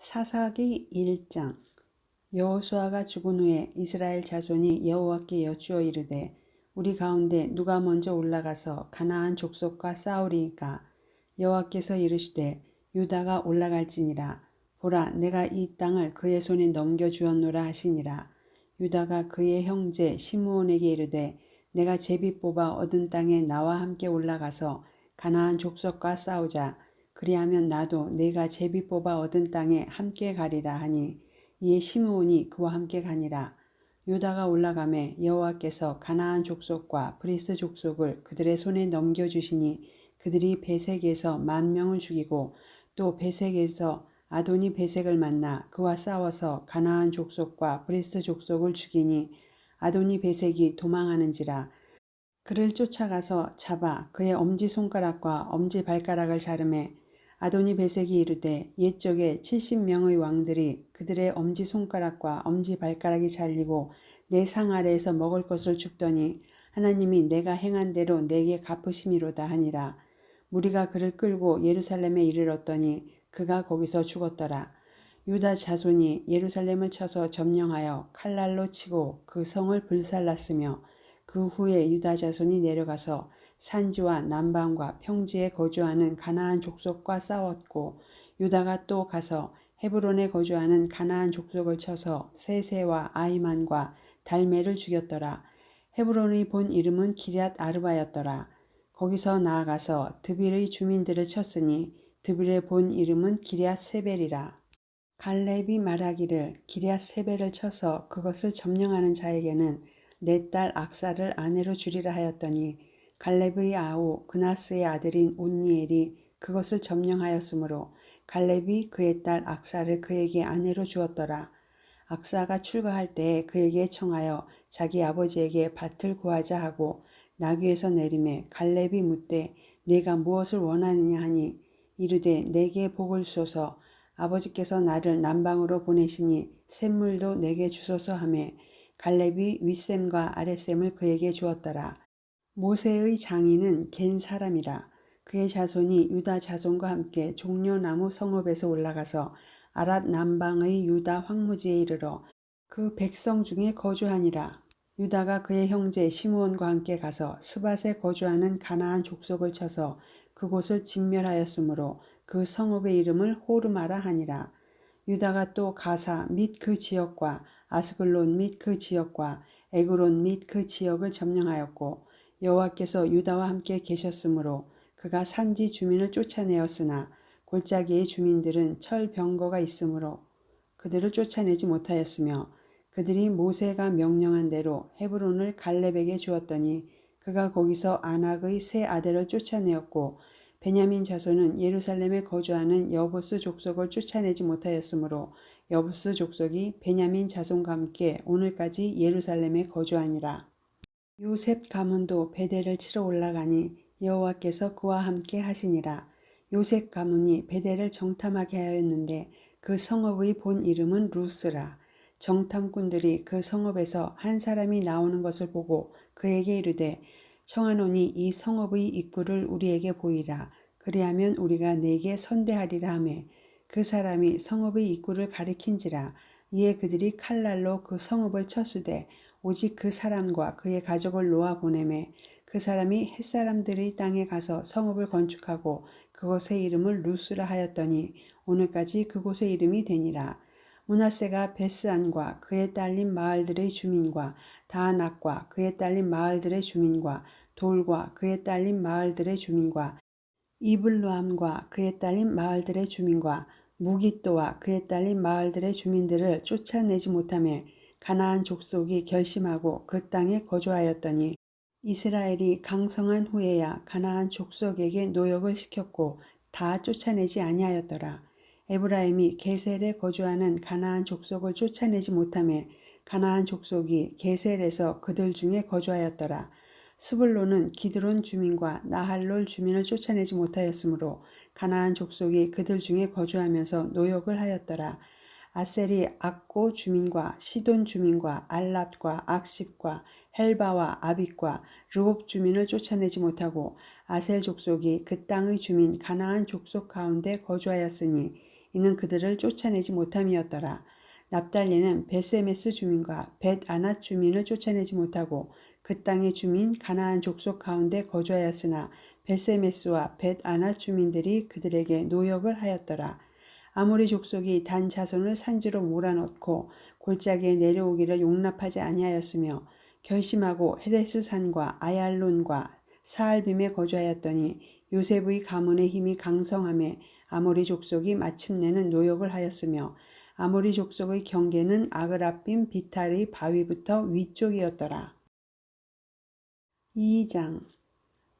사사기 1장. 여호수아가 죽은 후에 이스라엘 자손이 여호와께 여쭈어 이르되 우리 가운데 누가 먼저 올라가서 가나안 족속과 싸우리이까. 여호와께서 이르시되 유다가 올라갈지니라. 보라, 내가 이 땅을 그의 손에 넘겨주었노라 하시니라. 유다가 그의 형제 시므온에게 이르되 내가 제비 뽑아 얻은 땅에 나와 함께 올라가서 가나안 족속과 싸우자. 그리하면 나도 내가 제비 뽑아 얻은 땅에 함께 가리라 하니 이에 시므온이 그와 함께 가니라. 유다가 올라가매 여호와께서 가나안 족속과 브리스 족속을 그들의 손에 넘겨주시니 그들이 베색에서 10,000명을 죽이고 또 베색에서 아도니 베색을 만나 그와 싸워서 가나안 족속과 브리스 족속을 죽이니 아도니 베색이 도망하는지라. 그를 쫓아가서 잡아 그의 엄지손가락과 엄지발가락을 자르매 아도니 베색이 이르되 옛적에 70명의 왕들이 그들의 엄지손가락과 엄지발가락이 잘리고 내 상 아래에서 먹을 것을 줍더니 하나님이 내가 행한 대로 내게 갚으심이로다 하니라. 무리가 그를 끌고 예루살렘에 이르렀더니 그가 거기서 죽었더라. 유다 자손이 예루살렘을 쳐서 점령하여 칼날로 치고 그 성을 불살랐으며 그 후에 유다 자손이 내려가서 산지와 남방과 평지에 거주하는 가나안 족속과 싸웠고 유다가 또 가서 헤브론에 거주하는 가나안 족속을 쳐서 세세와 아이만과 달메를 죽였더라. 헤브론의 본 이름은 기럇 아르바였더라. 거기서 나아가서 드빌의 주민들을 쳤으니 드빌의 본 이름은 기럇 세벨이라. 갈렙이 말하기를 기럇 세벨을 쳐서 그것을 점령하는 자에게는 내 딸 악사를 아내로 주리라 하였더니 갈렙의 아우 그나스의 아들인 온니엘이 그것을 점령하였으므로 갈렙이 그의 딸 악사를 그에게 아내로 주었더라. 악사가 출가할 때에 그에게 청하여 자기 아버지에게 밭을 구하자 하고 나귀에서 내림에 갈렙이 묻되 네가 무엇을 원하느냐 하니 이르되 내게 복을 주소서. 아버지께서 나를 남방으로 보내시니 샘물도 내게 주소서 하매 갈렙이 윗샘과 아랫샘을 그에게 주었더라. 모세의 장인은 겐 사람이라. 그의 자손이 유다 자손과 함께 종려나무 성읍에서 올라가서 아랏 남방의 유다 황무지에 이르러 그 백성 중에 거주하니라. 유다가 그의 형제 시므온과 함께 가서 스밧에 거주하는 가나안 족속을 쳐서 그곳을 진멸하였으므로 그 성읍의 이름을 호르마라 하니라. 유다가 또 가사 및 그 지역과 아스글론 및 그 지역과 에그론 및 그 지역을 점령하였고 여호와께서 유다와 함께 계셨으므로 그가 산지 주민을 쫓아내었으나 골짜기의 주민들은 철병거가 있으므로 그들을 쫓아내지 못하였으며 그들이 모세가 명령한 대로 헤브론을 갈렙에게 주었더니 그가 거기서 아낙의 세 아들을 쫓아내었고 베냐민 자손은 예루살렘에 거주하는 여부스 족속을 쫓아내지 못하였으므로 여부스 족속이 베냐민 자손과 함께 오늘까지 예루살렘에 거주하니라. 요셉 가문도 베델을 치러 올라가니 여호와께서 그와 함께 하시니라. 요셉 가문이 베델을 정탐하게 하였는데 그 성읍의 본 이름은 루스라. 정탐꾼들이 그 성읍에서 한 사람이 나오는 것을 보고 그에게 이르되 청하노니 이 성읍의 입구를 우리에게 보이라. 그리하면 우리가 네게 선대하리라 하매 그 사람이 성읍의 입구를 가리킨지라. 이에 그들이 칼날로 그 성읍을 쳤으되 오직 그 사람과 그의 가족을 놓아 보내매 그 사람이 햇사람들의 땅에 가서 성읍을 건축하고 그곳의 이름을 루스라 하였더니 오늘까지 그곳의 이름이 되니라. 므낫세가 베스안과 그에 딸린 마을들의 주민과 다낙과 그에 딸린 마을들의 주민과 돌과 그에 딸린 마을들의 주민과 이블루함과 그에 딸린 마을들의 주민과 무깃도와 그에 딸린 마을들의 주민들을 쫓아내지 못하며 가나안 족속이 결심하고 그 땅에 거주하였더니 이스라엘이 강성한 후에야 가나안 족속에게 노역을 시켰고 다 쫓아내지 아니하였더라. 에브라임이 게셀에 거주하는 가나안 족속을 쫓아내지 못하며 가나안 족속이 게셀에서 그들 중에 거주하였더라. 스불론은 기드론 주민과 나할롤 주민을 쫓아내지 못하였으므로 가나안 족속이 그들 중에 거주하면서 노역을 하였더라. 아셀이 악고 주민과 시돈 주민과 알랍과 악십과 헬바와 아빗과 르홉 주민을 쫓아내지 못하고 아셀 족속이 그 땅의 주민 가나안 족속 가운데 거주하였으니 이는 그들을 쫓아내지 못함이었더라. 납달리는 벳세메스 주민과 벳아낫 주민을 쫓아내지 못하고 그 땅의 주민 가나안 족속 가운데 거주하였으나 벳세메스와 벳아낫 주민들이 그들에게 노역을 하였더라. 아모리 족속이 단 자손을 산지로 몰아넣고 골짜기에 내려오기를 용납하지 아니하였으며 결심하고 헤레스 산과 아얄론과 사알빔에 거주하였더니 요셉의 가문의 힘이 강성함에 아모리 족속이 마침내는 노역을 하였으며 아모리 족속의 경계는 아그라빔 비탈의 바위부터 위쪽이었더라. 2장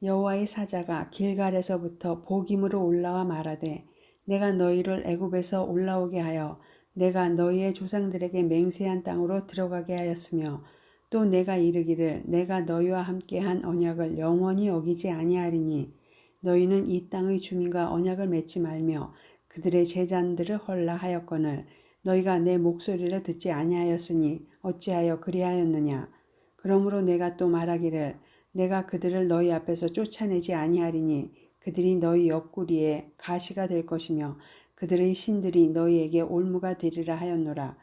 여호와의 사자가 길갈에서부터 보김으로 올라와 말하되 내가 너희를 애굽에서 올라오게 하여 내가 너희의 조상들에게 맹세한 땅으로 들어가게 하였으며 또 내가 이르기를 내가 너희와 함께한 언약을 영원히 어기지 아니하리니 너희는 이 땅의 주민과 언약을 맺지 말며 그들의 제잔들을 헐라 하였거늘 너희가 내 목소리를 듣지 아니하였으니 어찌하여 그리하였느냐. 그러므로 내가 또 말하기를 내가 그들을 너희 앞에서 쫓아내지 아니하리니 그들이 너희 옆구리에 가시가 될 것이며 그들의 신들이 너희에게 올무가 되리라 하였노라.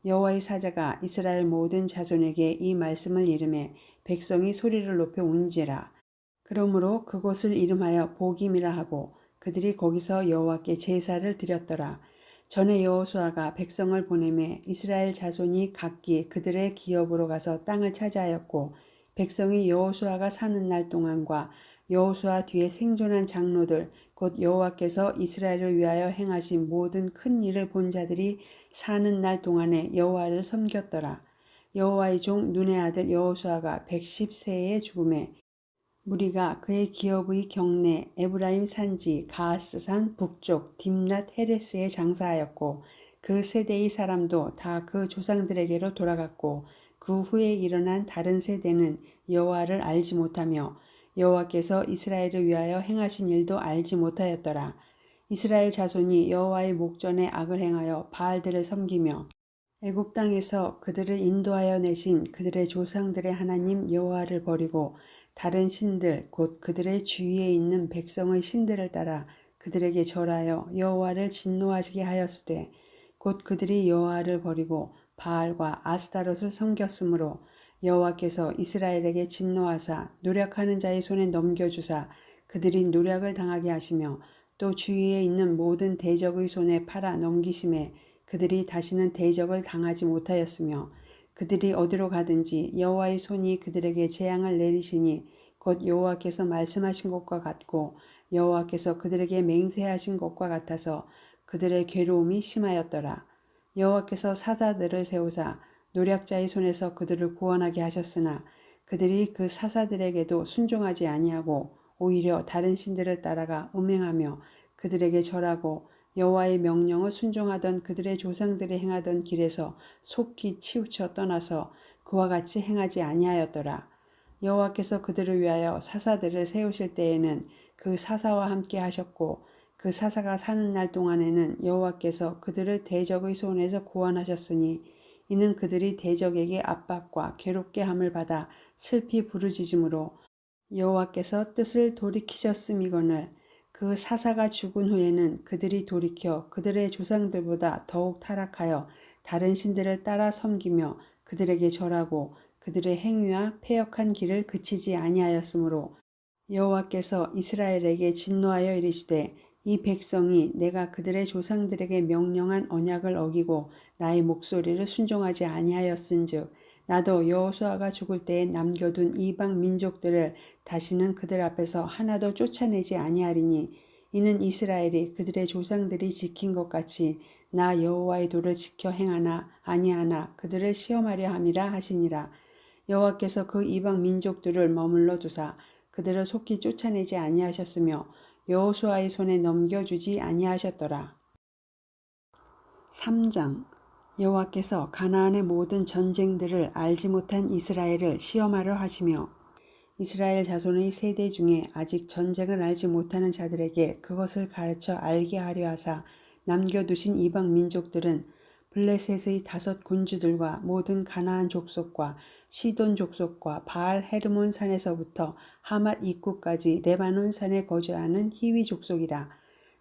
여호와의 사자가 이스라엘 모든 자손에게 이 말씀을 이르매 백성이 소리를 높여 운지라. 그러므로 그곳을 이름하여 보김이라 하고 그들이 거기서 여호와께 제사를 드렸더라. 전에 여호수아가 백성을 보내매 이스라엘 자손이 각기 그들의 기업으로 가서 땅을 차지하였고 백성이 여호수아가 사는 날 동안과 여호수아 뒤에 생존한 장로들 곧 여호와께서 이스라엘을 위하여 행하신 모든 큰 일을 본 자들이 사는 날 동안에 여호와를 섬겼더라. 여호와의 종 눈의 아들 여호수아가 110세에 죽음에 무리가 그의 기업의 경내 에브라임 산지 가하스산 북쪽 딥낫 헤레스에 장사하였고 그 세대의 사람도 다 그 조상들에게로 돌아갔고 그 후에 일어난 다른 세대는 여호와를 알지 못하며 여호와께서 이스라엘을 위하여 행하신 일도 알지 못하였더라. 이스라엘 자손이 여호와의 목전에 악을 행하여 바알들을 섬기며 애굽 땅에서 그들을 인도하여 내신 그들의 조상들의 하나님 여호와를 버리고 다른 신들 곧 그들의 주위에 있는 백성의 신들을 따라 그들에게 절하여 여호와를 진노하시게 하였으되 곧 그들이 여호와를 버리고 바알과 아스타롯을 섬겼으므로 여호와께서 이스라엘에게 진노하사 노력하는 자의 손에 넘겨주사 그들이 노력을 당하게 하시며 또 주위에 있는 모든 대적의 손에 팔아 넘기심에 그들이 다시는 대적을 당하지 못하였으며 그들이 어디로 가든지 여호와의 손이 그들에게 재앙을 내리시니 곧 여호와께서 말씀하신 것과 같고 여호와께서 그들에게 맹세하신 것과 같아서 그들의 괴로움이 심하였더라. 여호와께서 사사들을 세우사 노략자의 손에서 그들을 구원하게 하셨으나 그들이 그 사사들에게도 순종하지 아니하고 오히려 다른 신들을 따라가 음행하며 그들에게 절하고 여호와의 명령을 순종하던 그들의 조상들이 행하던 길에서 속히 치우쳐 떠나서 그와 같이 행하지 아니하였더라. 여호와께서 그들을 위하여 사사들을 세우실 때에는 그 사사와 함께 하셨고 그 사사가 사는 날 동안에는 여호와께서 그들을 대적의 손에서 구원하셨으니 이는 그들이 대적에게 압박과 괴롭게 함을 받아 슬피 부르짖음으로 여호와께서 뜻을 돌이키셨음이거늘 그 사사가 죽은 후에는 그들이 돌이켜 그들의 조상들보다 더욱 타락하여 다른 신들을 따라 섬기며 그들에게 절하고 그들의 행위와 패역한 길을 그치지 아니하였으므로 여호와께서 이스라엘에게 진노하여 이르시되 이 백성이 내가 그들의 조상들에게 명령한 언약을 어기고 나의 목소리를 순종하지 아니하였은즉 나도 여호수아가 죽을 때에 남겨둔 이방 민족들을 다시는 그들 앞에서 하나도 쫓아내지 아니하리니 이는 이스라엘이 그들의 조상들이 지킨 것 같이 나 여호와의 도를 지켜 행하나 아니하나 그들을 시험하려 함이라 하시니라. 여호와께서 그 이방 민족들을 머물러 두사 그들을 속히 쫓아내지 아니하셨으며 여호수아의 손에 넘겨주지 아니하셨더라. 3장 여호와께서 가나안의 모든 전쟁들을 알지 못한 이스라엘을 시험하려 하시며 이스라엘 자손의 세대 중에 아직 전쟁을 알지 못하는 자들에게 그것을 가르쳐 알게 하려 하사 남겨두신 이방 민족들은 블레셋의 5 군주들과 모든 가나안 족속과 시돈 족속과 바알 헤르몬 산에서부터 하맛 입구까지 레바논 산에 거주하는 히위 족속이라.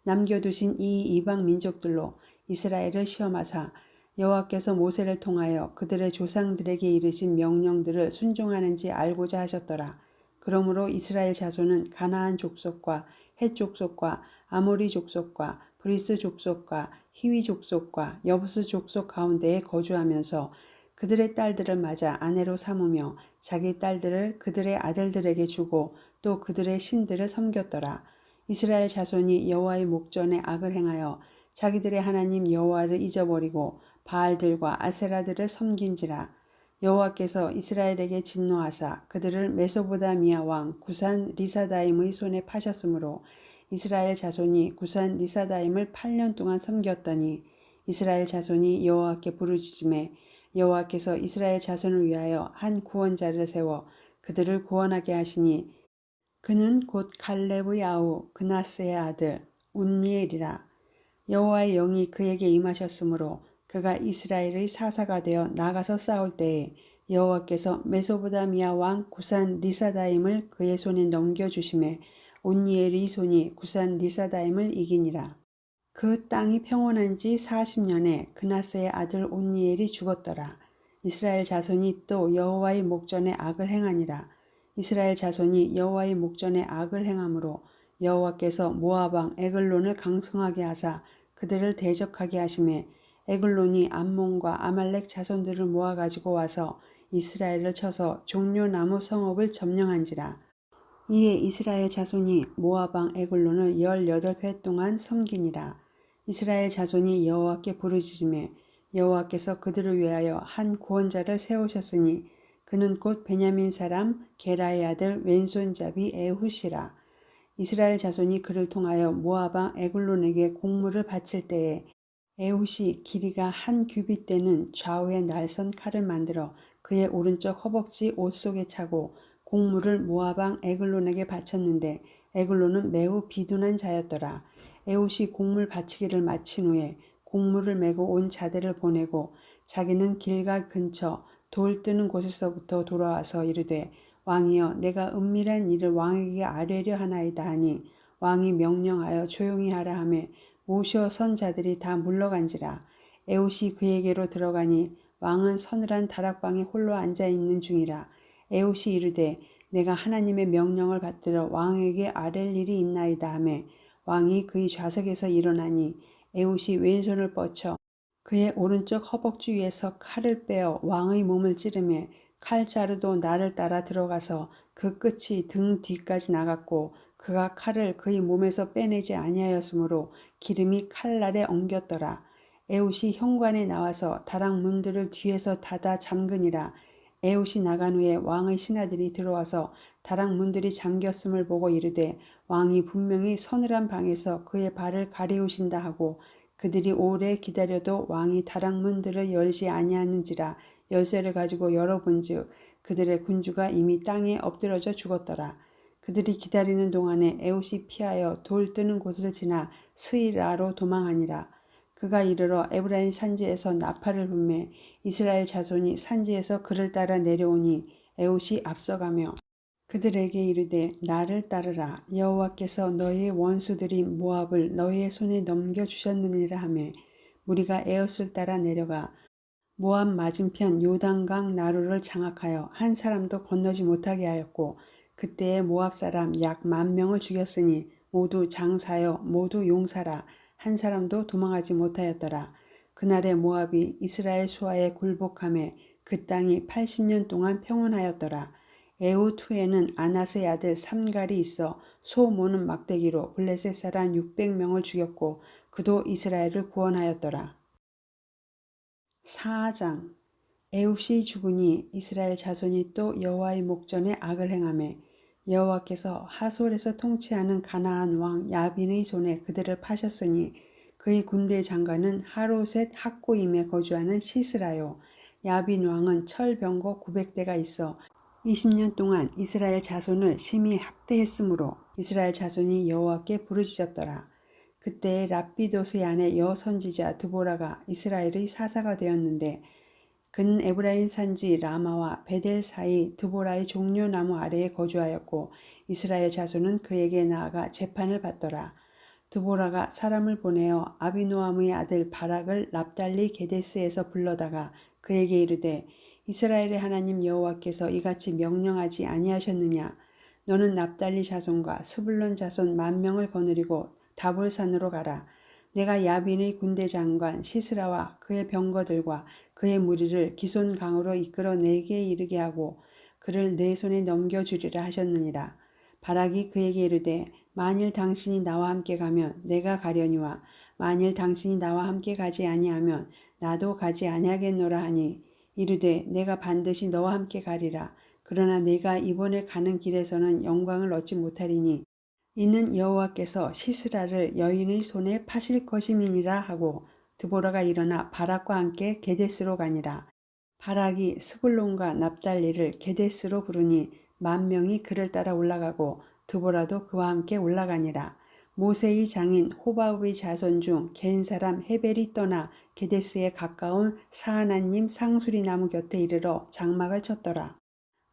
남겨두신 이 이방 민족들로 이스라엘을 시험하사 여호와께서 모세를 통하여 그들의 조상들에게 이르신 명령들을 순종하는지 알고자 하셨더라. 그러므로 이스라엘 자손은 가나안 족속과 헷 족속과 아모리 족속과 브리스 족속과 히위 족속과 여부스 족속 가운데에 거주하면서 그들의 딸들을 맞아 아내로 삼으며 자기 딸들을 그들의 아들들에게 주고 또 그들의 신들을 섬겼더라. 이스라엘 자손이 여호와의 목전에 악을 행하여 자기들의 하나님 여호와를 잊어버리고 바알들과 아세라들을 섬긴지라. 여호와께서 이스라엘에게 진노하사 그들을 메소보다미아 왕 구산 리사다임의 손에 파셨으므로 이스라엘 자손이 구산 리사다임을 8년 동안 섬겼더니 이스라엘 자손이 여호와께 부르짖음에 여호와께서 이스라엘 자손을 위하여 한 구원자를 세워 그들을 구원하게 하시니 그는 곧 갈렙의 아우 그나스의 아들 온니엘이라. 여호와의 영이 그에게 임하셨으므로 그가 이스라엘의 사사가 되어 나가서 싸울 때에 여호와께서 메소보다미아 왕 구산 리사다임을 그의 손에 넘겨주심에 온니엘의 손이 구산 리사다임을 이기니라. 그 땅이 평온한 지 40년에 그나스의 아들 온니엘이 죽었더라. 이스라엘 자손이 또 여호와의 목전에 악을 행하니라. 이스라엘 자손이 여호와의 목전에 악을 행함으로 여호와께서 모압 왕 에글론을 강성하게 하사 그들을 대적하게 하심에 에글론이 암몬과 아말렉 자손들을 모아가지고 와서 이스라엘을 쳐서 종려나무 성읍을 점령한지라. 이에 이스라엘 자손이 모압 왕 에글론을 18회 동안 섬기니라. 이스라엘 자손이 여호와께 부르짖음에 여호와께서 그들을 위하여 한 구원자를 세우셨으니 그는 곧 베냐민 사람 게라의 아들 왼손잡이 에훗이라. 이스라엘 자손이 그를 통하여 모압 왕 에글론에게 공물을 바칠 때에 에훗이 길이가 한 규빗 되는 좌우에 날선 칼을 만들어 그의 오른쪽 허벅지 옷 속에 차고 공물을 모압 왕 에글론에게 바쳤는데 에글론은 매우 비둔한 자였더라. 에훗이 공물 바치기를 마친 후에 공물을 메고 온 자들을 보내고 자기는 길갈 근처 돌 뜨는 곳에서부터 돌아와서 이르되 왕이여 내가 은밀한 일을 왕에게 아뢰려 하나이다 하니 왕이 명령하여 조용히 하라 하매 모셔 선 자들이 다 물러간지라. 에훗이 그에게로 들어가니 왕은 서늘한 다락방에 홀로 앉아 있는 중이라. 에훗이 이르되 내가 하나님의 명령을 받들어 왕에게 아랠 일이 있나이다 하매 왕이 그의 좌석에서 일어나니 에훗이 왼손을 뻗쳐 그의 오른쪽 허벅지 위에서 칼을 빼어 왕의 몸을 찌르매 칼자루도 나를 따라 들어가서 그 끝이 등 뒤까지 나갔고 그가 칼을 그의 몸에서 빼내지 아니하였으므로 기름이 칼날에 엉겼더라. 에훗이 현관에 나와서 다락 문들을 뒤에서 닫아 잠그니라. 에훗이 나간 후에 왕의 신하들이 들어와서 다락 문들이 잠겼음을 보고 이르되 왕이 분명히 서늘한 방에서 그의 발을 가리우신다 하고 그들이 오래 기다려도 왕이 다락 문들을 열지 아니하는지라 열쇠를 가지고 열어본즉 그들의 군주가 이미 땅에 엎드러져 죽었더라. 그들이 기다리는 동안에 에훗이 피하여 돌 뜨는 곳을 지나 스이라로 도망하니라. 그가 이르러 에브라임 산지에서 나팔을 불매 이스라엘 자손이 산지에서 그를 따라 내려오니 에훗이 앞서가며 그들에게 이르되 나를 따르라. 여호와께서 너희의 원수들인 모압을 너희의 손에 넘겨주셨느니라 하매 무리가 에훗을 따라 내려가 모압 맞은편 요단강 나루를 장악하여 한 사람도 건너지 못하게 하였고 그때에 모압 사람 약 10,000명을 죽였으니 모두 장사여 모두 용사라. 한 사람도 도망하지 못하였더라. 그날에 모압이 이스라엘 수하에 굴복하매 그 땅이 80년 동안 평온하였더라. 에훗 후에는 아낫의 아들 삼갈이 있어 소 모는 막대기로 블레셋 사람 600명을 죽였고 그도 이스라엘을 구원하였더라. 4장 에훗이 죽으니 이스라엘 자손이 또 여호와의 목전에 악을 행하매 여호와께서 하솔에서 통치하는 가나안 왕 야빈의 손에 그들을 파셨으니 그의 군대 장관은 하로셋 학고임에 거주하는 시스라요. 야빈 왕은 철병거 900대가 있어 20년 동안 이스라엘 자손을 심히 학대했으므로 이스라엘 자손이 여호와께 부르짖었더라. 그때 랍비도스의 아내 여선지자 드보라가 이스라엘의 사사가 되었는데 그는 에브라임 산지 라마와 베델 사이 드보라의 종려나무 아래에 거주하였고 이스라엘 자손은 그에게 나아가 재판을 받더라. 드보라가 사람을 보내어 아비노함의 아들 바락을 납달리 게데스에서 불러다가 그에게 이르되 이스라엘의 하나님 여호와께서 이같이 명령하지 아니하셨느냐. 너는 납달리 자손과 스불론 자손 10,000명을 거느리고 다볼산으로 가라. 내가 야빈의 군대 장관 시스라와 그의 병거들과 그의 무리를 기손 강으로 이끌어 내게 이르게 하고 그를 내 손에 넘겨주리라 하셨느니라. 바락이 그에게 이르되 만일 당신이 나와 함께 가면 내가 가려니와 만일 당신이 나와 함께 가지 아니하면 나도 가지 아니하겠노라 하니 이르되 내가 반드시 너와 함께 가리라. 그러나 내가 이번에 가는 길에서는 영광을 얻지 못하리니 이는 여호와께서 시스라를 여인의 손에 파실 것임이니라 하고 드보라가 일어나 바락과 함께 게데스로 가니라. 바락이 스불론과 납달리를 게데스로 부르니 10,000명이 그를 따라 올라가고 드보라도 그와 함께 올라가니라. 모세의 장인 호바브의 자손 중 겐 사람 헤벨이 떠나 게데스에 가까운 사하나님 상수리 나무 곁에 이르러 장막을 쳤더라.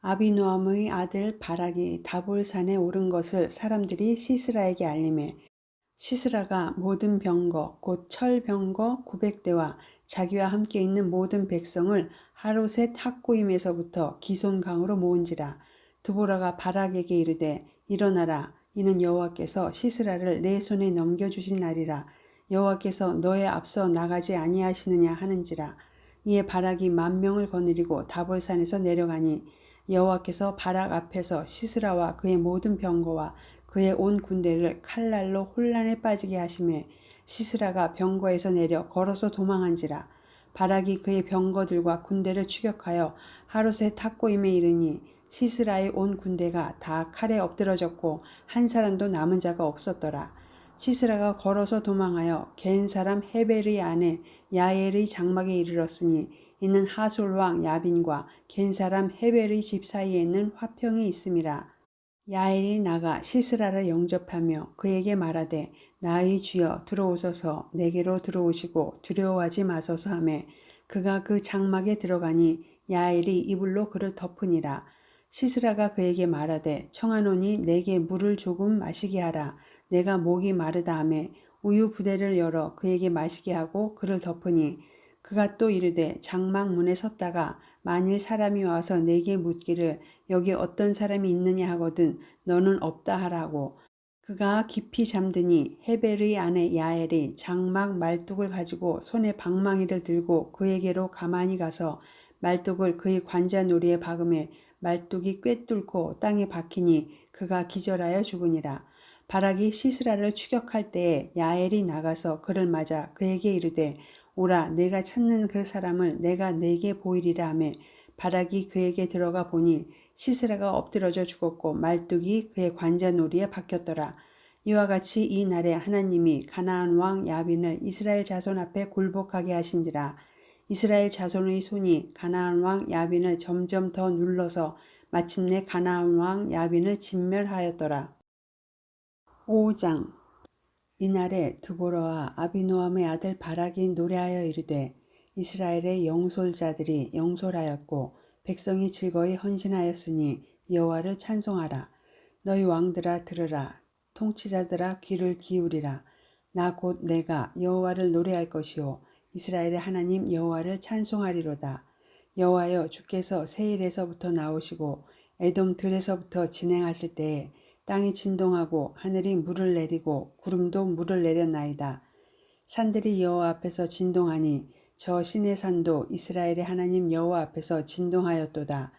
아비노함의 아들 바락이 다볼산에 오른 것을 사람들이 시스라에게 알림해 시스라가 모든 병거 곧 철병거 900대와 자기와 함께 있는 모든 백성을 하롯셋 학고임에서부터 기손강으로 모은지라. 드보라가 바락에게 이르되 일어나라. 이는 여호와께서 시스라를 내 손에 넘겨주신 날이라. 여호와께서 너의 앞서 나가지 아니하시느냐 하는지라. 이에 바락이 10,000명을 거느리고 다볼산에서 내려가니 여호와께서 바락 앞에서 시스라와 그의 모든 병거와 그의 온 군대를 칼날로 혼란에 빠지게 하심에 시스라가 병거에서 내려 걸어서 도망한지라. 바락이 그의 병거들과 군대를 추격하여 하롯의 탁고임에 이르니 시스라의 온 군대가 다 칼에 엎드러졌고 한 사람도 남은 자가 없었더라. 시스라가 걸어서 도망하여 겐 사람 헤벨의 아내 야엘의 장막에 이르렀으니 이는 하솔 왕 야빈과 겐 사람 헤벨의 집 사이에 있는 화평이 있음이라. 야엘이 나가 시스라를 영접하며 그에게 말하되 나의 주여 들어오소서. 내게로 들어오시고 두려워하지 마소서 하매 그가 그 장막에 들어가니 야엘이 이불로 그를 덮으니라. 시스라가 그에게 말하되 청하노니 내게 물을 조금 마시게 하라. 내가 목이 마르다 하매 우유 부대를 열어 그에게 마시게 하고 그를 덮으니 그가 또 이르되 장막 문에 섰다가 만일 사람이 와서 내게 묻기를 여기 어떤 사람이 있느냐 하거든 너는 없다 하라고. 그가 깊이 잠드니 헤벨의 아내 야엘이 장막 말뚝을 가지고 손에 방망이를 들고 그에게로 가만히 가서 말뚝을 그의 관자놀이에 박음에 말뚝이 꿰뚫고 땅에 박히니 그가 기절하여 죽으니라. 바락이 시스라를 추격할 때에 야엘이 나가서 그를 맞아 그에게 이르되 오라 내가 찾는 그 사람을 내가 네게 보이리라 하매 바락이 그에게 들어가 보니 시스라가 엎드러져 죽었고 말뚝이 그의 관자놀이에 박혔더라. 이와 같이 이 날에 하나님이 가나안 왕 야빈을 이스라엘 자손 앞에 굴복하게 하신지라. 이스라엘 자손의 손이 가나안 왕 야빈을 점점 더 눌러서 마침내 가나안 왕 야빈을 진멸하였더라. 5장. 이날에 드보라와 아비노함의 아들 바락이 노래하여 이르되 이스라엘의 영솔자들이 영솔하였고 백성이 즐거이 헌신하였으니 여호와를 찬송하라. 너희 왕들아 들으라. 통치자들아 귀를 기울이라. 나 곧 내가 여호와를 노래할 것이요 이스라엘의 하나님 여호와를 찬송하리로다. 여호와여 주께서 세일에서부터 나오시고 에돔 들에서부터 진행하실 때에 땅이 진동하고 하늘이 물을 내리고 구름도 물을 내렸나이다. 산들이 여호와 앞에서 진동하니 저 신의 산도 이스라엘의 하나님 여호와 앞에서 진동하였도다.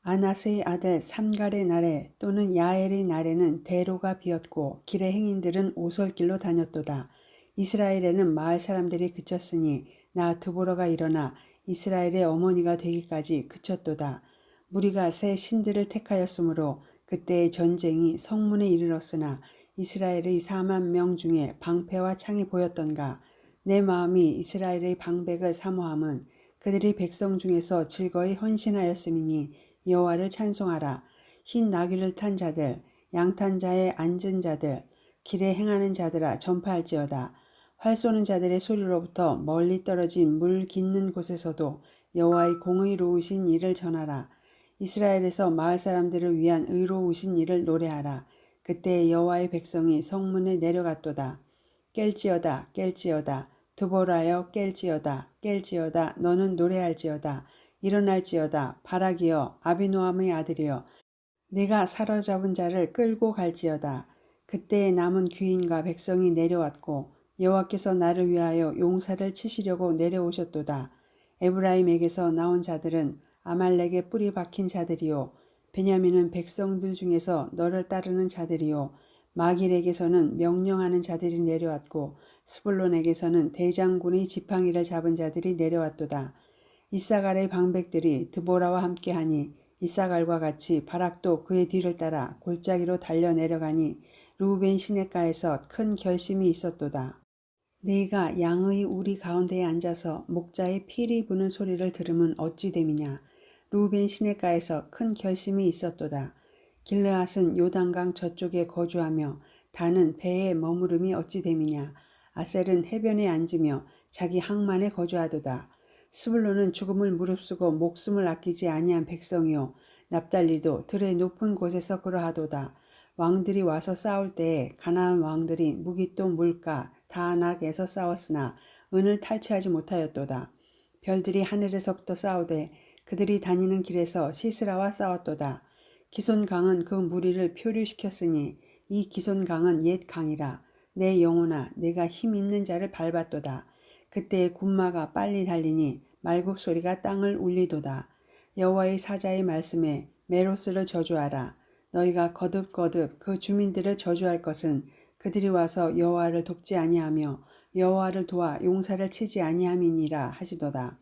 아낫의 아들 삼갈의 날에 또는 야엘의 날에는 대로가 비었고 길의 행인들은 오솔길로 다녔도다. 이스라엘에는 마을 사람들이 그쳤으니 나 드보라가 일어나 이스라엘의 어머니가 되기까지 그쳤도다. 무리가 새 신들을 택하였으므로 그때의 전쟁이 성문에 이르렀으나 이스라엘의 40,000명 중에 방패와 창이 보였던가. 내 마음이 이스라엘의 방백을 사모함은 그들이 백성 중에서 즐거이 헌신하였음이니 여호와를 찬송하라. 흰 나귀를 탄 자들, 양탄 자에 앉은 자들, 길에 행하는 자들아 전파할지어다. 활 쏘는 자들의 소리로부터 멀리 떨어진 물 깃는 곳에서도 여호와의 공의로우신 일을 전하라. 이스라엘에서 마을 사람들을 위한 의로우신 일을 노래하라. 그때 여호와의 백성이 성문에 내려갔도다. 깰지어다 깰지어다 드보라여 깰지어다 너는 노래할지어다 일어날지어다 바라기여 아비노함의 아들이여 내가 사로잡은 자를 끌고 갈지어다. 그때에 남은 귀인과 백성이 내려왔고 여호와께서 나를 위하여 용사를 치시려고 내려오셨도다. 에브라임에게서 나온 자들은 아말렉의 뿌리 박힌 자들이요 베냐민은 백성들 중에서 너를 따르는 자들이요 마길에게서는 명령하는 자들이 내려왔고 스불론에게서는 대장군의 지팡이를 잡은 자들이 내려왔도다. 이사갈의 방백들이 드보라와 함께하니 이사갈과 같이 바락도 그의 뒤를 따라 골짜기로 달려 내려가니 루벤 시냇가에서 큰 결심이 있었도다. 네가 양의 우리 가운데에 앉아서 목자의 피리 부는 소리를 들으면 어찌 됨이냐. 루벤 시냇가에서 큰 결심이 있었도다. 길르앗은 요단강 저쪽에 거주하며 다는 배에 머무름이 어찌 됨이냐. 아셀은 해변에 앉으며 자기 항만에 거주하도다. 스불론은 죽음을 무릅쓰고 목숨을 아끼지 아니한 백성이요 납달리도 들의 높은 곳에서 그러하도다. 왕들이 와서 싸울 때에 가나안 왕들이 무기또 물가 다낙에서 싸웠으나 은을 탈취하지 못하였도다. 별들이 하늘에서부터 싸우되 그들이 다니는 길에서 시스라와 싸웠도다. 기손강은 그 무리를 표류시켰으니 이 기손강은 옛 강이라. 내 영혼아 내가 힘 있는 자를 밟았도다. 그때에 군마가 빨리 달리니 말굽소리가 땅을 울리도다. 여호와의 사자의 말씀에 메로스를 저주하라. 너희가 거듭거듭 그 주민들을 저주할 것은 그들이 와서 여호와를 돕지 아니하며 여호와를 도와 용사를 치지 아니함이니라 하시도다.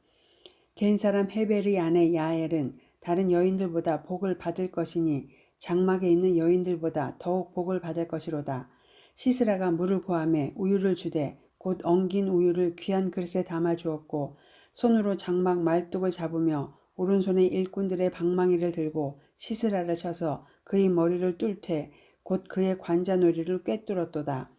겐 사람 헤벨의 아내 야엘은 다른 여인들보다 복을 받을 것이니 장막에 있는 여인들보다 더욱 복을 받을 것이로다. 시스라가 물을 구하매 우유를 주되 곧 엉긴 우유를 귀한 그릇에 담아 주었고 손으로 장막 말뚝을 잡으며 오른손에 일꾼들의 방망이를 들고 시스라를 쳐서 그의 머리를 뚫되 곧 그의 관자놀이를 꿰뚫었도다.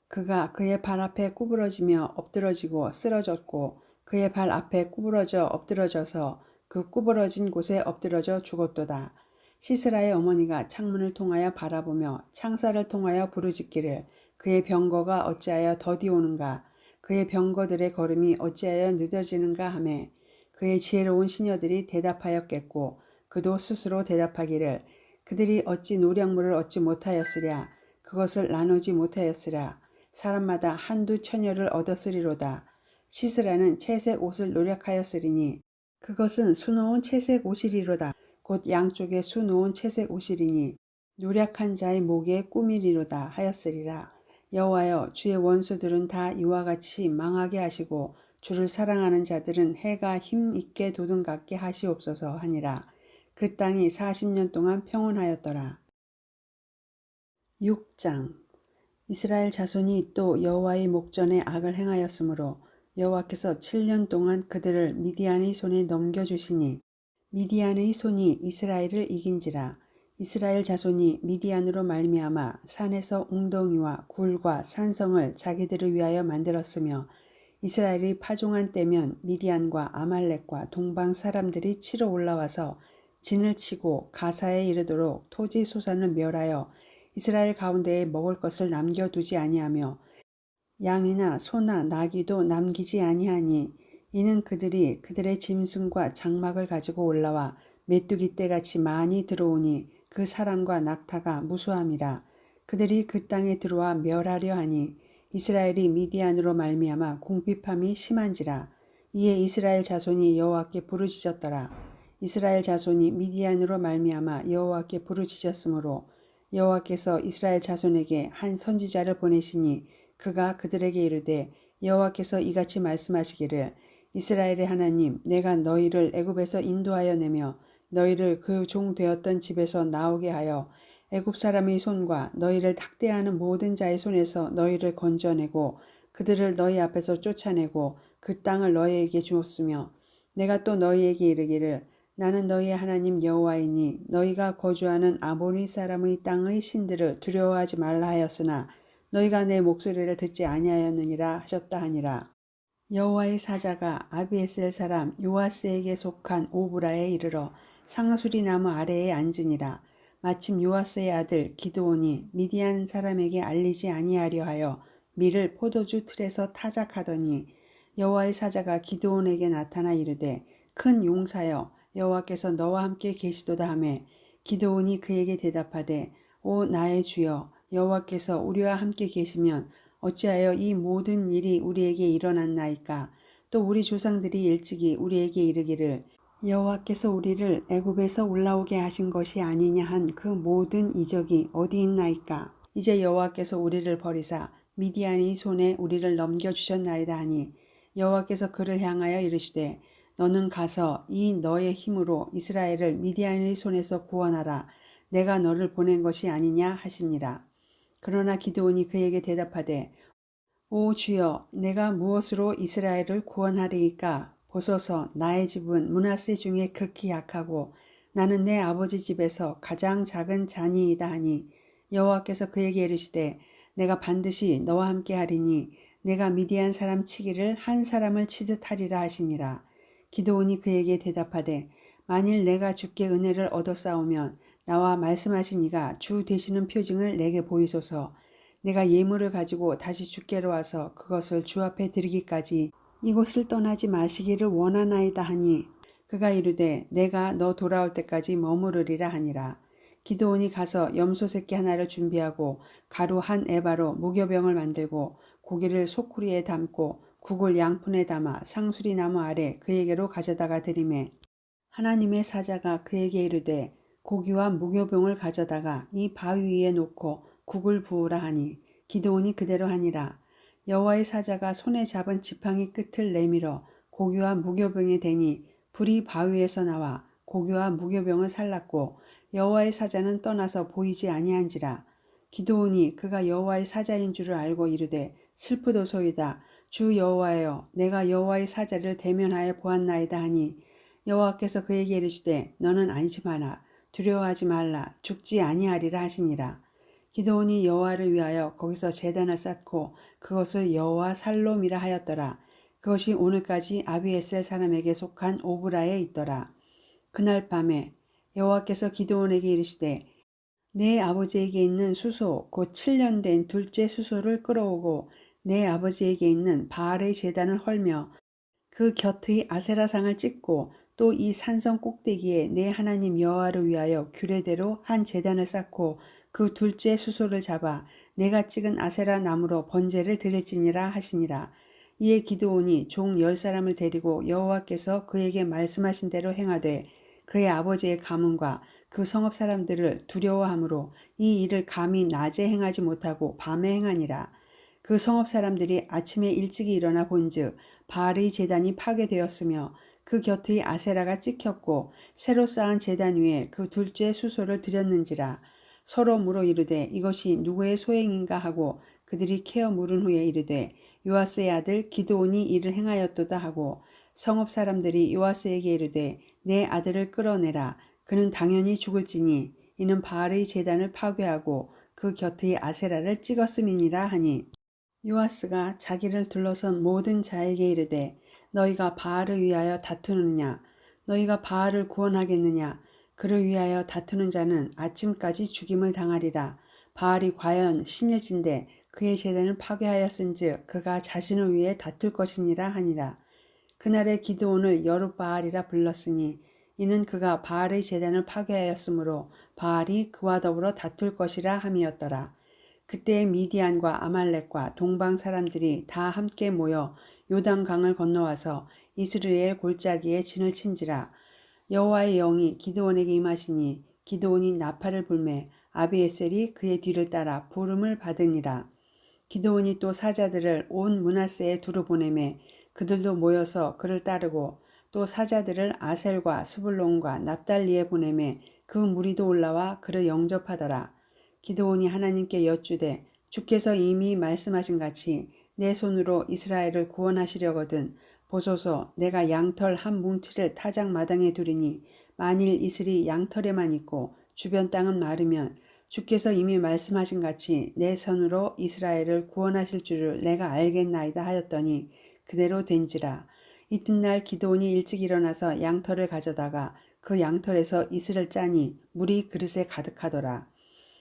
그가 그의 발 앞에 구부러지며 엎드러지고 쓰러졌고 그의 발 앞에 구부러져 엎드러져서 그 구부러진 곳에 엎드러져 죽었도다. 시스라의 어머니가 창문을 통하여 바라보며 창살을 통하여 부르짖기를 그의 병거가 어찌하여 더디 오는가 그의 병거들의 걸음이 어찌하여 늦어지는가 하매 그의 지혜로운 시녀들이 대답하였겠고 그도 스스로 대답하기를 그들이 어찌 노량물을 얻지 못하였으랴 그것을 나누지 못하였으랴 사람마다 한두 처녀를 얻었으리로다. 시스라는 채색 옷을 노력하였으리니 그것은 수놓은 채색 옷이리로다. 곧 양쪽에 수놓은 채색 옷이리니 노력한 자의 목에 꾸미리로다 하였으리라. 여호와여 주의 원수들은 다 이와 같이 망하게 하시고 주를 사랑하는 자들은 해가 힘 있게 도든갑게 하시옵소서 하니라. 그 땅이 40년 동안 평온하였더라. 6장 이스라엘 자손이 또 여호와의 목전에 악을 행하였으므로 여호와께서 7년 동안 그들을 미디안의 손에 넘겨주시니 미디안의 손이 이스라엘을 이긴지라. 이스라엘 자손이 미디안으로 말미암아 산에서 웅덩이와 굴과 산성을 자기들을 위하여 만들었으며 이스라엘이 파종한 때면 미디안과 아말렉과 동방 사람들이 치러 올라와서 진을 치고 가사에 이르도록 토지 소산을 멸하여 이스라엘 가운데에 먹을 것을 남겨두지 아니하며 양이나 소나 나귀도 남기지 아니하니 이는 그들이 그들의 짐승과 장막을 가지고 올라와 메뚜기 떼같이 많이 들어오니 그 사람과 낙타가 무수함이라. 그들이 그 땅에 들어와 멸하려 하니 이스라엘이 미디안으로 말미암아 궁핍함이 심한지라. 이에 이스라엘 자손이 여호와께 부르짖었더라. 이스라엘 자손이 미디안으로 말미암아 여호와께 부르짖었으므로 여호와께서 이스라엘 자손에게 한 선지자를 보내시니 그가 그들에게 이르되 여호와께서 이같이 말씀하시기를 이스라엘의 하나님 내가 너희를 애굽에서 인도하여 내며 너희를 그 종 되었던 집에서 나오게 하여 애굽 사람의 손과 너희를 학대하는 모든 자의 손에서 너희를 건져내고 그들을 너희 앞에서 쫓아내고 그 땅을 너희에게 주었으며 내가 또 너희에게 이르기를 나는 너희의 하나님 여호와이니 너희가 거주하는 아모리 사람의 땅의 신들을 두려워하지 말라 하였으나 너희가 내 목소리를 듣지 아니하였느니라 하셨다 하니라. 여호와의 사자가 아비에셀 사람 요아스에게 속한 오브라에 이르러 상수리 나무 아래에 앉으니라. 마침 요아스의 아들 기드온이 미디안 사람에게 알리지 아니하려 하여 밀을 포도주 틀에서 타작하더니 여호와의 사자가 기드온에게 나타나 이르되 큰 용사여 여호와께서 너와 함께 계시도다 하매 기드온이 그에게 대답하되 오 나의 주여 여호와께서 우리와 함께 계시면 어찌하여 이 모든 일이 우리에게 일어났나이까. 또 우리 조상들이 일찍이 우리에게 이르기를 여호와께서 우리를 애굽에서 올라오게 하신 것이 아니냐 한 그 모든 이적이 어디 있나이까. 이제 여호와께서 우리를 버리사 미디안의 손에 우리를 넘겨주셨나이다 하니 여호와께서 그를 향하여 이르시되 너는 가서 이 너의 힘으로 이스라엘을 미디안의 손에서 구원하라. 내가 너를 보낸 것이 아니냐 하시니라. 그러나 기드온이 그에게 대답하되 오 주여 내가 무엇으로 이스라엘을 구원하리이까. 보소서 나의 집은 므낫세 중에 극히 약하고 나는 내 아버지 집에서 가장 작은 자니이다 하니 여호와께서 그에게 이르시되 내가 반드시 너와 함께 하리니 내가 미디안 사람 치기를 한 사람을 치듯 하리라 하시니라. 기드온이 그에게 대답하되 만일 내가 주께 은혜를 얻어 싸우면 나와 말씀하신 이가 주 되시는 표징을 내게 보이소서. 내가 예물을 가지고 다시 주께로 와서 그것을 주 앞에 드리기까지 이곳을 떠나지 마시기를 원하나이다 하니 그가 이르되 내가 너 돌아올 때까지 머무르리라 하니라. 기드온이 가서 염소 새끼 하나를 준비하고 가루 한 에바로 무교병을 만들고 고기를 소쿠리에 담고 국을 양푼에 담아 상수리 나무 아래 그에게로 가져다가 드리매 하나님의 사자가 그에게 이르되 고기와 무교병을 가져다가 이 바위 위에 놓고 국을 부으라 하니 기드온이 그대로 하니라. 여호와의 사자가 손에 잡은 지팡이 끝을 내밀어 고기와 무교병에 대니 불이 바위에서 나와 고기와 무교병을 살랐고 여호와의 사자는 떠나서 보이지 아니한지라. 기드온이 그가 여호와의 사자인 줄을 알고 이르되 슬프도소이다. 주 여호와여 내가 여호와의 사자를 대면하여 보았나이다 하니 여호와께서 그에게 이르시되 너는 안심하라. 두려워하지 말라. 죽지 아니하리라 하시니라. 기드온이 여호와를 위하여 거기서 제단을 쌓고 그것을 여호와 살롬이라 하였더라. 그것이 오늘까지 아비에셀 사람에게 속한 오브라에 있더라. 그날 밤에 여호와께서 기드온에게 이르시되 내 아버지에게 있는 수소 곧 7년 된 둘째 수소를 끌어오고 내 아버지에게 있는 바알의 제단을 헐며 그 곁의 아세라상을 찍고 또 이 산성 꼭대기에 내 하나님 여호와를 위하여 규례대로 한 제단을 쌓고 그 둘째 수소를 잡아 내가 찍은 아세라 나무로 번제를 드릴지니라 하시니라. 이에 기드온이 종 10사람을 데리고 여호와께서 그에게 말씀하신 대로 행하되 그의 아버지의 가문과 그 성읍 사람들을 두려워하므로 이 일을 감히 낮에 행하지 못하고 밤에 행하니라. 그 성읍 사람들이 아침에 일찍이 일어나 본즉 바알의 제단이 파괴되었으며 그 곁의 아세라가 찍혔고 새로 쌓은 제단 위에 그 둘째 수소를 드렸는지라. 서로 물어 이르되 이것이 누구의 소행인가 하고 그들이 캐어 물은 후에 이르되 요아스의 아들 기드온이 이를 행하였도다 하고 성읍 사람들이 요아스에게 이르되 내 아들을 끌어내라. 그는 당연히 죽을지니 이는 바알의 제단을 파괴하고 그 곁의 아세라를 찍었음이니라 하니 요아스가 자기를 둘러선 모든 자에게 이르되 너희가 바알을 위하여 다투느냐 너희가 바알을 구원하겠느냐 그를 위하여 다투는 자는 아침까지 죽임을 당하리라. 바알이 과연 신일진데 그의 제단을 파괴하였은즉 그가 자신을 위해 다툴 것이니라 하니라. 그날에 기드온을 여룻바알이라 불렀으니 이는 그가 바알의 제단을 파괴하였으므로 바알이 그와 더불어 다툴 것이라 함이었더라. 그때 미디안과 아말렉과 동방 사람들이 다 함께 모여 요단강을 건너와서 이스라엘 골짜기에 진을 친지라. 여호와의 영이 기드온에게 임하시니 기드온이 나팔을 불매 아비에셀이 그의 뒤를 따라 부름을 받으니라. 기드온이 또 사자들을 온 므낫세에 두루 보내매 그들도 모여서 그를 따르고 또 사자들을 아셀과 스불론과 납달리에 보내매 그 무리도 올라와 그를 영접하더라. 기드온이 하나님께 여쭈되 주께서 이미 말씀하신 같이 내 손으로 이스라엘을 구원하시려거든 보소서 내가 양털 한 뭉치를 타작 마당에 두리니 만일 이슬이 양털에만 있고 주변 땅은 마르면 주께서 이미 말씀하신 같이 내 손으로 이스라엘을 구원하실 줄을 내가 알겠나이다 하였더니 그대로 된지라. 이튿날 기드온이 일찍 일어나서 양털을 가져다가 그 양털에서 이슬을 짜니 물이 그릇에 가득하더라.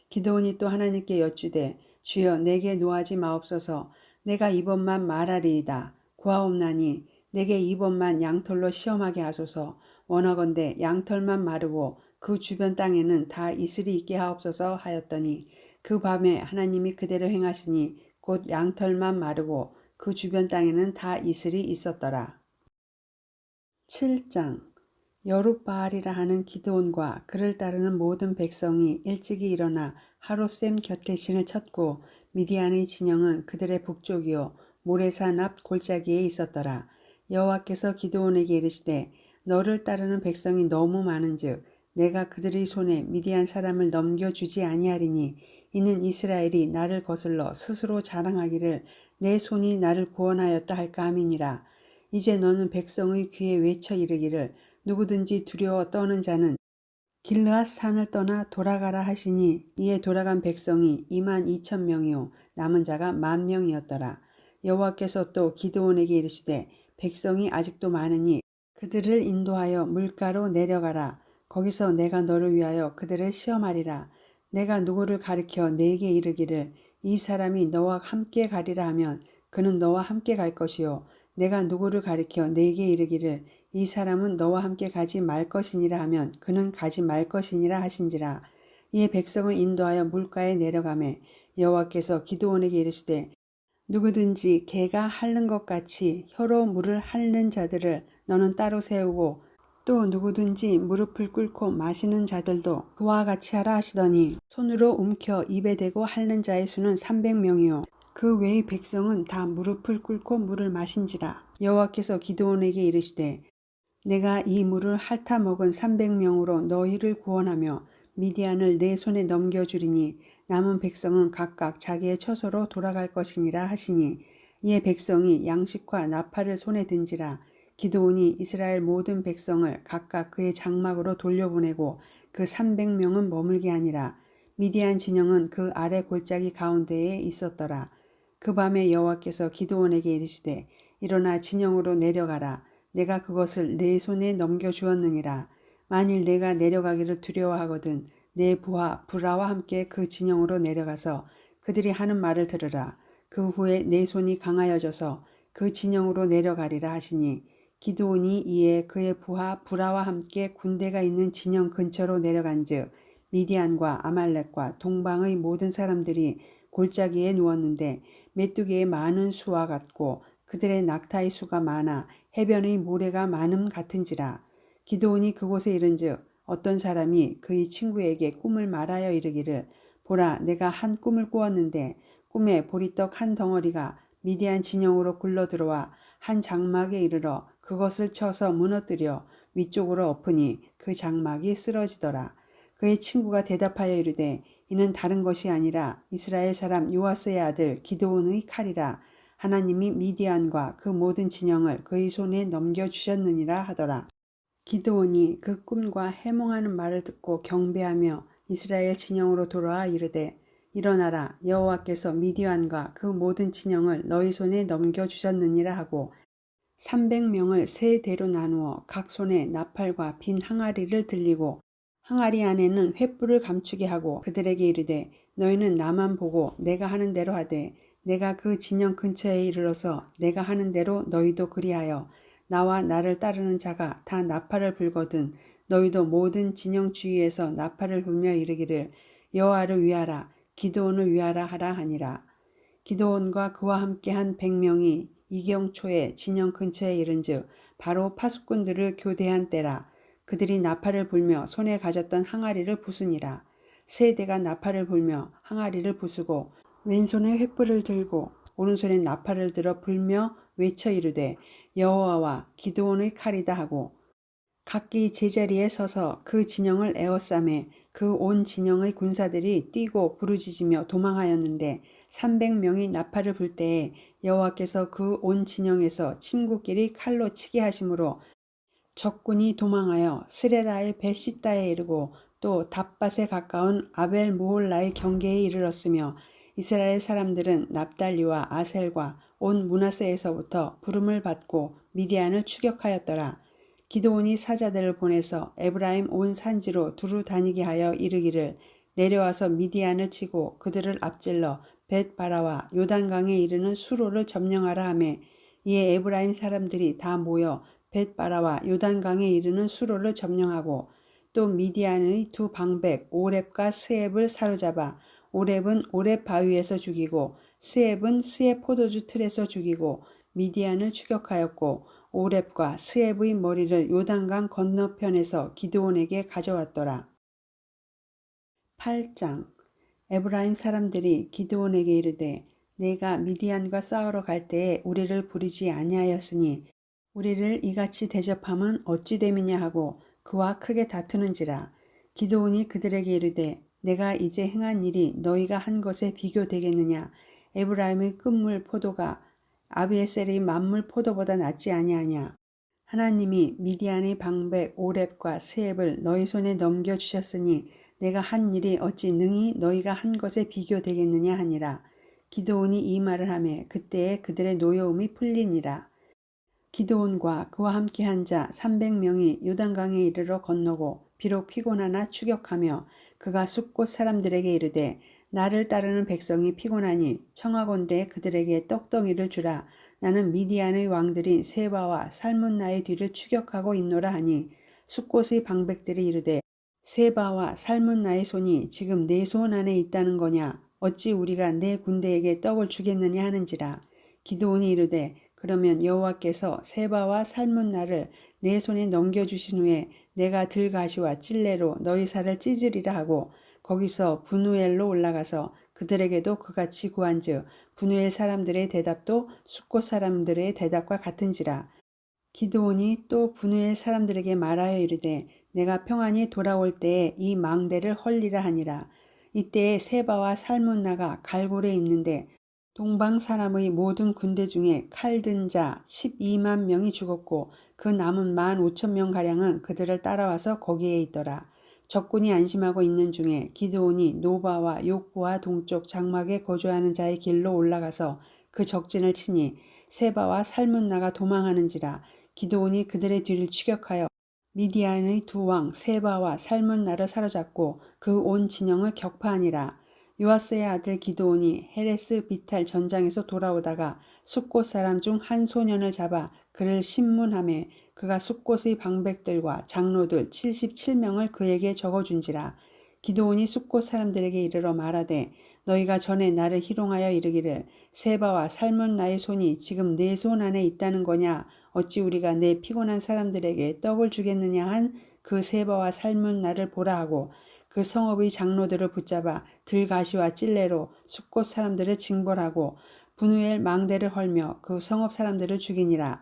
기드온이 또 하나님께 여쭈되 주여 내게 노하지 마옵소서. 내가 이번만 말하리이다. 구하옵나니 내게 이번만 양털로 시험하게 하소서. 원하건대 양털만 마르고 그 주변 땅에는 다 이슬이 있게 하옵소서 하였더니 그 밤에 하나님이 그대로 행하시니 곧 양털만 마르고 그 주변 땅에는 다 이슬이 있었더라. 7장. 여룻바알이라 하는 기드온과 그를 따르는 모든 백성이 일찍이 일어나 하롯셈 곁에 진을 쳤고 미디안의 진영은 그들의 북쪽이요 모레산 앞 골짜기에 있었더라. 여호와께서 기드온에게 이르시되 너를 따르는 백성이 너무 많은즉 내가 그들의 손에 미디안 사람을 넘겨주지 아니하리니 이는 이스라엘이 나를 거슬러 스스로 자랑하기를 내 손이 나를 구원하였다 할까 함이니라. 이제 너는 백성의 귀에 외쳐 이르기를 누구든지 두려워 떠는 자는 길르앗 산을 떠나 돌아가라 하시니 이에 돌아간 백성이 22,000명이요 남은 자가 10,000명이었더라. 여호와께서 또 기드온에게 이르시되 백성이 아직도 많으니 그들을 인도하여 물가로 내려가라. 거기서 내가 너를 위하여 그들을 시험하리라. 내가 누구를 가리켜 네게 이르기를 이 사람이 너와 함께 가리라 하면 그는 너와 함께 갈 것이요 내가 누구를 가리켜 네게 이르기를 이 사람은 너와 함께 가지 말 것이니라 하면 그는 가지 말 것이니라 하신지라. 이에 백성을 인도하여 물가에 내려가매 여호와께서 기드온에게 이르시되 누구든지 개가 핥는 것 같이 혀로 물을 핥는 자들을 너는 따로 세우고 또 누구든지 무릎을 꿇고 마시는 자들도 그와 같이 하라 하시더니 손으로 움켜 입에 대고 핥는 자의 수는 300명이요 그 외의 백성은 다 무릎을 꿇고 물을 마신지라. 여호와께서 기드온에게 이르시되 내가 이 물을 핥아 먹은 300명으로 너희를 구원하며 미디안을 내 손에 넘겨주리니 남은 백성은 각각 자기의 처소로 돌아갈 것이니라 하시니 이에 백성이 양식과 나팔을 손에 든지라. 기드온이 이스라엘 모든 백성을 각각 그의 장막으로 돌려보내고 그 300명은 머물게 하니라. 미디안 진영은 그 아래 골짜기 가운데에 있었더라. 그 밤에 여호와께서 기드온에게 이르시되 일어나 진영으로 내려가라. 내가 그것을 내 손에 넘겨주었느니라. 만일 내가 내려가기를 두려워하거든 내 부하 브라와 함께 그 진영으로 내려가서 그들이 하는 말을 들으라. 그 후에 내 손이 강하여져서 그 진영으로 내려가리라 하시니 기드온이 이에 그의 부하 브라와 함께 군대가 있는 진영 근처로 내려간즉 미디안과 아말렉과 동방의 모든 사람들이 골짜기에 누웠는데 메뚜기의 많은 수와 같고 그들의 낙타의 수가 많아 해변의 모래가 많음 같은지라. 기드온이 그곳에 이른즉 어떤 사람이 그의 친구에게 꿈을 말하여 이르기를 보라 내가 한 꿈을 꾸었는데 꿈에 보리떡 한 덩어리가 미디안 진영으로 굴러들어와 한 장막에 이르러 그것을 쳐서 무너뜨려 위쪽으로 엎으니 그 장막이 쓰러지더라. 그의 친구가 대답하여 이르되 이는 다른 것이 아니라 이스라엘 사람 요아스의 아들 기드온의 칼이라. 하나님이 미디안과 그 모든 진영을 그의 손에 넘겨주셨느니라 하더라. 기드온이 그 꿈과 해몽하는 말을 듣고 경배하며 이스라엘 진영으로 돌아와 이르되 일어나라 여호와께서 미디안과 그 모든 진영을 너희 손에 넘겨주셨느니라 하고 300명을 세 대로 나누어 각 손에 나팔과 빈 항아리를 들리고 항아리 안에는 횃불을 감추게 하고 그들에게 이르되 너희는 나만 보고 내가 하는 대로 하되 내가 그 진영 근처에 이르러서 내가 하는 대로 너희도 그리하여 나와 나를 따르는 자가 다 나팔을 불거든 너희도 모든 진영 주위에서 나팔을 불며 이르기를 여호와를 위하라 기드온을 위하라 하라 하니라. 기드온과 그와 함께한 100명이 이경초에 진영 근처에 이른즉 바로 파수꾼들을 교대한 때라. 그들이 나팔을 불며 손에 가졌던 항아리를 부수니라. 세 대가 나팔을 불며 항아리를 부수고 왼손에 횃불을 들고 오른손에 나팔을 들어 불며 외쳐 이르되 여호와와 기드온의 칼이다 하고 각기 제자리에 서서 그 진영을 에워싸매 그 온 진영의 군사들이 뛰고 부르짖으며 도망하였는데 300명이 나팔을 불 때에 여호와께서 그 온 진영에서 친구끼리 칼로 치게 하심으로 적군이 도망하여 스레라의 벳시다에 이르고 또 답밭에 가까운 아벨 모홀라의 경계에 이르렀으며 이스라엘 사람들은 납달리와 아셀과 온 므낫세에서부터 부름을 받고 미디안을 추격하였더라. 기드온이 사자들을 보내서 에브라임 온 산지로 두루 다니게 하여 이르기를 내려와서 미디안을 치고 그들을 앞질러 벳바라와 요단강에 이르는 수로를 점령하라 하매 이에 에브라임 사람들이 다 모여 벳바라와 요단강에 이르는 수로를 점령하고 또 미디안의 두 방백 오렙과 스앱을 사로잡아 오렙은 오렙 바위에서 죽이고 스앱은 스앱 포도주 틀에서 죽이고 미디안을 추격하였고 오렙과 스앱의 머리를 요단강 건너편에서 기드온에게 가져왔더라. 8장 에브라임 사람들이 기드온에게 이르되 내가 미디안과 싸우러 갈 때에 우리를 부리지 아니하였으니 우리를 이같이 대접함은 어찌 됨이냐 하고 그와 크게 다투는지라. 기드온이 그들에게 이르되 내가 이제 행한 일이 너희가 한 것에 비교되겠느냐. 에브라임의 끝물 포도가 아비에셀의 만물 포도보다 낫지 아니하냐. 하나님이 미디안의 방백 오렙과 스앱을 너희 손에 넘겨주셨으니 내가 한 일이 어찌 능히 너희가 한 것에 비교되겠느냐 하니라. 기드온이 이 말을 하매 그때에 그들의 노여움이 풀리니라. 기드온과 그와 함께한 자 300명이 요단강에 이르러 건너고 비록 피곤하나 추격하며 그가 숫곳 사람들에게 이르되 나를 따르는 백성이 피곤하니 청하건대 그들에게 떡덩이를 주라. 나는 미디안의 왕들인 세바와 살문나의 뒤를 추격하고 있노라 하니 숫곳의 방백들이 이르되 세바와 살문나의 손이 지금 내 손 안에 있다는 거냐. 어찌 우리가 내 군대에게 떡을 주겠느냐 하는지라. 기드온이 이르되 그러면 여호와께서 세바와 살문나를 내 손에 넘겨주신 후에 내가 들가시와 찔레로 너희 살을 찢으리라 하고 거기서 분우엘로 올라가서 그들에게도 그같이 구한즉 분우엘 사람들의 대답도 숫곳 사람들의 대답과 같은지라. 기드온이 또 분우엘 사람들에게 말하여 이르되 내가 평안히 돌아올 때에 이 망대를 헐리라 하니라. 이때에 세바와 살문나가 갈골에 있는데 동방 사람의 모든 군대 중에 칼 든 자 12만 명이 죽었고 그 남은 15,000명가량은 그들을 따라와서 거기에 있더라. 적군이 안심하고 있는 중에 기드온이 노바와 욕부와 동쪽 장막에 거주하는 자의 길로 올라가서 그 적진을 치니 세바와 살문나가 도망하는지라. 기드온이 그들의 뒤를 추격하여 미디안의 두 왕 세바와 살문나를 사로잡고 그 온 진영을 격파하니라. 요아스의 아들 기드온이 헤레스 비탈 전장에서 돌아오다가 숫곳 사람 중 한 소년을 잡아 그를 신문하매 그가 숫곳의 방백들과 장로들 77명을 그에게 적어준지라. 기드온이 숫곳 사람들에게 이르러 말하되 너희가 전에 나를 희롱하여 이르기를 세바와 살문나의 손이 지금 내 손 안에 있다는 거냐. 어찌 우리가 내 피곤한 사람들에게 떡을 주겠느냐 한 그 세바와 살문나를 보라 하고 그 성읍의 장로들을 붙잡아 들가시와 찔레로 숫곳 사람들을 징벌하고 분우엘 망대를 헐며 그 성읍 사람들을 죽이니라.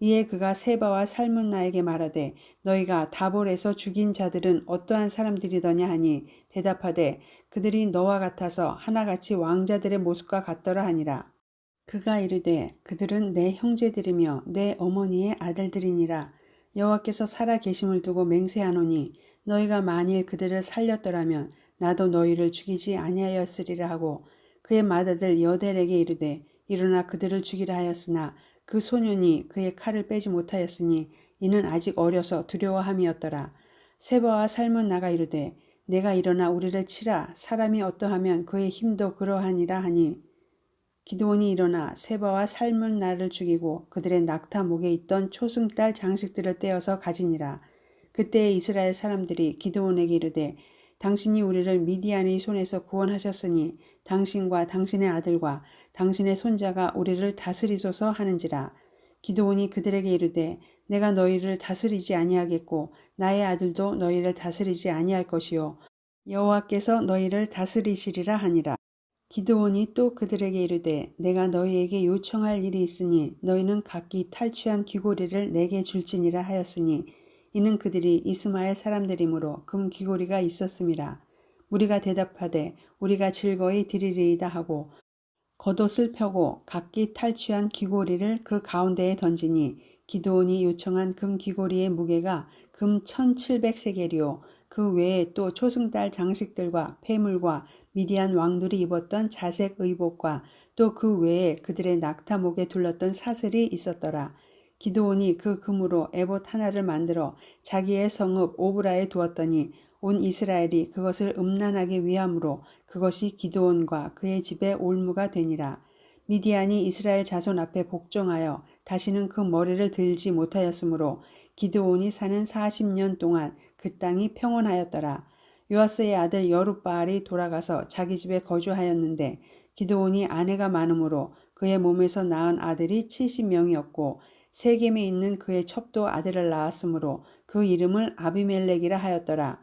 이에 그가 세바와 살문나에게 말하되 너희가 다볼에서 죽인 자들은 어떠한 사람들이더냐 하니 대답하되 그들이 너와 같아서 하나같이 왕자들의 모습과 같더라 하니라. 그가 이르되 그들은 내 형제들이며 내 어머니의 아들들이니라. 여호와께서 살아 계심을 두고 맹세하노니 너희가 만일 그들을 살렸더라면 나도 너희를 죽이지 아니하였으리라 하고 그의 맏아들 여델에게 이르되 일어나 그들을 죽이라 하였으나 그 소년이 그의 칼을 빼지 못하였으니 이는 아직 어려서 두려워함이었더라. 세바와 살문나가 이르되 내가 일어나 우리를 치라. 사람이 어떠하면 그의 힘도 그러하니라 하니 기드온이 일어나 세바와 살문나를 죽이고 그들의 낙타 목에 있던 초승달 장식들을 떼어서 가지니라. 그때 이스라엘 사람들이 기드온에게 이르되 당신이 우리를 미디안의 손에서 구원하셨으니 당신과 당신의 아들과 당신의 손자가 우리를 다스리소서 하는지라. 기드온이 그들에게 이르되 내가 너희를 다스리지 아니하겠고 나의 아들도 너희를 다스리지 아니할 것이요 여호와께서 너희를 다스리시리라 하니라. 기드온이 또 그들에게 이르되 내가 너희에게 요청할 일이 있으니 너희는 각기 탈취한 귀고리를 내게 줄지니라 하였으니 이는 그들이 이스마엘 사람들이므로 금 귀고리가 있었음이라. 우리가 대답하되 우리가 즐거이 드리리이다 하고 겉옷을 펴고 각기 탈취한 귀고리를 그 가운데에 던지니 기드온이 요청한 금 귀고리의 무게가 금 1700세겔이요 그 외에 또 초승달 장식들과 폐물과 미디안 왕들이 입었던 자색 의복과 또 그 외에 그들의 낙타 목에 둘렀던 사슬이 있었더라. 기드온이 그 금으로 에봇 하나를 만들어 자기의 성읍 오브라에 두었더니 온 이스라엘이 그것을 음란하게 위함으로 그것이 기드온과 그의 집의 올무가 되니라. 미디안이 이스라엘 자손 앞에 복종하여 다시는 그 머리를 들지 못하였으므로 기드온이 사는 40년 동안 그 땅이 평온하였더라. 요아스의 아들 여룻바알이 돌아가서 자기 집에 거주하였는데 기드온이 아내가 많으므로 그의 몸에서 낳은 아들이 70명이었고 세겜에 있는 그의 첩도 아들을 낳았으므로 그 이름을 아비멜렉이라 하였더라.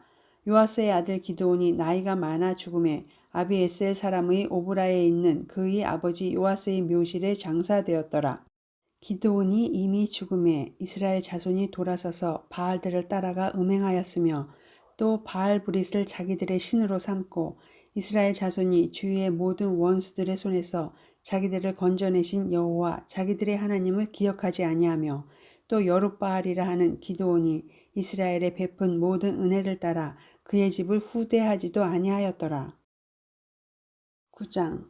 요아스의 아들 기드온이 나이가 많아 죽음에 아비에셀 사람의 오브라에 있는 그의 아버지 요아스의 묘실에 장사되었더라. 기드온이 이미 죽음에 이스라엘 자손이 돌아서서 바알들을 따라가 음행하였으며 또 바알 브릿을 자기들의 신으로 삼고 이스라엘 자손이 주위의 모든 원수들의 손에서 자기들을 건져내신 여호와 자기들의 하나님을 기억하지 아니하며 또 여룻바알이라 하는 기드온이 이스라엘에 베푼 모든 은혜를 따라 그의 집을 후대하지도 아니하였더라. 9장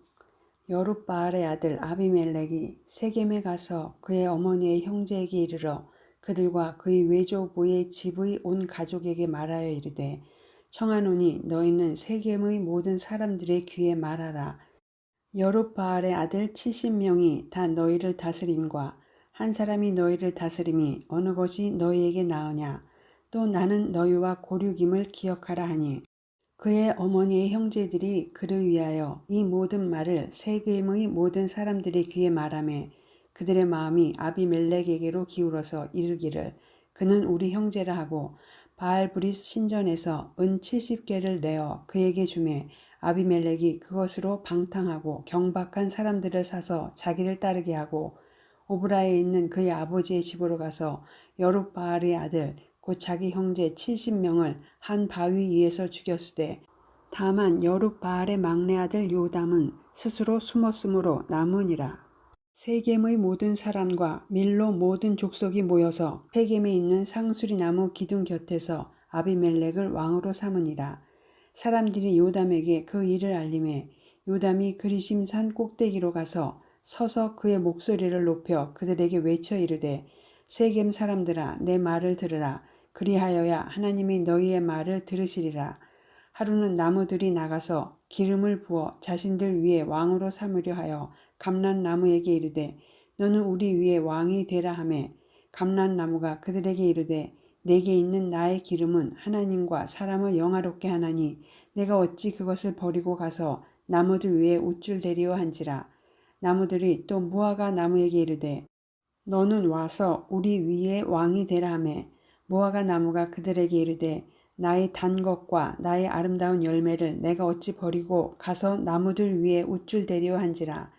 여룻바알의 아들 아비멜렉이 세겜에 가서 그의 어머니의 형제에게 이르러 그들과 그의 외조부의 집의 온 가족에게 말하여 이르되 청하노니 너희는 세겜의 모든 사람들의 귀에 말하라. 여룻바알의 아들 70명이 다 너희를 다스림과 한 사람이 너희를 다스림이 어느 것이 너희에게 나으냐. 또 나는 너희와 고륙임을 기억하라 하니 그의 어머니의 형제들이 그를 위하여 이 모든 말을 세겜의 모든 사람들의 귀에 말하매 그들의 마음이 아비멜렉에게로 기울어서 이르기를 그는 우리 형제라 하고 바알브릿 신전에서 은 70개를 내어 그에게 주매 아비멜렉이 그것으로 방탕하고 경박한 사람들을 사서 자기를 따르게 하고 오브라에 있는 그의 아버지의 집으로 가서 여룻바알의 아들 곧 자기 형제 70명을 한 바위 위에서 죽였으되 다만 여룻바알의 막내 아들 요담은 스스로 숨었으므로 남으니라. 세겜의 모든 사람과 밀로 모든 족속이 모여서 세겜에 있는 상수리 나무 기둥 곁에서 아비멜렉을 왕으로 삼으니라. 사람들이 요담에게 그 일을 알림해 요담이 그리심 산 꼭대기로 가서 서서 그의 목소리를 높여 그들에게 외쳐 이르되 세겜 사람들아 내 말을 들으라. 그리하여야 하나님이 너희의 말을 들으시리라. 하루는 나무들이 나가서 기름을 부어 자신들 위에 왕으로 삼으려 하여 감람나무에게 이르되 너는 우리 위에 왕이 되라 하매 감람나무가 그들에게 이르되 내게 있는 나의 기름은 하나님과 사람을 영화롭게 하나니 내가 어찌 그것을 버리고 가서 나무들 위에 우쭐대리오 한지라. 나무들이 또 무화과 나무에게 이르되 너는 와서 우리 위에 왕이 되라 하매 무화과 나무가 그들에게 이르되 나의 단 것과 나의 아름다운 열매를 내가 어찌 버리고 가서 나무들 위에 우쭐대리오 한지라.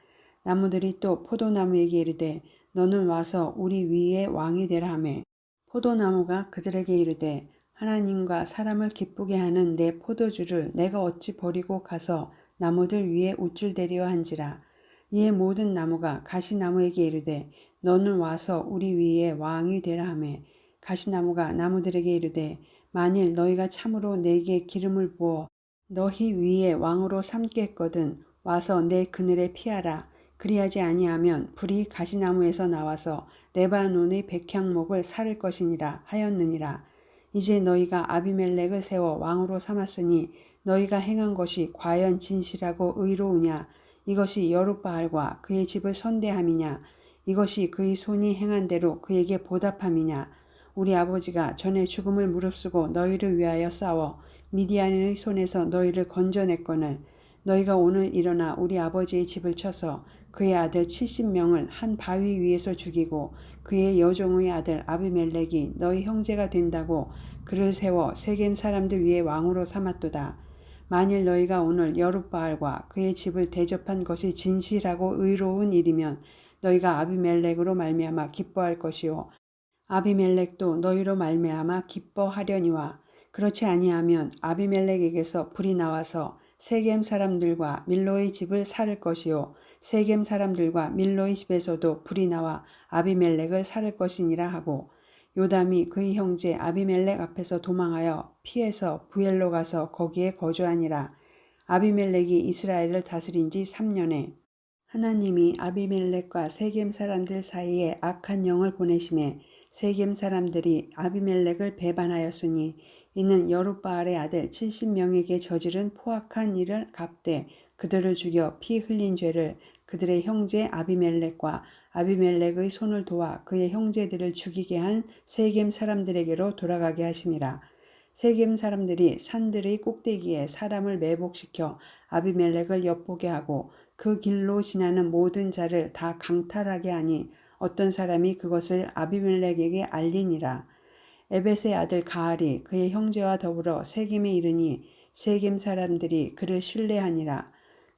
나무들이 또 포도나무에게 이르되 너는 와서 우리 위에 왕이 되라 하매 포도나무가 그들에게 이르되 하나님과 사람을 기쁘게 하는 내 포도주를 내가 어찌 버리고 가서 나무들 위에 우쭐대리오 한지라. 이에 모든 나무가 가시나무에게 이르되 너는 와서 우리 위에 왕이 되라 하매 가시나무가 나무들에게 이르되 만일 너희가 참으로 내게 기름을 부어 너희 위에 왕으로 삼겠거든 와서 내 그늘에 피하라. 그리하지 아니하면 불이 가시나무에서 나와서 레바논의 백향목을 사를 것이니라 하였느니라. 이제 너희가 아비멜렉을 세워 왕으로 삼았으니 너희가 행한 것이 과연 진실하고 의로우냐. 이것이 여룻바알과 그의 집을 선대함이냐. 이것이 그의 손이 행한 대로 그에게 보답함이냐. 우리 아버지가 전에 죽음을 무릅쓰고 너희를 위하여 싸워 미디안의 손에서 너희를 건져냈거늘 너희가 오늘 일어나 우리 아버지의 집을 쳐서 그의 아들 70명을 한 바위 위에서 죽이고 그의 여종의 아들 아비멜렉이 너희 형제가 된다고 그를 세워 세겜 사람들 위에 왕으로 삼았도다. 만일 너희가 오늘 여룻바알과 그의 집을 대접한 것이 진실하고 의로운 일이면 너희가 아비멜렉으로 말미암아 기뻐할 것이요 아비멜렉도 너희로 말미암아 기뻐하려니와 그렇지 아니하면 아비멜렉에게서 불이 나와서 세겜 사람들과 밀로의 집을 살을 것이요 세겜 사람들과 밀로의 집에서도 불이 나와 아비멜렉을 살을 것이니라 하고 요담이 그의 형제 아비멜렉 앞에서 도망하여 피해서 부엘로 가서 거기에 거주하니라. 아비멜렉이 이스라엘을 다스린 지 3년에 하나님이 아비멜렉과 세겜 사람들 사이에 악한 영을 보내심에 세겜 사람들이 아비멜렉을 배반하였으니 이는 여룻바알의 아들 70명에게 저지른 포악한 일을 갚되 그들을 죽여 피 흘린 죄를 그들의 형제 아비멜렉과 아비멜렉의 손을 도와 그의 형제들을 죽이게 한 세겜 사람들에게로 돌아가게 하심이라. 세겜 사람들이 산들의 꼭대기에 사람을 매복시켜 아비멜렉을 엿보게 하고 그 길로 지나는 모든 자를 다 강탈하게 하니 어떤 사람이 그것을 아비멜렉에게 알리니라. 에벳의 아들 가알이 그의 형제와 더불어 세겜에 이르니 세겜 사람들이 그를 신뢰하니라.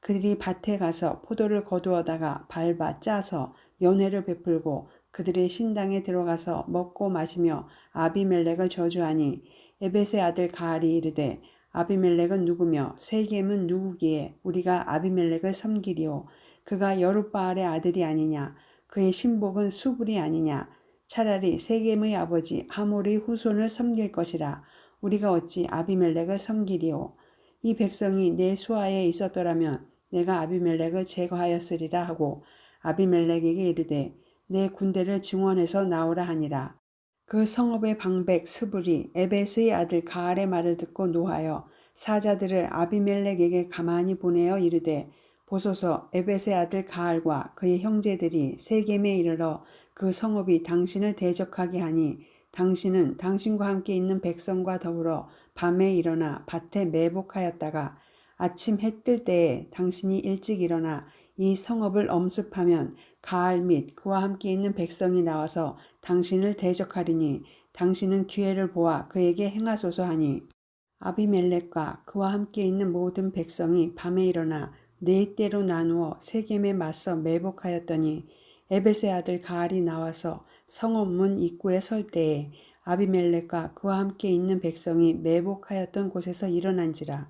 그들이 밭에 가서 포도를 거두어다가 밟아 짜서 연회를 베풀고 그들의 신당에 들어가서 먹고 마시며 아비멜렉을 저주하니 에벳의 아들 가알이 이르되 아비멜렉은 누구며 세겜은 누구기에 우리가 아비멜렉을 섬기리오. 그가 여룻바알의 아들이 아니냐. 그의 신복은 수불이 아니냐. 차라리 세겜의 아버지 하몰의 후손을 섬길 것이라. 우리가 어찌 아비멜렉을 섬기리오. 이 백성이 내 수하에 있었더라면 내가 아비멜렉을 제거하였으리라 하고 아비멜렉에게 이르되 내 군대를 증원해서 나오라 하니라. 그 성읍의 방백 스불이 에벳의 아들 가알의 말을 듣고 노하여 사자들을 아비멜렉에게 가만히 보내어 이르되 보소서 에벳의 아들 가알과 그의 형제들이 세겜에 이르러 그 성읍이 당신을 대적하게 하니 당신은 당신과 함께 있는 백성과 더불어 밤에 일어나 밭에 매복하였다가 아침 해 뜰 때에 당신이 일찍 일어나 이 성읍을 엄습하면 가알 및 그와 함께 있는 백성이 나와서 당신을 대적하리니 당신은 기회를 보아 그에게 행하소서 하니 아비멜렉과 그와 함께 있는 모든 백성이 밤에 일어나 네 때로 나누어 세겜에 맞서 매복하였더니 에벳의 아들 가알이 나와서 성읍 문 입구에 설 때에 아비멜렉과 그와 함께 있는 백성이 매복하였던 곳에서 일어난지라.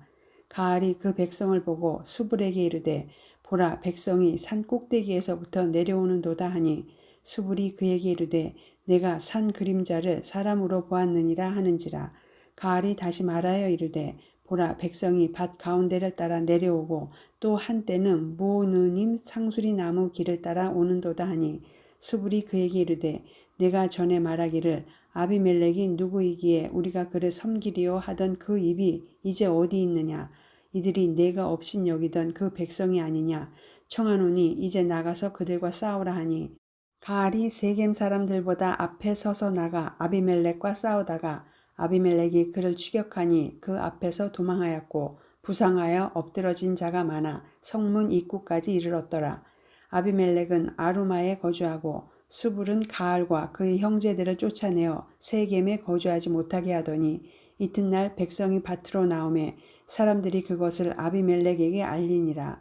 가알이 그 백성을 보고 수불에게 이르되 보라 백성이 산 꼭대기에서부터 내려오는도다 하니 수불이 그에게 이르되 내가 산 그림자를 사람으로 보았느니라 하는지라. 가알이 다시 말하여 이르되 보라 백성이 밭 가운데를 따라 내려오고 또 한때는 모느님 상수리 나무 길을 따라 오는도다 하니 수불이 그에게 이르되 내가 전에 말하기를 아비멜렉이 누구이기에 우리가 그를 섬기리오 하던 그 입이 이제 어디 있느냐. 이들이 내가 업신 여기던 그 백성이 아니냐. 청하노니 이제 나가서 그들과 싸우라 하니 가알이 세겜 사람들보다 앞에 서서 나가 아비멜렉과 싸우다가 아비멜렉이 그를 추격하니 그 앞에서 도망하였고 부상하여 엎드러진 자가 많아 성문 입구까지 이르렀더라. 아비멜렉은 아루마에 거주하고 수불은 가알과 그의 형제들을 쫓아내어 세겜에 거주하지 못하게 하더니 이튿날 백성이 밭으로 나오매 사람들이 그것을 아비멜렉에게 알리니라.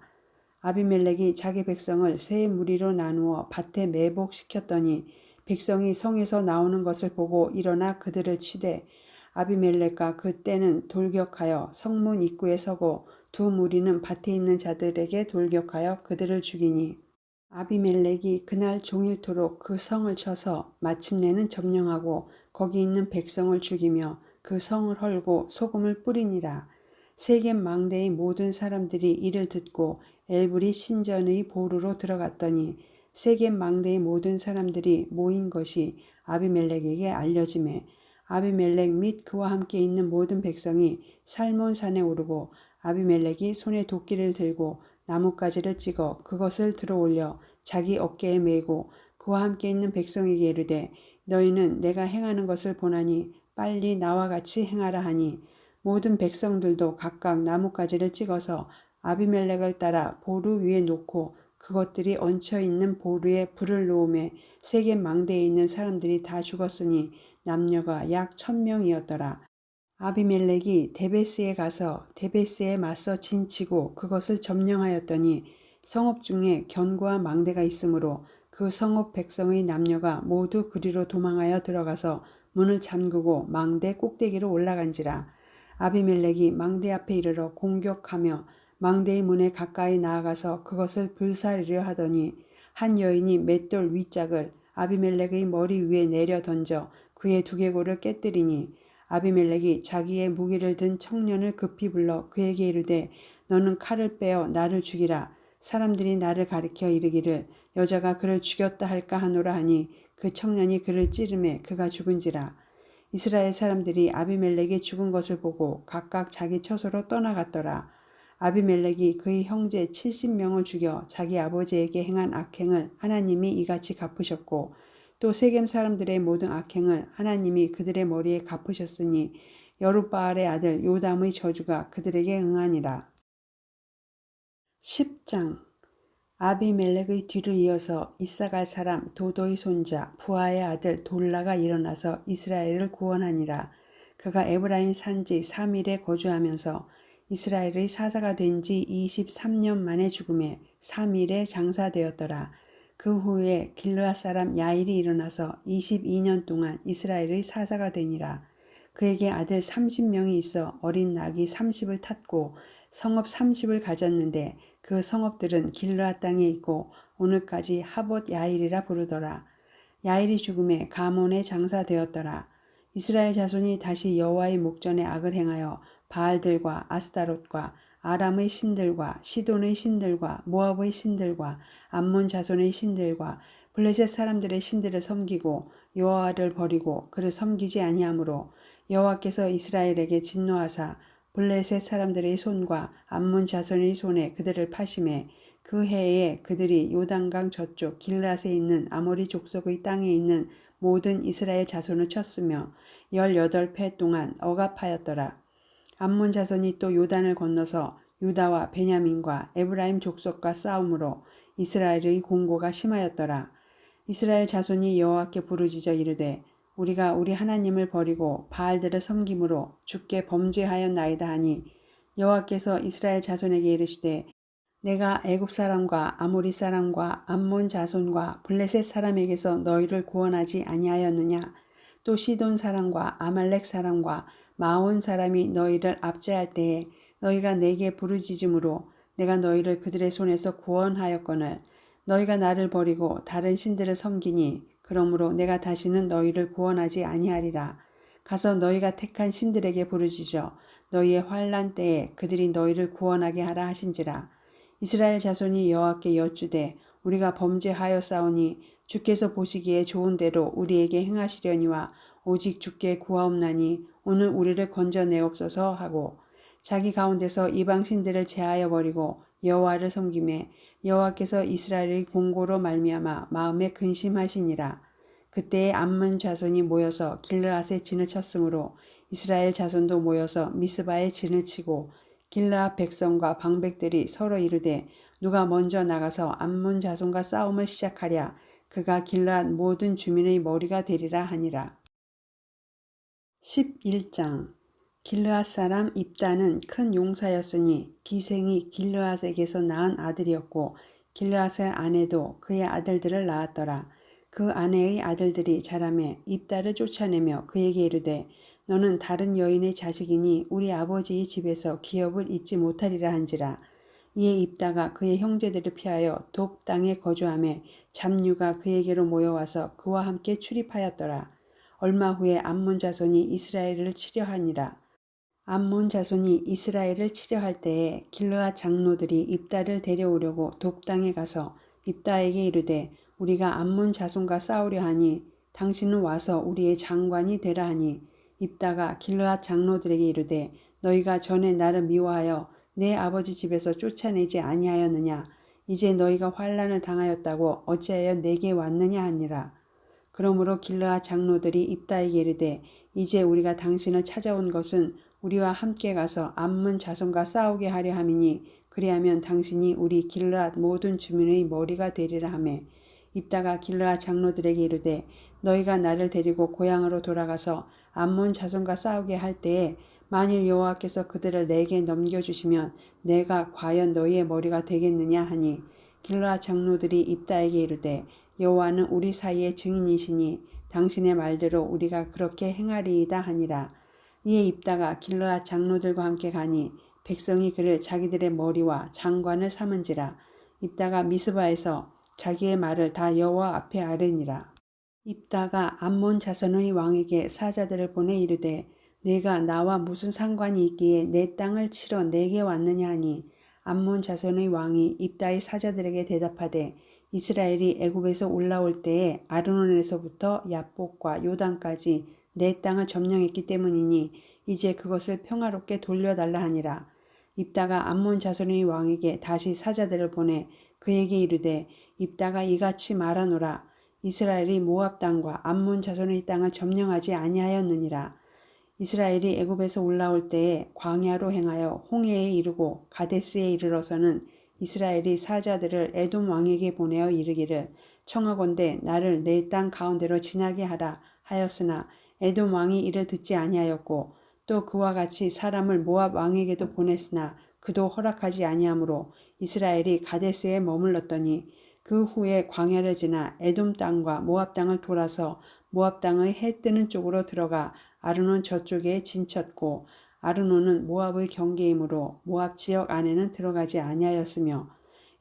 아비멜렉이 자기 백성을 세 무리로 나누어 밭에 매복시켰더니 백성이 성에서 나오는 것을 보고 일어나 그들을 치되 아비멜렉과 그때는 돌격하여 성문 입구에 서고 두 무리는 밭에 있는 자들에게 돌격하여 그들을 죽이니 아비멜렉이 그날 종일토록 그 성을 쳐서 마침내는 점령하고 거기 있는 백성을 죽이며 그 성을 헐고 소금을 뿌리니라. 세겜 망대의 모든 사람들이 이를 듣고 엘브리 신전의 보루로 들어갔더니 세겜 망대의 모든 사람들이 모인 것이 아비멜렉에게 알려지매 아비멜렉 및 그와 함께 있는 모든 백성이 살몬산에 오르고 아비멜렉이 손에 도끼를 들고 나뭇가지를 찍어 그것을 들어올려 자기 어깨에 메고 그와 함께 있는 백성에게 이르되 너희는 내가 행하는 것을 보나니 빨리 나와 같이 행하라 하니 모든 백성들도 각각 나뭇가지를 찍어서 아비멜렉을 따라 보루 위에 놓고 그것들이 얹혀 있는 보루에 불을 놓음에 세겜 망대에 있는 사람들이 다 죽었으니 남녀가 약 1000명이었더라. 아비멜렉이 데베스에 가서 데베스에 맞서 진치고 그것을 점령하였더니 성읍 중에 견고한 망대가 있으므로 그 성읍 백성의 남녀가 모두 그리로 도망하여 들어가서 문을 잠그고 망대 꼭대기로 올라간지라. 아비멜렉이 망대 앞에 이르러 공격하며 망대의 문에 가까이 나아가서 그것을 불사르려 하더니 한 여인이 맷돌 윗짝을 아비멜렉의 머리 위에 내려 던져 그의 두개골을 깨뜨리니 아비멜렉이 자기의 무기를 든 청년을 급히 불러 그에게 이르되 너는 칼을 빼어 나를 죽이라. 사람들이 나를 가리켜 이르기를 여자가 그를 죽였다 할까 하노라 하니 그 청년이 그를 찌르매 그가 죽은지라. 이스라엘 사람들이 아비멜렉이 죽은 것을 보고 각각 자기 처소로 떠나갔더라. 아비멜렉이 그의 형제 70명을 죽여 자기 아버지에게 행한 악행을 하나님이 이같이 갚으셨고 또 세겜 사람들의 모든 악행을 하나님이 그들의 머리에 갚으셨으니 여룻바알의 아들 요담의 저주가 그들에게 응하니라. 10장 아비멜렉의 뒤를 이어서 이사갈 사람 도도의 손자 부하의 아들 돌라가 일어나서 이스라엘을 구원하니라. 그가 에브라임 산지 3일에 거주하면서 이스라엘의 사사가 된 지 23년 만에 죽음에 3일에 장사되었더라. 그 후에 길르앗 사람 야일이 일어나서 22년 동안 이스라엘의 사사가 되니라. 그에게 아들 30명이 있어 어린 낙이 30을 탔고 성읍 30을 가졌는데 그 성읍들은 길르앗 땅에 있고 오늘까지 하봇 야일이라 부르더라. 야일이 죽음에 가몬에 장사되었더라. 이스라엘 자손이 다시 여호와의 목전에 악을 행하여 바알들과 아스타롯과 아람의 신들과 시돈의 신들과 모압의 신들과 암몬 자손의 신들과 블레셋 사람들의 신들을 섬기고 여호와를 버리고 그를 섬기지 아니하므로 여호와께서 이스라엘에게 진노하사 블레셋 사람들의 손과 암몬 자손의 손에 그들을 파심해 그 해에 그들이 요단강 저쪽 길앗에 있는 아모리 족속의 땅에 있는 모든 이스라엘 자손을 쳤으며 18해 동안 억압하였더라. 암몬 자손이 또 요단을 건너서 유다와 베냐민과 에브라임 족속과 싸움으로 이스라엘의 공고가 심하였더라. 이스라엘 자손이 여호와께 부르짖어 이르되 우리가 우리 하나님을 버리고 바알들을 섬김으로 주께 범죄하였나이다 하니 여호와께서 이스라엘 자손에게 이르시되 내가 애굽 사람과 아모리 사람과 암몬 자손과 블레셋 사람에게서 너희를 구원하지 아니하였느냐. 또 시돈 사람과 아말렉 사람과 마온 사람이 너희를 압제할 때에 너희가 내게 부르짖음으로 내가 너희를 그들의 손에서 구원하였거늘 너희가 나를 버리고 다른 신들을 섬기니 그러므로 내가 다시는 너희를 구원하지 아니하리라. 가서 너희가 택한 신들에게 부르짖어 너희의 환난 때에 그들이 너희를 구원하게 하라 하신지라. 이스라엘 자손이 여호와께 여쭈되 우리가 범죄하였사오니 주께서 보시기에 좋은 대로 우리에게 행하시려니와 오직 주께 구하옵나니 오늘 우리를 건져내옵소서 하고 자기 가운데서 이방 신들을 제하여 버리고 여호와를 섬기매 여호와께서 이스라엘의 공고로 말미암아 마음에 근심하시니라. 그때에 암몬 자손이 모여서 길르앗에 진을 쳤으므로 이스라엘 자손도 모여서 미스바에 진을 치고 길르앗 백성과 방백들이 서로 이르되 누가 먼저 나가서 암몬 자손과 싸움을 시작하랴. 그가 길르앗 모든 주민의 머리가 되리라 하니라. 11장 길르앗 사람 입다는 큰 용사였으니 기생이 길르앗에게서 낳은 아들이었고 길르앗의 아내도 그의 아들들을 낳았더라. 그 아내의 아들들이 자라매 입다를 쫓아내며 그에게 이르되 너는 다른 여인의 자식이니 우리 아버지의 집에서 기업을 잊지 못하리라 한지라. 이에 입다가 그의 형제들을 피하여 돕 땅에 거주하며 잡류가 그에게로 모여와서 그와 함께 출입하였더라. 얼마 후에 암몬 자손이 이스라엘을 치려하니라. 암몬 자손이 이스라엘을 치려할 때에 길르앗 장로들이 입다를 데려오려고 돕 땅에 가서 입다에게 이르되 우리가 암몬 자손과 싸우려 하니 당신은 와서 우리의 장관이 되라 하니 입다가 길르앗 장로들에게 이르되 너희가 전에 나를 미워하여 내 아버지 집에서 쫓아내지 아니하였느냐. 이제 너희가 환난을 당하였다고 어찌하여 내게 왔느냐 하니라. 그러므로 길르앗 장로들이 입다에게 이르되 이제 우리가 당신을 찾아온 것은 우리와 함께 가서 암몬 자손과 싸우게 하려 함이니 그리하면 당신이 우리 길르앗 모든 주민의 머리가 되리라 하며 입다가 길르앗 장로들에게 이르되 너희가 나를 데리고 고향으로 돌아가서 암몬 자손과 싸우게 할 때에 만일 여호와께서 그들을 내게 넘겨주시면 내가 과연 너희의 머리가 되겠느냐 하니 길르앗 장로들이 입다에게 이르되 여호와는 우리 사이의 증인이시니 당신의 말대로 우리가 그렇게 행하리이다 하니라. 이에 입다가 길르앗 장로들과 함께 가니 백성이 그를 자기들의 머리와 장관을 삼은지라. 입다가 미스바에서 자기의 말을 다 여호와 앞에 아뢰니라. 입다가 암몬 자손의 왕에게 사자들을 보내 이르되 내가 나와 무슨 상관이 있기에 내 땅을 치러 내게 왔느냐 하니 암몬 자손의 왕이 입다의 사자들에게 대답하되 이스라엘이 애굽에서 올라올 때에 아르논에서부터 야복과 요단까지 내 땅을 점령했기 때문이니 이제 그것을 평화롭게 돌려달라 하니라. 입다가 암몬 자손의 왕에게 다시 사자들을 보내 그에게 이르되 입다가 이같이 말하노라. 이스라엘이 모압 땅과 암몬 자손의 땅을 점령하지 아니하였느니라. 이스라엘이 애굽에서 올라올 때에 광야로 행하여 홍해에 이르고 가데스에 이르러서는 이스라엘이 사자들을 에돔 왕에게 보내어 이르기를 청하건대 나를 내 땅 가운데로 지나게 하라 하였으나 에돔 왕이 이를 듣지 아니하였고 또 그와 같이 사람을 모압 왕에게도 보냈으나 그도 허락하지 아니하므로 이스라엘이 가데스에 머물렀더니 그 후에 광야를 지나 에돔 땅과 모압 땅을 돌아서 모압 땅의 해 뜨는 쪽으로 들어가 아르논 저쪽에 진쳤고 아르논은 모압의 경계이므로 모압 지역 안에는 들어가지 아니하였으며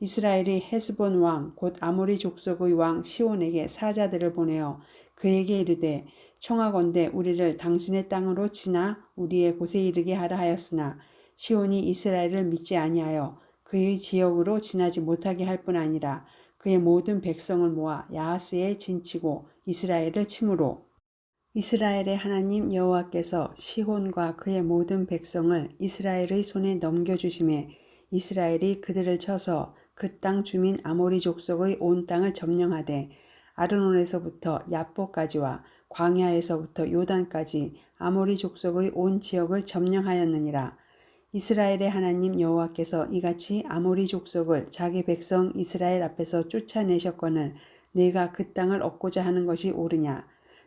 이스라엘이 헤스본 왕 곧 아모리 족속의 왕 시온에게 사자들을 보내어 그에게 이르되 청하건대 우리를 당신의 땅으로 지나 우리의 곳에 이르게 하라 하였으나 시온이 이스라엘을 믿지 아니하여 그의 지역으로 지나지 못하게 할 뿐 아니라 그의 모든 백성을 모아 야하스에 진치고 이스라엘을 치므로 이스라엘의 하나님 여호와께서 시혼과 그의 모든 백성을 이스라엘의 손에 넘겨주심에 이스라엘이 그들을 쳐서 그 땅 주민 아모리 족속의 온 땅을 점령하되 아르논에서부터 야복까지와 광야에서부터 요단까지 아모리 족속의 온 지역을 점령하였느니라. 이스라엘의 하나님 여호와께서 이같이 아모리 족속을 자기 백성 이스라엘 앞에서 쫓아내셨거늘 내가 그 땅을 얻고자 하는 것이 옳으냐.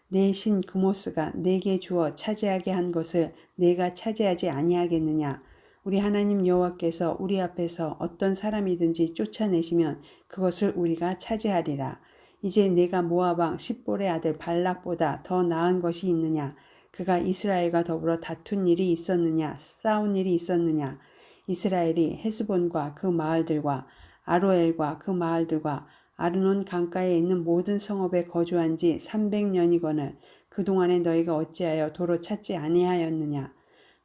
내 신 그모스가 내게 주어 차지하게 한 것을 내가 차지하지 아니하겠느냐. 우리 하나님 여호와께서 우리 앞에서 어떤 사람이든지 쫓아내시면 그것을 우리가 차지하리라. 이제 내가 모압 왕 십볼의 아들 발락보다 더 나은 것이 있느냐. 그가 이스라엘과 더불어 다툰 일이 있었느냐, 싸운 일이 있었느냐. 이스라엘이 헤스본과 그 마을들과 아로엘과 그 마을들과 아르논 강가에 있는 모든 성읍에 거주한 지 300년이거늘 그동안에 너희가 어찌하여 도로 찾지 아니하였느냐.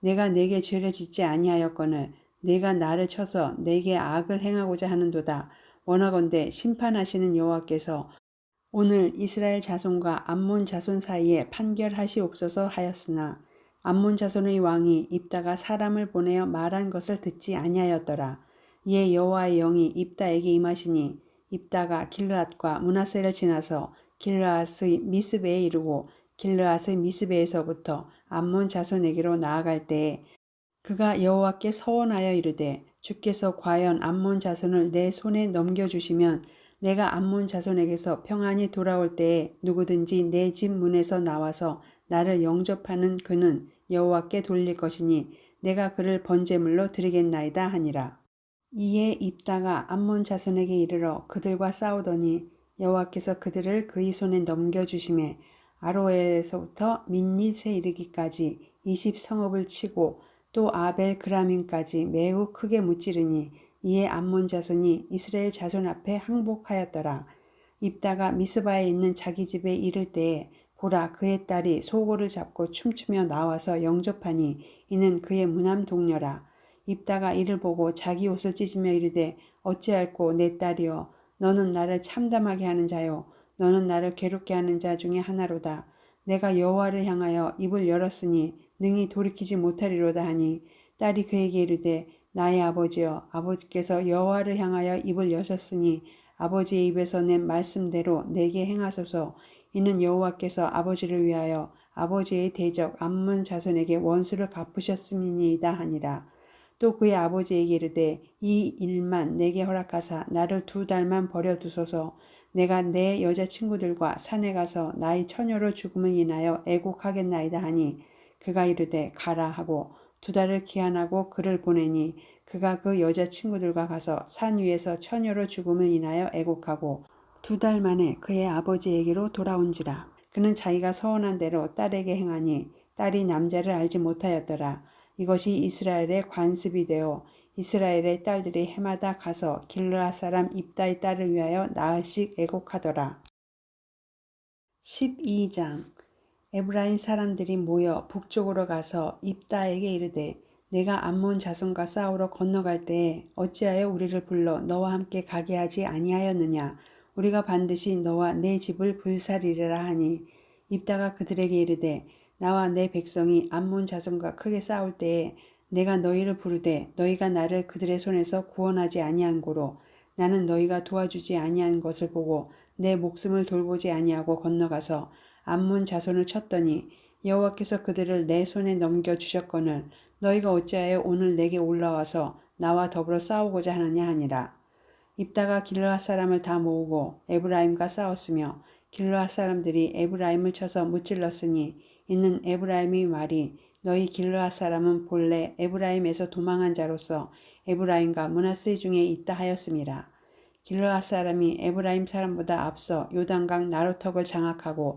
내가 내게 죄를 짓지 아니하였거늘 내가 나를 쳐서 내게 악을 행하고자 하는도다. 원하건대 심판하시는 여호와께서 오늘 이스라엘 자손과 암몬 자손 사이에 판결하시옵소서 하였으나 암몬 자손의 왕이 입다가 사람을 보내어 말한 것을 듣지 아니하였더라. 이에 여호와의 영이 입다에게 임하시니 입다가 길르앗과 므낫세를 지나서 길르앗의 미스베에 이르고 길르앗의 미스베에서부터 암몬 자손에게로 나아갈 때에 그가 여호와께 서원하여 이르되 주께서 과연 암몬 자손을 내 손에 넘겨주시면 내가 암몬 자손에게서 평안히 돌아올 때에 누구든지 내 집 문에서 나와서 나를 영접하는 그는 여호와께 돌릴 것이니 내가 그를 번제물로 드리겠나이다 하니라. 이에 입다가 암몬 자손에게 이르러 그들과 싸우더니 여호와께서 그들을 그의 손에 넘겨주심에 아로엘에서부터 민닛에 이르기까지 20성읍을 치고 또 아벨 그라민까지 매우 크게 무찌르니 이에 암몬 자손이 이스라엘 자손 앞에 항복하였더라. 입다가 미스바에 있는 자기 집에 이를 때에 보라 그의 딸이 소고를 잡고 춤추며 나와서 영접하니 이는 그의 무남 동료라. 입다가 이를 보고 자기 옷을 찢으며 이르되 어찌할꼬 내 딸이여 너는 나를 참담하게 하는 자요 너는 나를 괴롭게 하는 자 중에 하나로다. 내가 여호와를 향하여 입을 열었으니 능히 돌이키지 못하리로다 하니 딸이 그에게 이르되 나의 아버지여 아버지께서 여호와를 향하여 입을 여셨으니 아버지의 입에서 낸 말씀대로 내게 행하소서. 이는 여호와께서 아버지를 위하여 아버지의 대적 암몬 자손에게 원수를 갚으셨음이니이다 하니라. 또 그의 아버지에게 이르되 이 일만 내게 허락하사 나를 2달만 버려두소서. 내가 내 여자친구들과 산에 가서 나의 처녀로 죽음을 인하여 애곡하겠나이다 하니 그가 이르되 가라 하고 2달을 기한하고 그를 보내니 그가 그 여자친구들과 가서 산 위에서 처녀로 죽음을 인하여 애곡하고 2달 만에 그의 아버지에게로 돌아온지라. 그는 자기가 서원한 대로 딸에게 행하니 딸이 남자를 알지 못하였더라. 이것이 이스라엘의 관습이 되어 이스라엘의 딸들이 해마다 가서 길르앗 사람 입다의 딸을 위하여 나흘씩 애곡하더라. 12장 에브라임 사람들이 모여 북쪽으로 가서 입다에게 이르되 내가 암몬 자손과 싸우러 건너갈 때에 어찌하여 우리를 불러 너와 함께 가게 하지 아니하였느냐. 우리가 반드시 너와 내 집을 불살이리라 하니 입다가 그들에게 이르되 나와 내 백성이 암몬 자손과 크게 싸울 때에 내가 너희를 부르되 너희가 나를 그들의 손에서 구원하지 아니한 고로 나는 너희가 도와주지 아니한 것을 보고 내 목숨을 돌보지 아니하고 건너가서 암몬 자손을 쳤더니 여호와께서 그들을 내 손에 넘겨 주셨거늘 너희가 어찌하여 오늘 내게 올라와서 나와 더불어 싸우고자 하느냐 하니라. 입다가 길르앗 사람을 다 모으고 에브라임과 싸웠으며 길르앗 사람들이 에브라임을 쳐서 무찔렀으니 이는 에브라임의 말이 너희 길르앗 사람은 본래 에브라임에서 도망한 자로서 에브라임과 므낫세 중에 있다 하였음이라. 길르앗 사람이 에브라임 사람보다 앞서 요단강 나루턱을 장악하고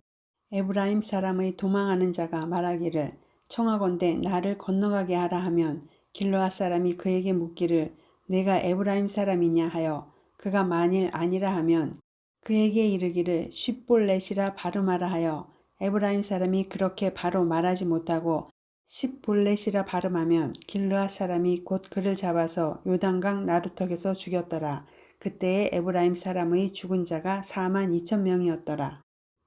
에브라임 사람의 도망하는 자가 말하기를 청하건대 나를 건너가게 하라 하면 길르앗 사람이 그에게 묻기를 내가 에브라임 사람이냐 하여 그가 만일 아니라 하면 그에게 이르기를 십볼렛이라 발음하라 하여 에브라임 사람이 그렇게 바로 말하지 못하고 십볼렛이라 발음하면 길르앗 사람이 곧 그를 잡아서 요단강 나루턱에서 죽였더라. 그때에 에브라임 사람의 죽은 자가 42,000명이었더라.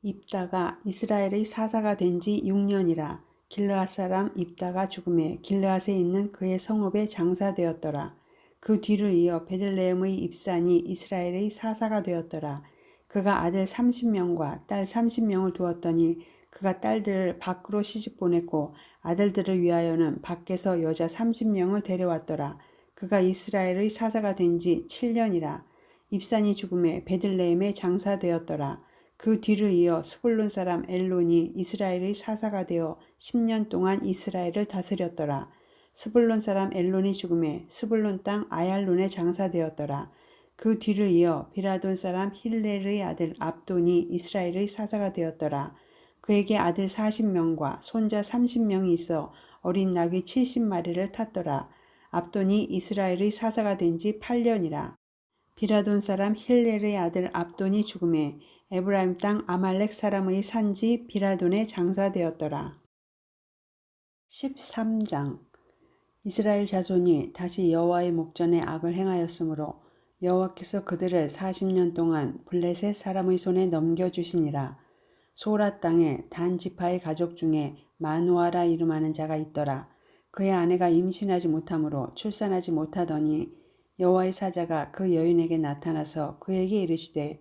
입다가 이스라엘의 사사가 된 지 6년이라. 길르앗 사람 입다가 죽음에 길르앗에 있는 그의 성읍에 장사되었더라. 그 뒤를 이어 베들레헴의 입산이 이스라엘의 사사가 되었더라. 그가 아들 30명과 딸 30명을 두었더니 그가 딸들을 밖으로 시집 보냈고 아들들을 위하여는 밖에서 여자 30명을 데려왔더라. 그가 이스라엘의 사사가 된 지 7년이라. 입산이 죽음에 베들레헴에 장사되었더라. 그 뒤를 이어 스불론 사람 엘론이 이스라엘의 사사가 되어 10년 동안 이스라엘을 다스렸더라. 스불론 사람 엘론이 죽음에 스불론 땅 아얄론에 장사되었더라. 그 뒤를 이어 비라돈 사람 힐렐의 아들 압돈이 이스라엘의 사사가 되었더라. 그에게 아들 40명과 손자 30명이 있어 어린 낙이 70마리를 탔더라. 압돈이 이스라엘의 사사가 된 지 8년이라. 비라돈 사람 힐렐의 아들 압돈이 죽음에 에브라임 땅 아말렉 사람의 산지 비라돈에 장사되었더라. 13장 이스라엘 자손이 다시 여호와의 목전에 악을 행하였으므로 여호와께서 그들을 40년 동안 블레셋 사람의 손에 넘겨주시니라. 소라 땅에 단 지파의 가족 중에 마누아라 이름하는 자가 있더라. 그의 아내가 임신하지 못하므로 출산하지 못하더니 여호와의 사자가 그 여인에게 나타나서 그에게 이르시되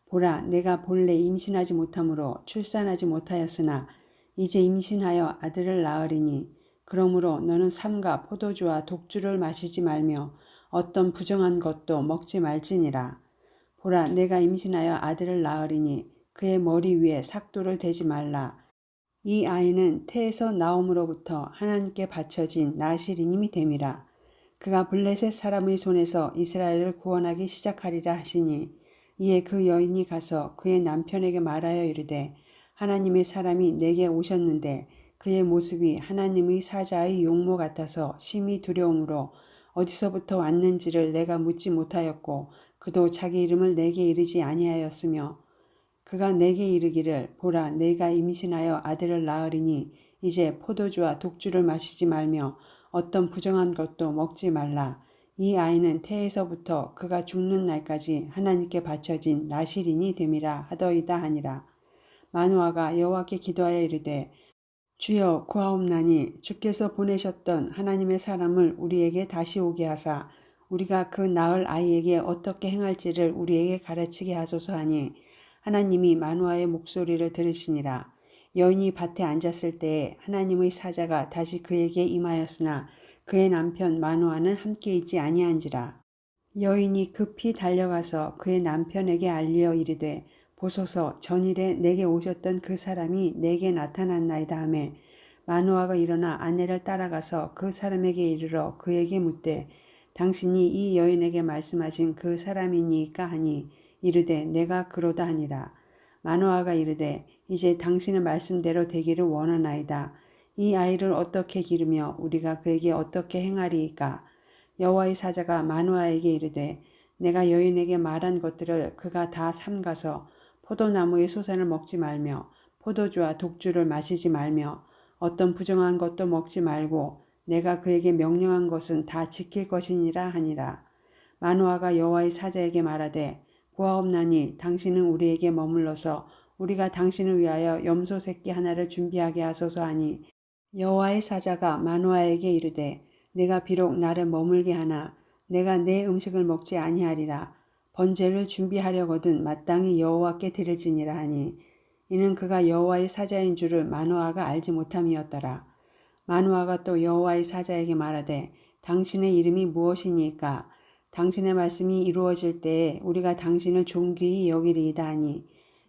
보라 내가 본래 임신하지 못하므로 출산하지 못하였으나 이제 임신하여 아들을 낳으리니 그러므로 너는 삼가 포도주와 독주를 마시지 말며 어떤 부정한 것도 먹지 말지니라. 보라 내가 임신하여 아들을 낳으리니 그의 머리 위에 삭도를 대지 말라. 이 아이는 태에서 나옴으로부터 하나님께 바쳐진 나실이님이 됨이라. 그가 블레셋 사람의 손에서 이스라엘을 구원하기 시작하리라 하시니 이에 그 여인이 가서 그의 남편에게 말하여 이르되 하나님의 사람이 내게 오셨는데 그의 모습이 하나님의 사자의 용모 같아서 심히 두려움으로 어디서부터 왔는지를 내가 묻지 못하였고 그도 자기 이름을 내게 이르지 아니하였으며 그가 내게 이르기를 보라 내가 임신하여 아들을 낳으리니 이제 포도주와 독주를 마시지 말며 어떤 부정한 것도 먹지 말라. 이 아이는 태에서부터 그가 죽는 날까지 하나님께 바쳐진 나실인이 됨이라 하더이다 하니라. 마누아가 여호와께 기도하여 이르되 주여 구하옵나니 주께서 보내셨던 하나님의 사람을 우리에게 다시 오게 하사 우리가 그 낳을 아이에게 어떻게 행할지를 우리에게 가르치게 하소서 하니 하나님이 마누아의 목소리를 들으시니라. 여인이 밭에 앉았을 때에 하나님의 사자가 다시 그에게 임하였으나 그의 남편 마누아는 함께 있지 아니한지라. 여인이 급히 달려가서 그의 남편에게 알리어 이르되 보소서 전일에 내게 오셨던 그 사람이 내게 나타났나이다 하매 마누아가 일어나 아내를 따라가서 그 사람에게 이르러 그에게 묻되 당신이 이 여인에게 말씀하신 그 사람이니까 하니 이르되 내가 그로다 하니라. 마누아가 이르되 이제 당신의 말씀대로 되기를 원하나이다. 이 아이를 어떻게 기르며 우리가 그에게 어떻게 행하리이까. 여호와의 사자가 마누아에게 이르되 내가 여인에게 말한 것들을 그가 다 삼가서 포도나무의 소산을 먹지 말며 포도주와 독주를 마시지 말며 어떤 부정한 것도 먹지 말고 내가 그에게 명령한 것은 다 지킬 것이니라 하니라. 마노아가 여호와의 사자에게 말하되 보아옵나니 당신은 우리에게 머물러서 우리가 당신을 위하여 염소 새끼 하나를 준비하게 하소서 하니 여호와의 사자가 마노아에게 이르되 내가 비록 나를 머물게 하나 내가 내 음식을 먹지 아니하리라. 번제를 준비하려거든 마땅히 여호와께 드릴지니라 하니 이는 그가 여호와의 사자인 줄을 마노아가 알지 못함이었더라. 마노아가 또 여호와의 사자에게 말하되 당신의 이름이 무엇이니까 당신의 말씀이 이루어질 때에 우리가 당신을 존귀히 여기리이다 하니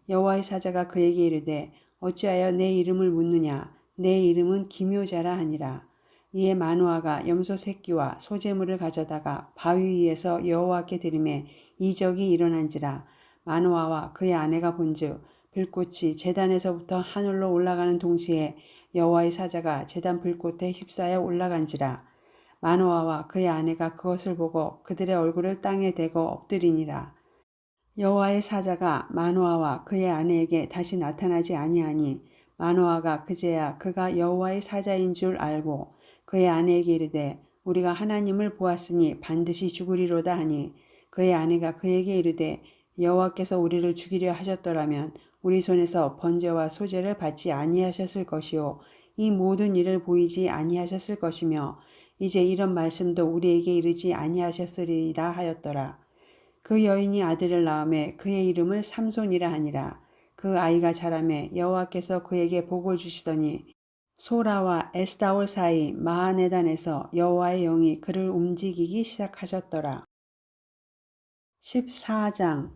여호와의 사자가 그에게 이르되 어찌하여 내 이름을 묻느냐 내 이름은 기묘자라 하니라. 이에 마노아가 염소 새끼와 소재물을 가져다가 바위 위에서 여호와께 드리매 이적이 일어난지라. 마노아와 그의 아내가 본즉 불꽃이 제단에서부터 하늘로 올라가는 동시에 여호와의 사자가 제단 불꽃에 휩싸여 올라간지라. 마노아와 그의 아내가 그것을 보고 그들의 얼굴을 땅에 대고 엎드리니라. 여호와의 사자가 마노아와 그의 아내에게 다시 나타나지 아니하니 마노아가 그제야 그가 여호와의 사자인 줄 알고 그의 아내에게 이르되 우리가 하나님을 보았으니 반드시 죽으리로다 하니 그의 아내가 그에게 이르되 여호와께서 우리를 죽이려 하셨더라면 우리 손에서 번제와 소제를 받지 아니하셨을 것이요 이 모든 일을 보이지 아니하셨을 것이며 이제 이런 말씀도 우리에게 이르지 아니하셨으리이다 하였더라. 그 여인이 아들을 낳음에 그의 이름을 삼손이라 하니라. 그 아이가 자라매 여호와께서 그에게 복을 주시더니 소라와 에스다올 사이 마하네단에서 여호와의 영이 그를 움직이기 시작하셨더라. 14장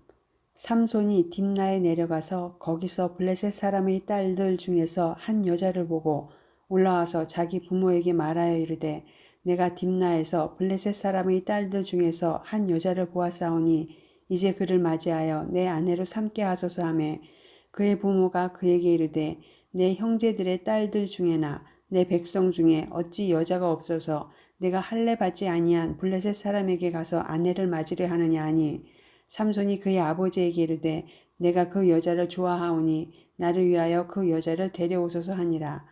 삼손이 딥나에 내려가서 거기서 블레셋 사람의 딸들 중에서 한 여자를 보고 올라와서 자기 부모에게 말하여 이르되 내가 딥나에서 블레셋 사람의 딸들 중에서 한 여자를 보았사오니 이제 그를 맞이하여 내 아내로 삼게 하소서 하매 그의 부모가 그에게 이르되 내 형제들의 딸들 중에나 내 백성 중에 어찌 여자가 없어서 내가 할례 받지 아니한 블레셋 사람에게 가서 아내를 맞으려 하느냐 하니 삼손이 그의 아버지에게 이르되 내가 그 여자를 좋아하오니 나를 위하여 그 여자를 데려오소서 하니라.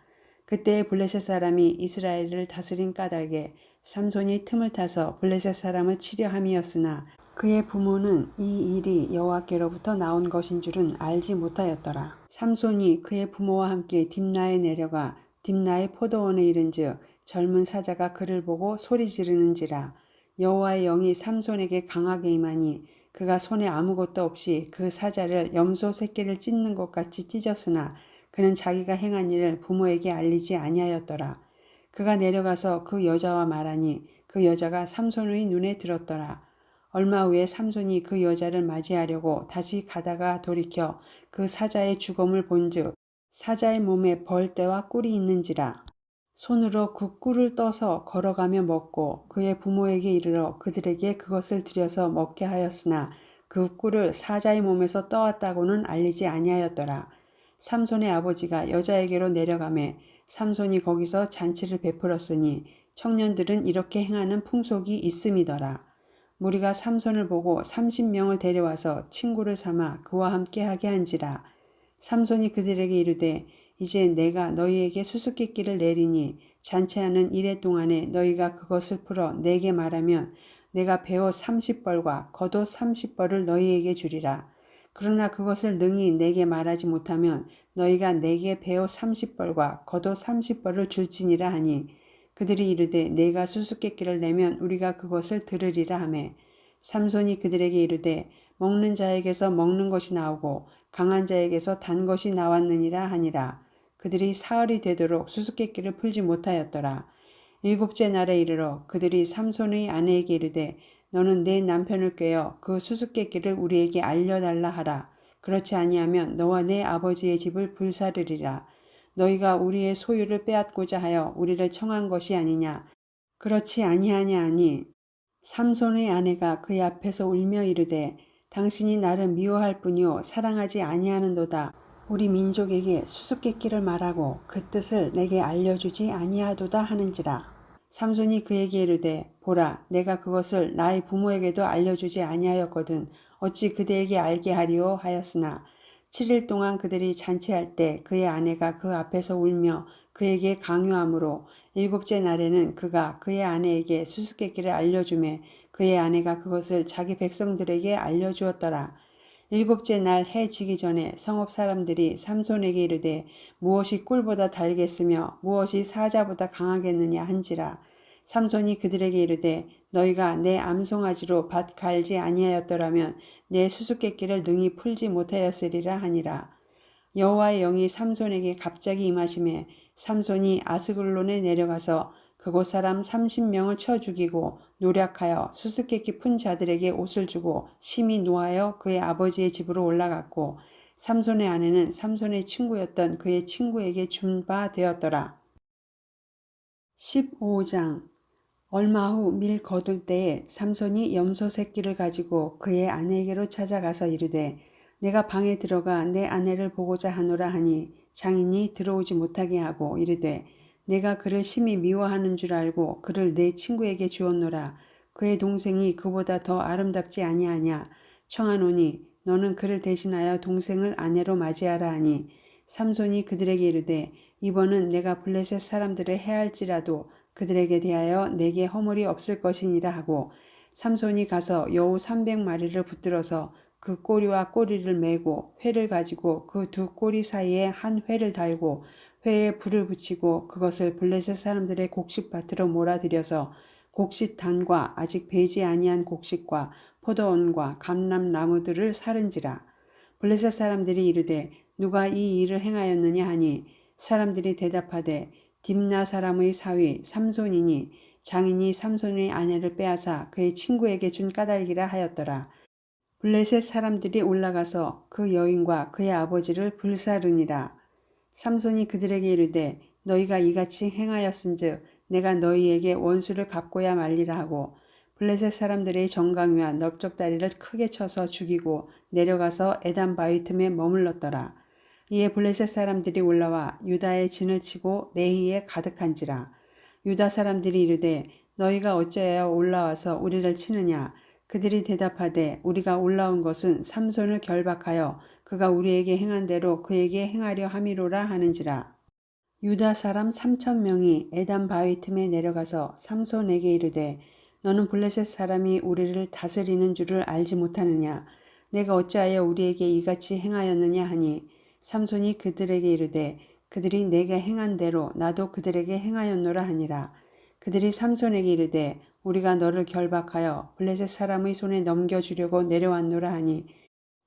그때 블레셋 사람이 이스라엘을 다스린 까닭에 삼손이 틈을 타서 블레셋 사람을 치려 함이었으나 그의 부모는 이 일이 여호와께로부터 나온 것인 줄은 알지 못하였더라. 삼손이 그의 부모와 함께 딥나에 내려가 딥나의 포도원에 이른즉 젊은 사자가 그를 보고 소리 지르는지라. 여호와의 영이 삼손에게 강하게 임하니 그가 손에 아무것도 없이 그 사자를 염소 새끼를 찢는 것 같이 찢었으나 그는 자기가 행한 일을 부모에게 알리지 아니하였더라. 그가 내려가서 그 여자와 말하니 그 여자가 삼손의 눈에 들었더라. 얼마 후에 삼손이 그 여자를 맞이하려고 다시 가다가 돌이켜 그 사자의 죽음을 본즉 사자의 몸에 벌떼와 꿀이 있는지라. 손으로 그 꿀을 떠서 걸어가며 먹고 그의 부모에게 이르러 그들에게 그것을 들여서 먹게 하였으나 그 꿀을 사자의 몸에서 떠왔다고는 알리지 아니하였더라. 삼손의 아버지가 여자에게로 내려가매 삼손이 거기서 잔치를 베풀었으니 청년들은 이렇게 행하는 풍속이 있음이더라. 무리가 삼손을 보고 30명을 데려와서 친구를 삼아 그와 함께 하게 한지라. 삼손이 그들에게 이르되 이제 내가 너희에게 수수께끼를 내리니 잔치하는 이래 동안에 너희가 그것을 풀어 내게 말하면 내가 베옷 30벌과 겉옷 30벌을 너희에게 주리라. 그러나 그것을 능히 내게 말하지 못하면 너희가 내게 베옷 30벌과 겉옷 30벌을 줄지니라 하니 그들이 이르되 내가 수수께끼를 내면 우리가 그것을 들으리라 하매 삼손이 그들에게 이르되 먹는 자에게서 먹는 것이 나오고 강한 자에게서 단 것이 나왔느니라 하니라. 그들이 사흘이 되도록 수수께끼를 풀지 못하였더라. 일곱째 날에 이르러 그들이 삼손의 아내에게 이르되 너는 내 남편을 꾀어 그 수수께끼를 우리에게 알려달라 하라. 그렇지 아니하면 너와 내 아버지의 집을 불사르리라. 너희가 우리의 소유를 빼앗고자 하여 우리를 청한 것이 아니냐. 그렇지 아니하냐 하니 삼손의 아내가 그의 앞에서 울며 이르되 당신이 나를 미워할 뿐이요 사랑하지 아니하는도다. 우리 민족에게 수수께끼를 말하고 그 뜻을 내게 알려주지 아니하도다 하는지라. 삼손이 그에게 이르되 보라 내가 그것을 나의 부모에게도 알려주지 아니하였거든 어찌 그대에게 알게 하리오 하였으나 7일 동안 그들이 잔치할 때 그의 아내가 그 앞에서 울며 그에게 강요하므로 일곱째 날에는 그가 그의 아내에게 수수께끼를 알려주매 그의 아내가 그것을 자기 백성들에게 알려주었더라. 일곱째 날 해 지기 전에 성읍 사람들이 삼손에게 이르되 무엇이 꿀보다 달겠으며 무엇이 사자보다 강하겠느냐 한지라. 삼손이 그들에게 이르되 너희가 내 암송아지로 밭 갈지 아니하였더라면 내 수수께끼를 능히 풀지 못하였으리라 하니라. 여호와의 영이 삼손에게 갑자기 임하심에 삼손이 아스글론에 내려가서 그곳 사람 30명을 쳐 죽이고 노략하여 수수께끼 푼 자들에게 옷을 주고 심히 노하여 그의 아버지의 집으로 올라갔고 삼손의 아내는 삼손의 친구였던 그의 친구에게 준 바 되었더라. 15장. 얼마 후 밀 거둘 때에 삼손이 염소 새끼를 가지고 그의 아내에게로 찾아가서 이르되 내가 방에 들어가 내 아내를 보고자 하노라 하니 장인이 들어오지 못하게 하고 이르되 내가 그를 심히 미워하는 줄 알고 그를 내 친구에게 주었노라. 그의 동생이 그보다 더 아름답지 아니하냐. 청하노니 너는 그를 대신하여 동생을 아내로 맞이하라 하니 삼손이 그들에게 이르되 이번은 내가 블레셋 사람들을 해할지라도 그들에게 대하여 내게 허물이 없을 것이니라 하고 삼손이 가서 여우 300마리를 붙들어서 그 꼬리와 꼬리를 메고 회를 가지고 그 두 꼬리 사이에 한 회를 달고 회에 불을 붙이고 그것을 블레셋 사람들의 곡식밭으로 몰아들여서 곡식단과 아직 배지 아니한 곡식과 포도원과 감람나무들을 사른지라. 블레셋 사람들이 이르되 누가 이 일을 행하였느냐 하니 사람들이 대답하되 딥나 사람의 사위 삼손이니 장인이 삼손의 아내를 빼앗아 그의 친구에게 준 까닭이라 하였더라. 블레셋 사람들이 올라가서 그 여인과 그의 아버지를 불사르니라. 삼손이 그들에게 이르되 너희가 이같이 행하였은즉 내가 너희에게 원수를 갚고야 말리라 하고 블레셋 사람들의 정강이와 넓적다리를 크게 쳐서 죽이고 내려가서 에단 바위 틈에 머물렀더라. 이에 블레셋 사람들이 올라와 유다의 진을 치고 레히에 가득한지라. 유다 사람들이 이르되 너희가 어찌하여 올라와서 우리를 치느냐. 그들이 대답하되 우리가 올라온 것은 삼손을 결박하여 그가 우리에게 행한 대로 그에게 행하려 함이로라 하는지라. 유다 사람 3,000명이 에단 바위 틈에 내려가서 삼손에게 이르되 너는 블레셋 사람이 우리를 다스리는 줄을 알지 못하느냐. 내가 어찌하여 우리에게 이같이 행하였느냐 하니 삼손이 그들에게 이르되 그들이 내게 행한 대로 나도 그들에게 행하였노라 하니라. 그들이 삼손에게 이르되 우리가 너를 결박하여 블레셋 사람의 손에 넘겨주려고 내려왔노라 하니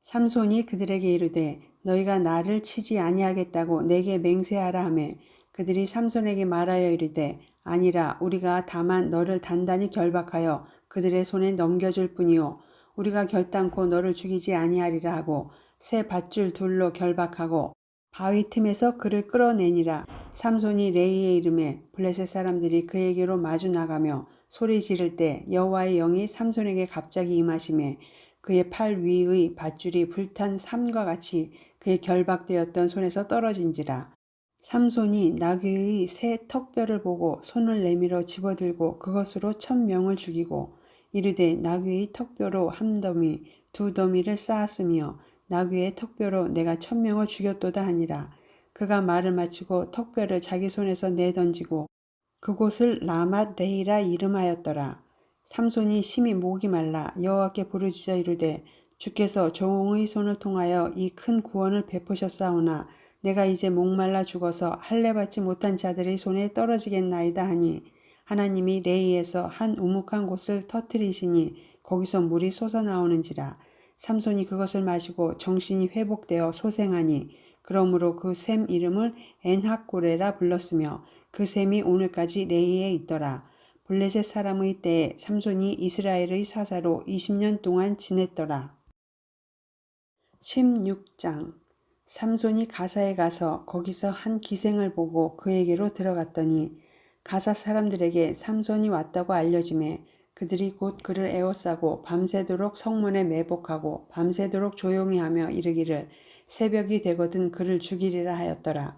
삼손이 그들에게 이르되 너희가 나를 치지 아니하겠다고 내게 맹세하라 하매 그들이 삼손에게 말하여 이르되 아니라 우리가 다만 너를 단단히 결박하여 그들의 손에 넘겨줄 뿐이요 우리가 결단코 너를 죽이지 아니하리라 하고 새 밧줄 둘로 결박하고 바위 틈에서 그를 끌어내니라. 삼손이 레이에 이름에 블레셋 사람들이 그에게로 마주 나가며 소리 지를 때 여호와의 영이 삼손에게 갑자기 임하심에 그의 팔 위의 밧줄이 불탄 삼과 같이 그의 결박되었던 손에서 떨어진지라. 삼손이 나귀의 새 턱뼈를 보고 손을 내밀어 집어들고 그것으로 1,000명을 죽이고 이르되 나귀의 턱뼈로 한 더미 두 더미를 쌓았으며 나귀의 턱뼈로 내가 1,000명을 죽였도다 하니라. 그가 말을 마치고 턱뼈를 자기 손에서 내던지고 그곳을 라맛 레이라 이름하였더라. 삼손이 심히 목이 말라 여호와께 부르짖어 이르되 주께서 종의 손을 통하여 이 큰 구원을 베푸셨사오나 내가 이제 목말라 죽어서 할례 받지 못한 자들의 손에 떨어지겠나이다 하니 하나님이 레이에서 한 우묵한 곳을 터뜨리시니 거기서 물이 솟아나오는지라. 삼손이 그것을 마시고 정신이 회복되어 소생하니 그러므로 그 샘 이름을 엔학고레라 불렀으며 그 샘이 오늘까지 레이에 있더라. 블레셋 사람의 때에 삼손이 이스라엘의 사사로 20년 동안 지냈더라. 16장. 삼손이 가사에 가서 거기서 한 기생을 보고 그에게로 들어갔더니 가사 사람들에게 삼손이 왔다고 알려지매 그들이 곧 그를 에워싸고 밤새도록 성문에 매복하고 밤새도록 조용히 하며 이르기를 새벽이 되거든 그를 죽이리라 하였더라.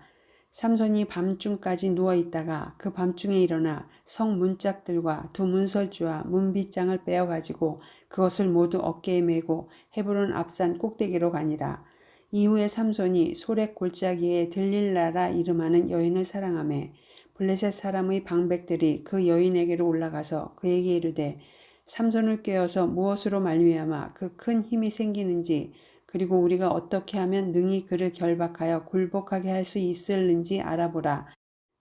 삼손이 밤중까지 누워있다가 그 밤중에 일어나 성 문짝들과 두 문설주와 문빗장을 빼어가지고 그것을 모두 어깨에 메고 헤브론 앞산 꼭대기로 가니라. 이후에 삼손이 소렉 골짜기에 들릴라라 이름하는 여인을 사랑하매 블레셋 사람의 방백들이 그 여인에게로 올라가서 그에게 이르되 삼손을 꾀어서 무엇으로 말미암아 그 큰 힘이 생기는지 그리고 우리가 어떻게 하면 능히 그를 결박하여 굴복하게 할 수 있을는지 알아보라.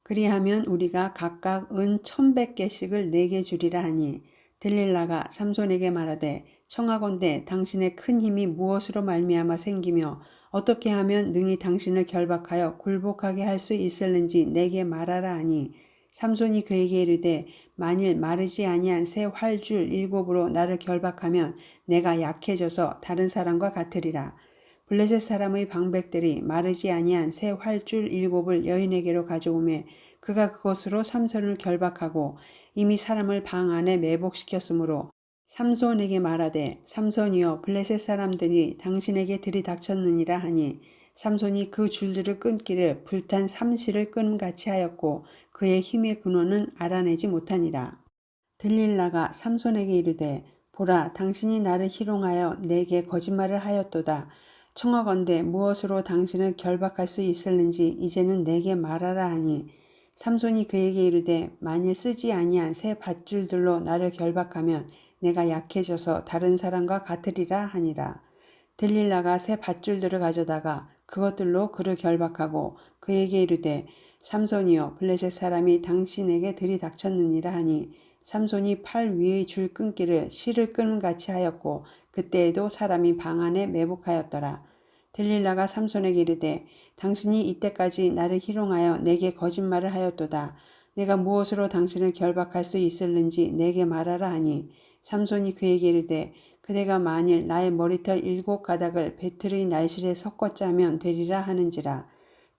그리하면 우리가 각각 은 1,100개씩을 내게 주리라 하니 들릴라가 삼손에게 말하되 청하건대 당신의 큰 힘이 무엇으로 말미암아 생기며 어떻게 하면 능히 당신을 결박하여 굴복하게 할 수 있을는지 내게 말하라 하니 삼손이 그에게 이르되 만일 마르지 아니한 새 활줄 7으로 나를 결박하면 내가 약해져서 다른 사람과 같으리라. 블레셋 사람의 방백들이 마르지 아니한 새 활줄 7을 여인에게로 가져오매 그가 그것으로 삼손을 결박하고 이미 사람을 방 안에 매복시켰으므로 삼손에게 말하되 삼손이여 블레셋 사람들이 당신에게 들이닥쳤느니라 하니 삼손이 그 줄들을 끊기를 불탄 삼실을 끊음같이 하였고 그의 힘의 근원은 알아내지 못하니라. 들릴라가 삼손에게 이르되 보라 당신이 나를 희롱하여 내게 거짓말을 하였도다. 청하건대 무엇으로 당신을 결박할 수 있을는지 이제는 내게 말하라 하니 삼손이 그에게 이르되 만일 쓰지 아니한 새 밧줄들로 나를 결박하면 내가 약해져서 다른 사람과 같으리라 하니라. 들릴라가 새 밧줄들을 가져다가 그것들로 그를 결박하고 그에게 이르되 삼손이여 블레셋 사람이 당신에게 들이닥쳤느니라 하니 삼손이 팔 위의 줄 끊기를 실을 끊음같이 하였고 그때에도 사람이 방 안에 매복하였더라. 들릴라가 삼손에게 이르되 당신이 이때까지 나를 희롱하여 내게 거짓말을 하였도다. 내가 무엇으로 당신을 결박할 수 있을는지 내게 말하라 하니 삼손이 그에게 이르되 그대가 만일 나의 머리털 7가닥을 배틀의 날실에 섞어 짜면 되리라 하는지라.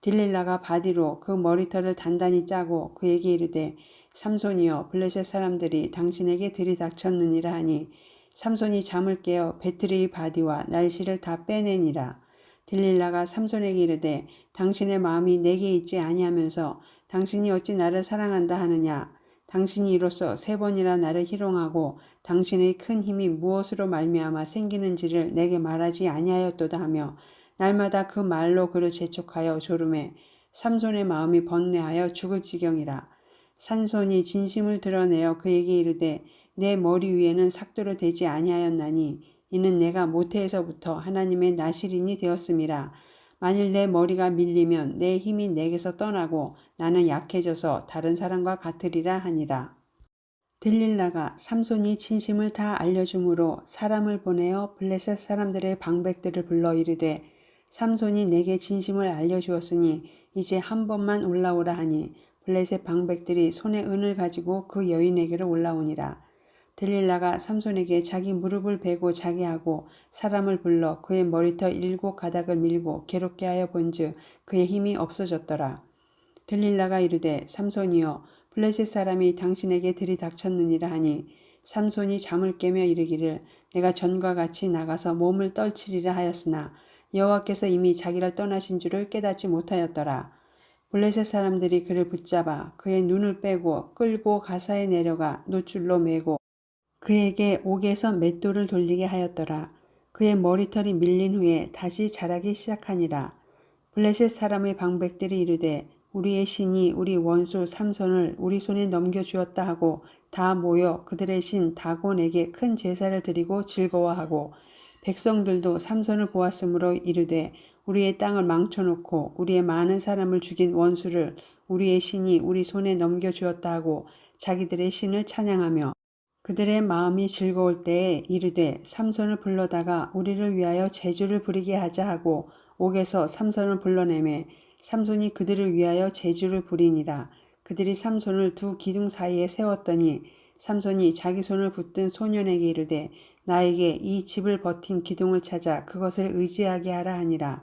들릴라가 바디로 그 머리털을 단단히 짜고 그에게 이르되 삼손이여 블레셋 사람들이 당신에게 들이닥쳤느니라 하니 삼손이 잠을 깨어 배틀의 바디와 날실을 다 빼내니라. 들릴라가 삼손에게 이르되 당신의 마음이 내게 있지 아니하면서 당신이 어찌 나를 사랑한다 하느냐. 당신이 이로써 3번이나 나를 희롱하고 당신의 큰 힘이 무엇으로 말미암아 생기는지를 내게 말하지 아니하였도다 하며 날마다 그 말로 그를 재촉하여 조르매 삼손의 마음이 번뇌하여 죽을 지경이라. 삼손이 진심을 드러내어 그에게 이르되 내 머리 위에는 삭도를 대지 아니하였나니 이는 내가 모태에서부터 하나님의 나실인이 되었음이라. 만일 내 머리가 밀리면 내 힘이 내게서 떠나고 나는 약해져서 다른 사람과 같으리라 하니라. 들릴라가 삼손이 진심을 다 알려주므로 사람을 보내어 블레셋 사람들의 방백들을 불러 이르되 삼손이 내게 진심을 알려주었으니 이제 한 번만 올라오라 하니 블레셋 방백들이 손에 은을 가지고 그 여인에게로 올라오니라. 들릴라가 삼손에게 자기 무릎을 베고 자게 하고 사람을 불러 그의 머리털 7가닥을 밀고 괴롭게 하여 본즉 그의 힘이 없어졌더라. 들릴라가 이르되 삼손이여 블레셋 사람이 당신에게 들이닥쳤느니라 하니 삼손이 잠을 깨며 이르기를 내가 전과 같이 나가서 몸을 떨치리라 하였으나 여호와께서 이미 자기를 떠나신 줄을 깨닫지 못하였더라. 블레셋 사람들이 그를 붙잡아 그의 눈을 빼고 끌고 가사에 내려가 노줄로 매고 그에게 옥에서 맷돌을 돌리게 하였더라. 그의 머리털이 밀린 후에 다시 자라기 시작하니라. 블레셋 사람의 방백들이 이르되 우리의 신이 우리 원수 삼손을 우리 손에 넘겨주었다 하고 다 모여 그들의 신 다곤에게 큰 제사를 드리고 즐거워하고 백성들도 삼손을 보았으므로 이르되 우리의 땅을 망쳐놓고 우리의 많은 사람을 죽인 원수를 우리의 신이 우리 손에 넘겨주었다 하고 자기들의 신을 찬양하며 그들의 마음이 즐거울 때에 이르되 삼손을 불러다가 우리를 위하여 제주를 부리게 하자 하고 옥에서 삼손을 불러내매 삼손이 그들을 위하여 제주를 부리니라. 그들이 삼손을 두 기둥 사이에 세웠더니 삼손이 자기 손을 붙든 소년에게 이르되 나에게 이 집을 버틴 기둥을 찾아 그것을 의지하게 하라 하니라.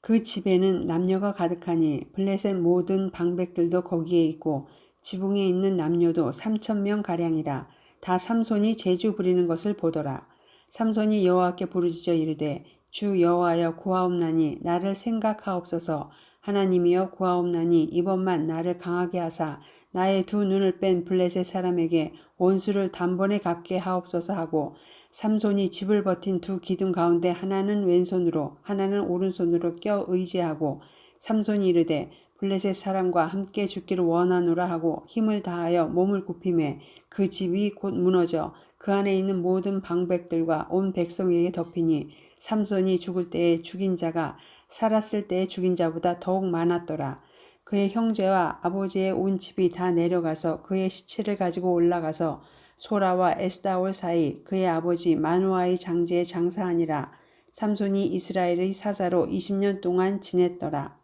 그 집에는 남녀가 가득하니 블레셋 모든 방백들도 거기에 있고 지붕에 있는 남녀도 3,000명 가량이라. 다 삼손이 제주 부리는 것을 보더라. 삼손이 여호와께 부르짖어 이르되 주 여호와여 구하옵나니 나를 생각하옵소서. 하나님이여 구하옵나니 이번만 나를 강하게 하사 나의 두 눈을 뺀 블레셋 사람에게 원수를 단번에 갚게 하옵소서 하고 삼손이 집을 버틴 두 기둥 가운데 하나는 왼손으로 하나는 오른손으로 껴 의지하고 삼손이 이르되 블레셋 사람과 함께 죽기를 원하노라 하고 힘을 다하여 몸을 굽히매 그 집이 곧 무너져 그 안에 있는 모든 방백들과 온 백성에게 덮이니 삼손이 죽을 때에 죽인 자가 살았을 때에 죽인 자보다 더욱 많았더라. 그의 형제와 아버지의 온 집이 다 내려가서 그의 시체를 가지고 올라가서 소라와 에스다올 사이 그의 아버지 마누아의 장지에 장사하니라. 삼손이 이스라엘의 사사로 20년 동안 지냈더라.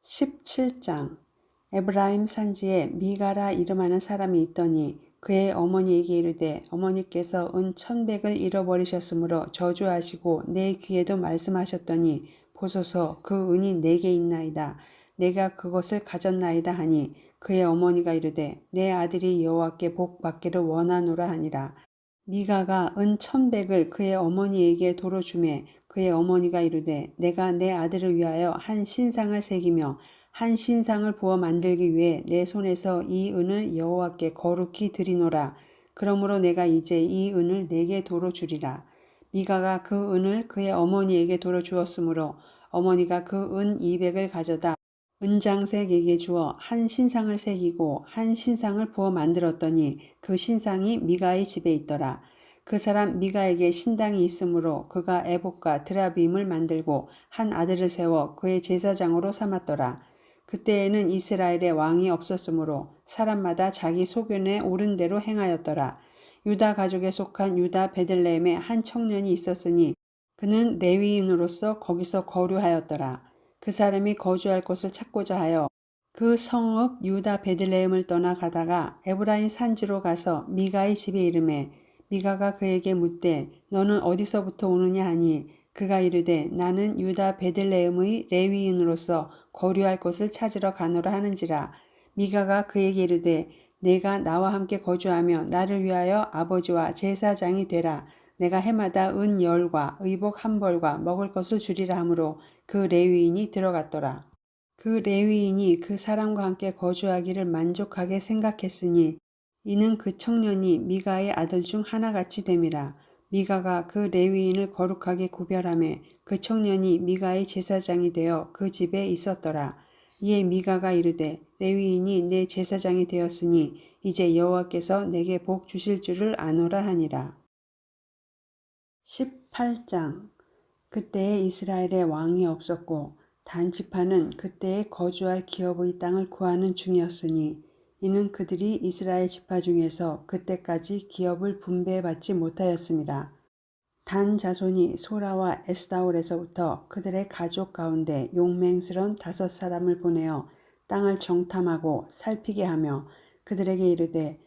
17장. 에브라임 산지에 미가라 이름하는 사람이 있더니 그의 어머니에게 이르되 어머니께서 은 1,100을 잃어버리셨으므로 저주하시고 내 귀에도 말씀하셨더니 보소서 그 은이 내게 있나이다. 내가 그것을 가졌나이다 하니 그의 어머니가 이르되 내 아들이 여호와께 복 받기를 원하노라 하니라. 미가가 은 1,100을 그의 어머니에게 도로 주매 그의 어머니가 이르되 내가 내 아들을 위하여 한 신상을 새기며 한 신상을 부어 만들기 위해 내 손에서 이 은을 여호와께 거룩히 드리노라. 그러므로 내가 이제 이 은을 내게 도로 주리라. 미가가 그 은을 그의 어머니에게 도로 주었으므로 어머니가 그 은 200을 가져다 은장색에게 주어 한 신상을 새기고 한 신상을 부어 만들었더니 그 신상이 미가의 집에 있더라. 그 사람 미가에게 신당이 있으므로 그가 에봇과 드라빔을 만들고 한 아들을 세워 그의 제사장으로 삼았더라. 그때에는 이스라엘에 왕이 없었으므로 사람마다 자기 소견에 옳은 대로 행하였더라. 유다 가족에 속한 유다 베들레헴에 한 청년이 있었으니 그는 레위인으로서 거기서 거류하였더라. 그 사람이 거주할 곳을 찾고자 하여 그 성읍 유다 베들레헴을 떠나 가다가 에브라임 산지로 가서 미가의 집에 이르매 미가가 그에게 묻되 너는 어디서부터 오느냐 하니 그가 이르되 나는 유다 베들레헴의 레위인으로서 거류할 곳을 찾으러 가노라 하는지라. 미가가 그에게 이르되 내가 나와 함께 거주하며 나를 위하여 아버지와 제사장이 되라. 내가 해마다 은 10과 의복 1벌과 먹을 것을 주리라 하므로 그 레위인이 들어갔더라. 그 레위인이 그 사람과 함께 거주하기를 만족하게 생각했으니 이는 그 청년이 미가의 아들 중 하나같이 됨이라. 미가가 그 레위인을 거룩하게 구별하매 그 청년이 미가의 제사장이 되어 그 집에 있었더라. 이에 미가가 이르되 레위인이 내 제사장이 되었으니 이제 여호와께서 내게 복 주실 줄을 아노라 하니라. 18장. 그때에 이스라엘에 왕이 없었고 단 지파는 그때에 거주할 기업의 땅을 구하는 중이었으니 이는 그들이 이스라엘 지파 중에서 그때까지 기업을 분배받지 못하였습니다. 단 자손이 소라와 에스다올에서부터 그들의 가족 가운데 용맹스런 5사람을 보내어 땅을 정탐하고 살피게 하며 그들에게 이르되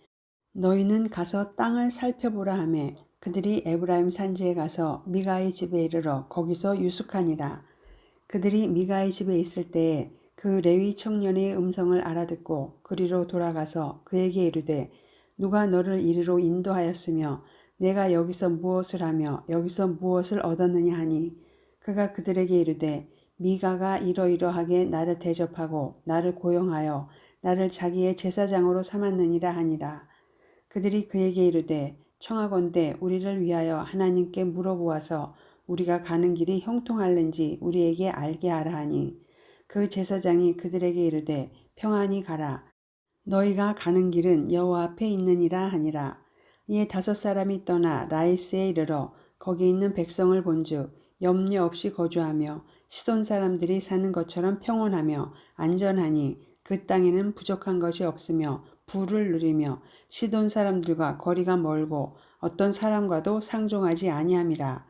너희는 가서 땅을 살펴보라 하매 그들이 에브라임 산지에 가서 미가의 집에 이르러 거기서 유숙하니라. 그들이 미가의 집에 있을 때에 그 레위 청년의 음성을 알아듣고 그리로 돌아가서 그에게 이르되 누가 너를 이리로 인도하였으며 내가 여기서 무엇을 하며 여기서 무엇을 얻었느냐 하니 그가 그들에게 이르되 미가가 이러이러하게 나를 대접하고 나를 고용하여 나를 자기의 제사장으로 삼았느니라 하니라. 그들이 그에게 이르되 청하건대 우리를 위하여 하나님께 물어보아서 우리가 가는 길이 형통할는지 우리에게 알게 하라 하니 그 제사장이 그들에게 이르되 평안히 가라. 너희가 가는 길은 여호와 앞에 있느니라 하니라. 이에 5사람이 떠나 라이스에 이르러 거기 있는 백성을 본즉 염려 없이 거주하며 시돈 사람들이 사는 것처럼 평온하며 안전하니 그 땅에는 부족한 것이 없으며 부를 누리며 시돈 사람들과 거리가 멀고 어떤 사람과도 상종하지 아니함이라.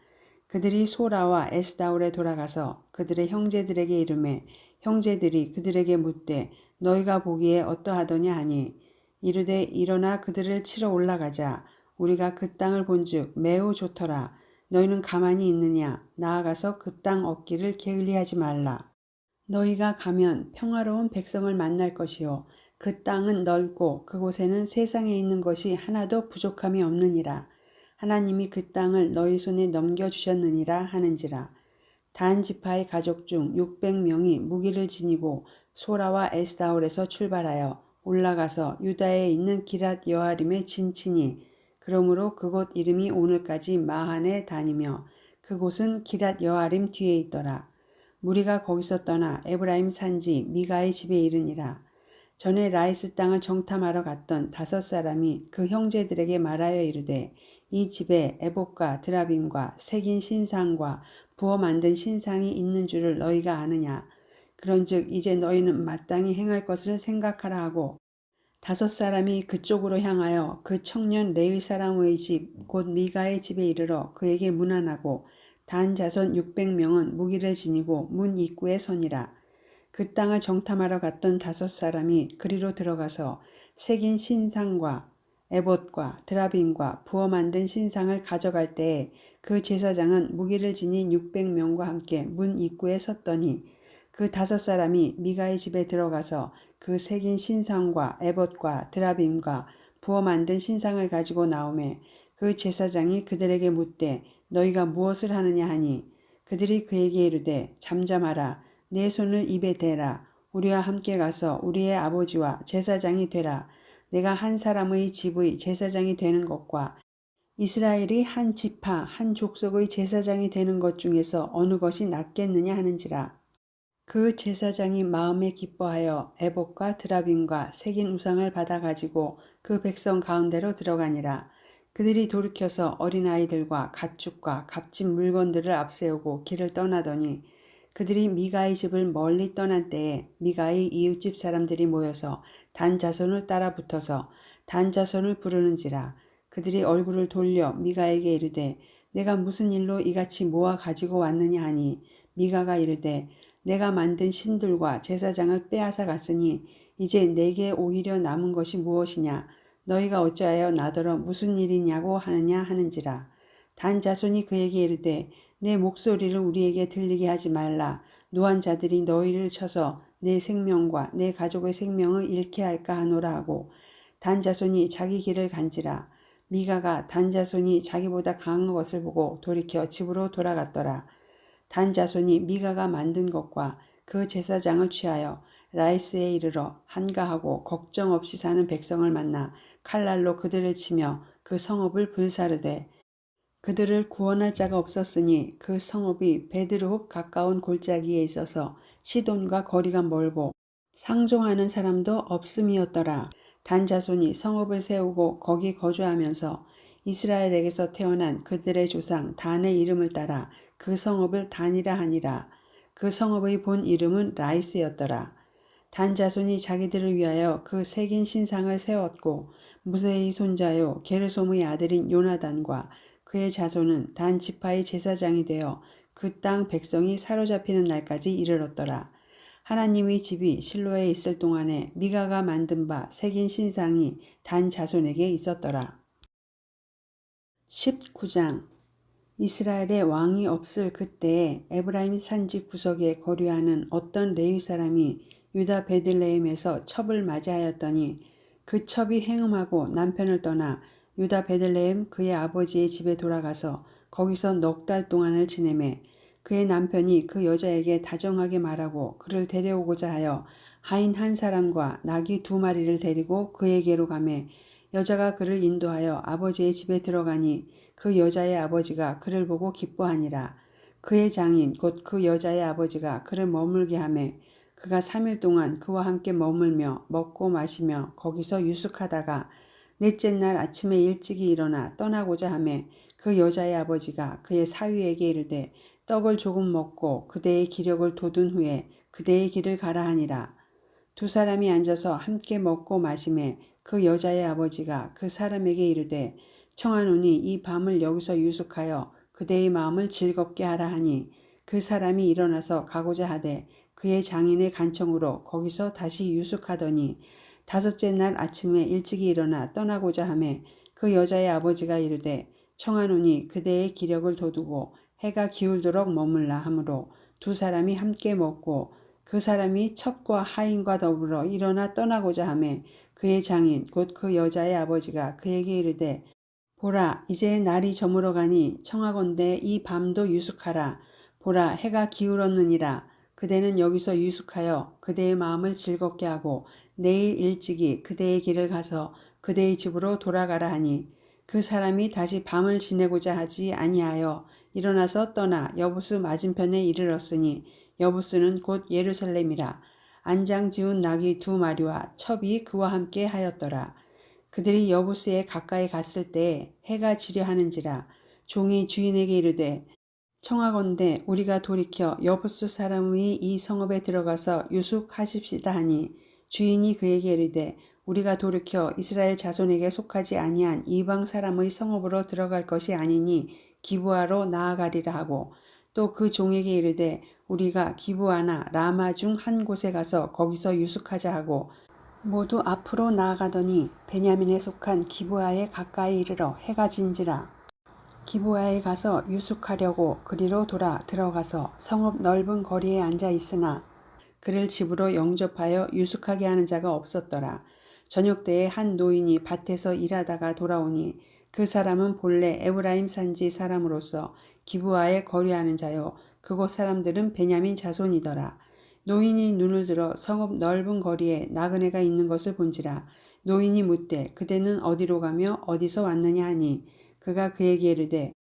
그들이 소라와 에스다올에 돌아가서 그들의 형제들에게 이르매 형제들이 그들에게 묻되 너희가 보기에 어떠하더냐 하니 이르되 일어나 그들을 치러 올라가자. 우리가 그 땅을 본즉 매우 좋더라. 너희는 가만히 있느냐? 나아가서 그 땅 얻기를 게을리하지 말라. 너희가 가면 평화로운 백성을 만날 것이요 그 땅은 넓고 그곳에는 세상에 있는 것이 하나도 부족함이 없느니라. 하나님이 그 땅을 너희 손에 넘겨주셨느니라 하는지라. 단 지파의 가족 중 600명이 무기를 지니고 소라와 에스다올에서 출발하여 올라가서 유다에 있는 기랏 여아림에 진치니 그러므로 그곳 이름이 오늘까지 마하네 다니며 그곳은 기랏 여아림 뒤에 있더라. 무리가 거기서 떠나 에브라임 산지 미가의 집에 이르니라. 전에 라이스 땅을 정탐하러 갔던 5 사람이 그 형제들에게 말하여 이르되 이 집에 에봇과 드라빔과 새긴 신상과 부어 만든 신상이 있는 줄을 너희가 아느냐. 그런즉 이제 너희는 마땅히 행할 것을 생각하라 하고 5 사람이 그쪽으로 향하여 그 청년 레위 사람의 집 곧 미가의 집에 이르러 그에게 문안하고 단 자손 600명은 무기를 지니고 문 입구에 서니라. 그 땅을 정탐하러 갔던 5 사람이 그리로 들어가서 새긴 신상과 에봇과 드라빔과 부어 만든 신상을 가져갈 때에 그 제사장은 무기를 지닌 600명과 함께 문 입구에 섰더니 그 5 사람이 미가의 집에 들어가서 그 새긴 신상과 에봇과 드라빔과 부어 만든 신상을 가지고 나오매 그 제사장이 그들에게 묻되 너희가 무엇을 하느냐 하니 그들이 그에게 이르되 잠잠하라. 내 손을 입에 대라. 우리와 함께 가서 우리의 아버지와 제사장이 되라. 내가 한 사람의 집의 제사장이 되는 것과 이스라엘이 한 지파 한 족속의 제사장이 되는 것 중에서 어느 것이 낫겠느냐 하는지라. 그 제사장이 마음에 기뻐하여 에봇과 드라빔과 새긴 우상을 받아가지고 그 백성 가운데로 들어가니라. 그들이 돌이켜서 어린아이들과 가축과 값진 물건들을 앞세우고 길을 떠나더니 그들이 미가의 집을 멀리 떠난 때에 미가의 이웃집 사람들이 모여서 단 자손을 따라 붙어서 단 자손을 부르는지라. 그들이 얼굴을 돌려 미가에게 이르되 내가 무슨 일로 이같이 모아 가지고 왔느냐 하니 미가가 이르되 내가 만든 신들과 제사장을 빼앗아 갔으니 이제 내게 오히려 남은 것이 무엇이냐. 너희가 어찌하여 나더러 무슨 일이냐고 하느냐 하는지라. 단 자손이 그에게 이르되 내 목소리를 우리에게 들리게 하지 말라. 노한 자들이 너희를 쳐서 내 생명과 내 가족의 생명을 잃게 할까 하노라 하고 단 자손이 자기 길을 간지라. 미가가 단 자손이 자기보다 강한 것을 보고 돌이켜 집으로 돌아갔더라. 단 자손이 미가가 만든 것과 그 제사장을 취하여 라이스에 이르러 한가하고 걱정 없이 사는 백성을 만나 칼날로 그들을 치며 그 성읍을 불사르되 그들을 구원할 자가 없었으니 그 성읍이 베드르홉 가까운 골짜기에 있어서 시돈과 거리가 멀고 상종하는 사람도 없음이었더라. 단 자손이 성읍을 세우고 거기 거주하면서 이스라엘에게서 태어난 그들의 조상 단의 이름을 따라 그 성읍을 단이라 하니라. 그 성읍의 본 이름은 라이스였더라. 단 자손이 자기들을 위하여 그 새긴 신상을 세웠고 무세의 손자요 게르솜의 아들인 요나단과 그의 자손은 단 지파의 제사장이 되어 그 땅 백성이 사로잡히는 날까지 이르렀더라. 하나님의 집이 실로에 있을 동안에 미가가 만든 바 새긴 신상이 단 자손에게 있었더라. 19장 이스라엘의 왕이 없을 그때에 에브라임 산지 구석에 거류하는 어떤 레위 사람이 유다 베들레헴에서 첩을 맞이하였더니 그 첩이 행음하고 남편을 떠나 유다 베들레헴 그의 아버지의 집에 돌아가서 거기서 넉 달 동안을 지내매 그의 남편이 그 여자에게 다정하게 말하고 그를 데려오고자 하여 하인 한 사람과 나귀 2마리를 데리고 그에게로 가매 여자가 그를 인도하여 아버지의 집에 들어가니 그 여자의 아버지가 그를 보고 기뻐하니라. 그의 장인 곧 그 여자의 아버지가 그를 머물게 하매 그가 3일 동안 그와 함께 머물며 먹고 마시며 거기서 유숙하다가 넷째 날 아침에 일찍이 일어나 떠나고자 하매 그 여자의 아버지가 그의 사위에게 이르되 떡을 조금 먹고 그대의 기력을 돋운 후에 그대의 길을 가라 하니라. 2 사람이 앉아서 함께 먹고 마시매 그 여자의 아버지가 그 사람에게 이르되 청하노니 이 밤을 여기서 유숙하여 그대의 마음을 즐겁게 하라 하니 그 사람이 일어나서 가고자 하되 그의 장인의 간청으로 거기서 다시 유숙하더니 5째 날 아침에 일찍이 일어나 떠나고자 하매 그 여자의 아버지가 이르되 청하노니 그대의 기력을 돋우고 해가 기울도록 머물라 하므로 2 사람이 함께 먹고 그 사람이 첩과 하인과 더불어 일어나 떠나고자 하매 그의 장인 곧 그 여자의 아버지가 그에게 이르되 보라 이제 날이 저물어 가니 청하건대 이 밤도 유숙하라. 보라 해가 기울었느니라. 그대는 여기서 유숙하여 그대의 마음을 즐겁게 하고 내일 일찍이 그대의 길을 가서 그대의 집으로 돌아가라 하니 그 사람이 다시 밤을 지내고자 하지 아니하여 일어나서 떠나 여부스 맞은편에 이르렀으니 여부스는 곧 예루살렘이라. 안장 지운 낙이 2마리와 첩이 그와 함께 하였더라. 그들이 여부스에 가까이 갔을 때에 해가 지려 하는지라. 종이 주인에게 이르되 청하건대 우리가 돌이켜 여부스 사람의 이 성읍에 들어가서 유숙하십시다 하니 주인이 그에게 이르되 우리가 돌이켜 이스라엘 자손에게 속하지 아니한 이방 사람의 성읍으로 들어갈 것이 아니니 기브아로 나아가리라 하고 또 그 종에게 이르되 우리가 기브아나 라마 중 한 곳에 가서 거기서 유숙하자 하고 모두 앞으로 나아가더니 베냐민에 속한 기브아에 가까이 이르러 해가 진지라. 기브아에 가서 유숙하려고 그리로 돌아 들어가서 성읍 넓은 거리에 앉아 있으나 그를 집으로 영접하여 유숙하게 하는 자가 없었더라. 저녁 때에 한 노인이 밭에서 일하다가 돌아오니 그 사람은 본래 에브라임 산지 사람으로서 기브아에 거류하는 자요 그곳 사람들은 베냐민 자손이더라. 노인이 눈을 들어 성읍 넓은 거리에 나그네가 있는 것을 본지라. 노인이 묻되 그대는 어디로 가며 어디서 왔느냐 하니 그가 그에게 이르되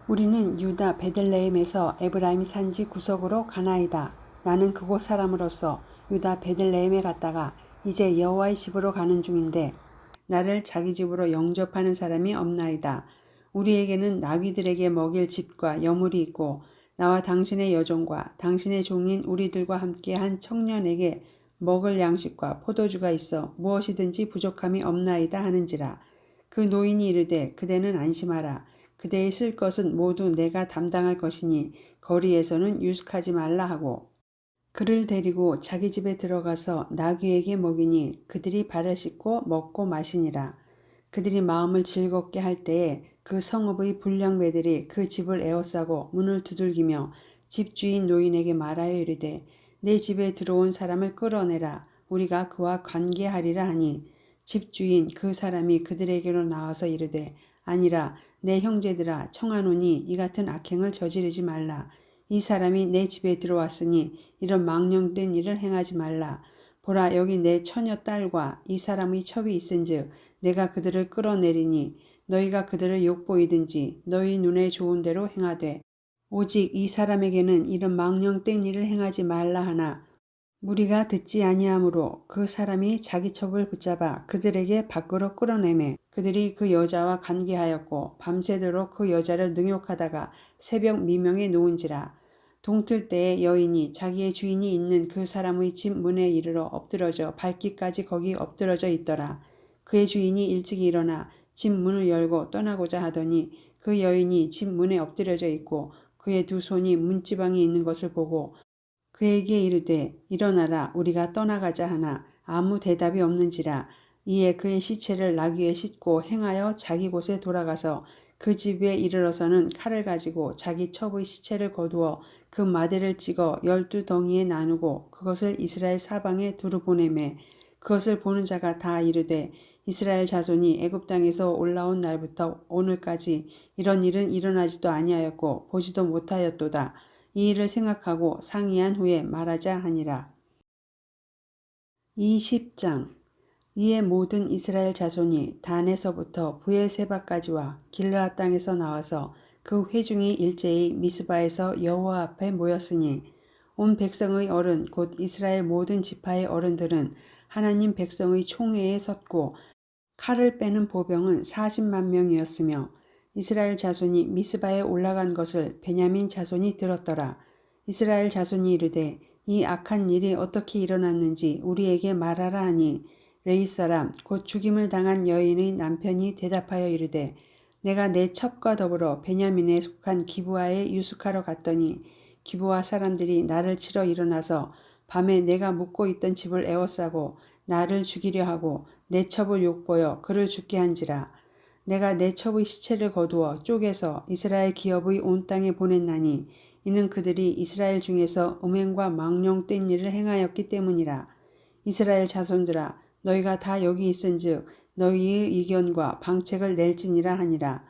우리는 유다 베들레헴에서 에브라임 산지 구석으로 가나이다. 나는 그곳 사람으로서 유다 베들레헴에 갔다가 이제 여호와의 집으로 가는 중인데 나를 자기 집으로 영접하는 사람이 없나이다. 우리에게는 나귀들에게 먹일 집과 여물이 있고 나와 당신의 여종과 당신의 종인 우리들과 함께 한 청년에게 먹을 양식과 포도주가 있어 무엇이든지 부족함이 없나이다 하는지라. 그 노인이 이르되 그대는 안심하라. 그대의 쓸 것은 모두 내가 담당할 것이니 거리에서는 유숙하지 말라 하고 그를 데리고 자기 집에 들어가서 나귀에게 먹이니 그들이 발을 씻고 먹고 마시니라. 그들이 마음을 즐겁게 할 때에 그 성읍의 불량배들이 그 집을 에워싸고 문을 두들기며 집주인 노인에게 말하여 이르되 내 집에 들어온 사람을 끌어내라. 우리가 그와 관계하리라 하니 집주인 그 사람이 그들에게로 나와서 이르되 아니라 내 형제들아 청하노니 이 같은 악행을 저지르지 말라. 이 사람이 내 집에 들어왔으니 이런 망령된 일을 행하지 말라. 보라 여기 내 처녀 딸과 이 사람의 첩이 있은즉 내가 그들을 끌어내리니 너희가 그들을 욕보이든지 너희 눈에 좋은 대로 행하되 오직 이 사람에게는 이런 망령된 일을 행하지 말라 하나 무리가 듣지 아니하므로 그 사람이 자기 첩을 붙잡아 그들에게 밖으로 끌어내매 그들이 그 여자와 관계하였고 밤새도록 그 여자를 능욕하다가 새벽 미명에 놓은지라. 동틀 때에 여인이 자기의 주인이 있는 그 사람의 집 문에 이르러 엎드러져 밟기까지 거기 엎드러져 있더라. 그의 주인이 일찍 일어나 집 문을 열고 떠나고자 하더니 그 여인이 집 문에 엎드려져 있고 그의 2손이 문지방에 있는 것을 보고 그에게 이르되 일어나라 우리가 떠나가자 하나 아무 대답이 없는지라. 이에 그의 시체를 나귀에 싣고 행하여 자기 곳에 돌아가서 그 집에 이르러서는 칼을 가지고 자기 첩의 시체를 거두어 그 마대를 찍어 12덩이에 나누고 그것을 이스라엘 사방에 두루 보내매 그것을 보는 자가 다 이르되 이스라엘 자손이 애굽 땅에서 올라온 날부터 오늘까지 이런 일은 일어나지도 아니하였고 보지도 못하였도다. 이 일을 생각하고 상의한 후에 말하자 하니라. 20장 이에 모든 이스라엘 자손이 단에서부터 브엘세바까지와 길르앗 땅에서 나와서 그 회중이 일제히 미스바에서 여호와 앞에 모였으니 온 백성의 어른 곧 이스라엘 모든 지파의 어른들은 하나님 백성의 총회에 섰고 칼을 빼는 보병은 40만 명이었으며 이스라엘 자손이 미스바에 올라간 것을 베냐민 자손이 들었더라. 이스라엘 자손이 이르되 이 악한 일이 어떻게 일어났는지 우리에게 말하라 하니 레위 사람 곧 죽임을 당한 여인의 남편이 대답하여 이르되 내가 내 첩과 더불어 베냐민에 속한 기브아에 유숙하러 갔더니 기브아 사람들이 나를 치러 일어나서 밤에 내가 묵고 있던 집을 에워싸고 나를 죽이려 하고 내 첩을 욕보여 그를 죽게 한지라. 내가 내 첩의 시체를 거두어 쪼개서 이스라엘 기업의 온 땅에 보냈나니 이는 그들이 이스라엘 중에서 음행과 망령된 일을 행하였기 때문이라. 이스라엘 자손들아 너희가 다 여기 있은즉 너희의 의견과 방책을 낼지니라 하니라.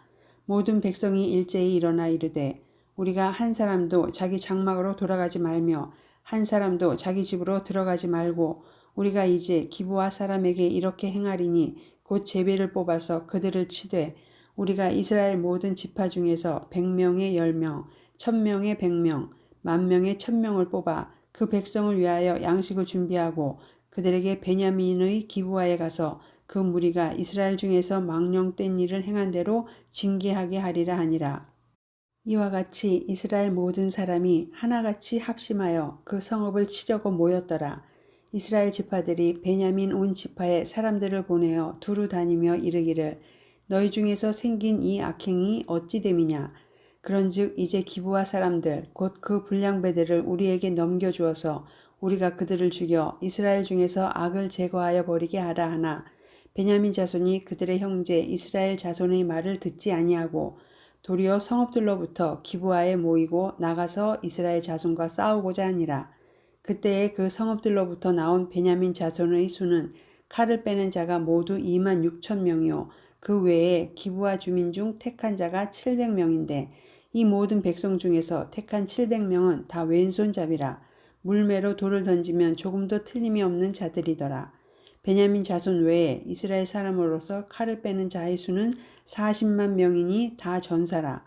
모든 백성이 일제히 일어나 이르되 우리가 한 사람도 자기 장막으로 돌아가지 말며 한 사람도 자기 집으로 들어가지 말고 우리가 이제 기브아 사람에게 이렇게 행하리니 곧 제비를 뽑아서 그들을 치되 우리가 이스라엘 모든 지파 중에서 100명에 10명, 1000명에 100명, 10,000명에 1000명을 뽑아 그 백성을 위하여 양식을 준비하고 그들에게 베냐민의 기브아에 가서 그 무리가 이스라엘 중에서 망령된 일을 행한 대로 징계하게 하리라 하니라. 이와 같이 이스라엘 모든 사람이 하나같이 합심하여 그 성읍을 치려고 모였더라. 이스라엘 지파들이 베냐민 온 지파에 사람들을 보내어 두루 다니며 이르기를 너희 중에서 생긴 이 악행이 어찌 됨이냐. 그런즉 이제 기브아 사람들 곧 그 불량배들을 우리에게 넘겨주어서 우리가 그들을 죽여 이스라엘 중에서 악을 제거하여 버리게 하라 하나 베냐민 자손이 그들의 형제 이스라엘 자손의 말을 듣지 아니하고 도리어 성읍들로부터 기브아에 모이고 나가서 이스라엘 자손과 싸우고자 하니라. 그때에 그 성읍들로부터 나온 베냐민 자손의 수는 칼을 빼는 자가 모두 26,000명이요 그 외에 기브아 주민 중 택한 자가 700명인데 이 모든 백성 중에서 택한 700명은 다 왼손잡이라. 물매로 돌을 던지면 조금도 틀림이 없는 자들이더라. 베냐민 자손 외에 이스라엘 사람으로서 칼을 빼는 자의 수는 40만 명이니 다 전사라.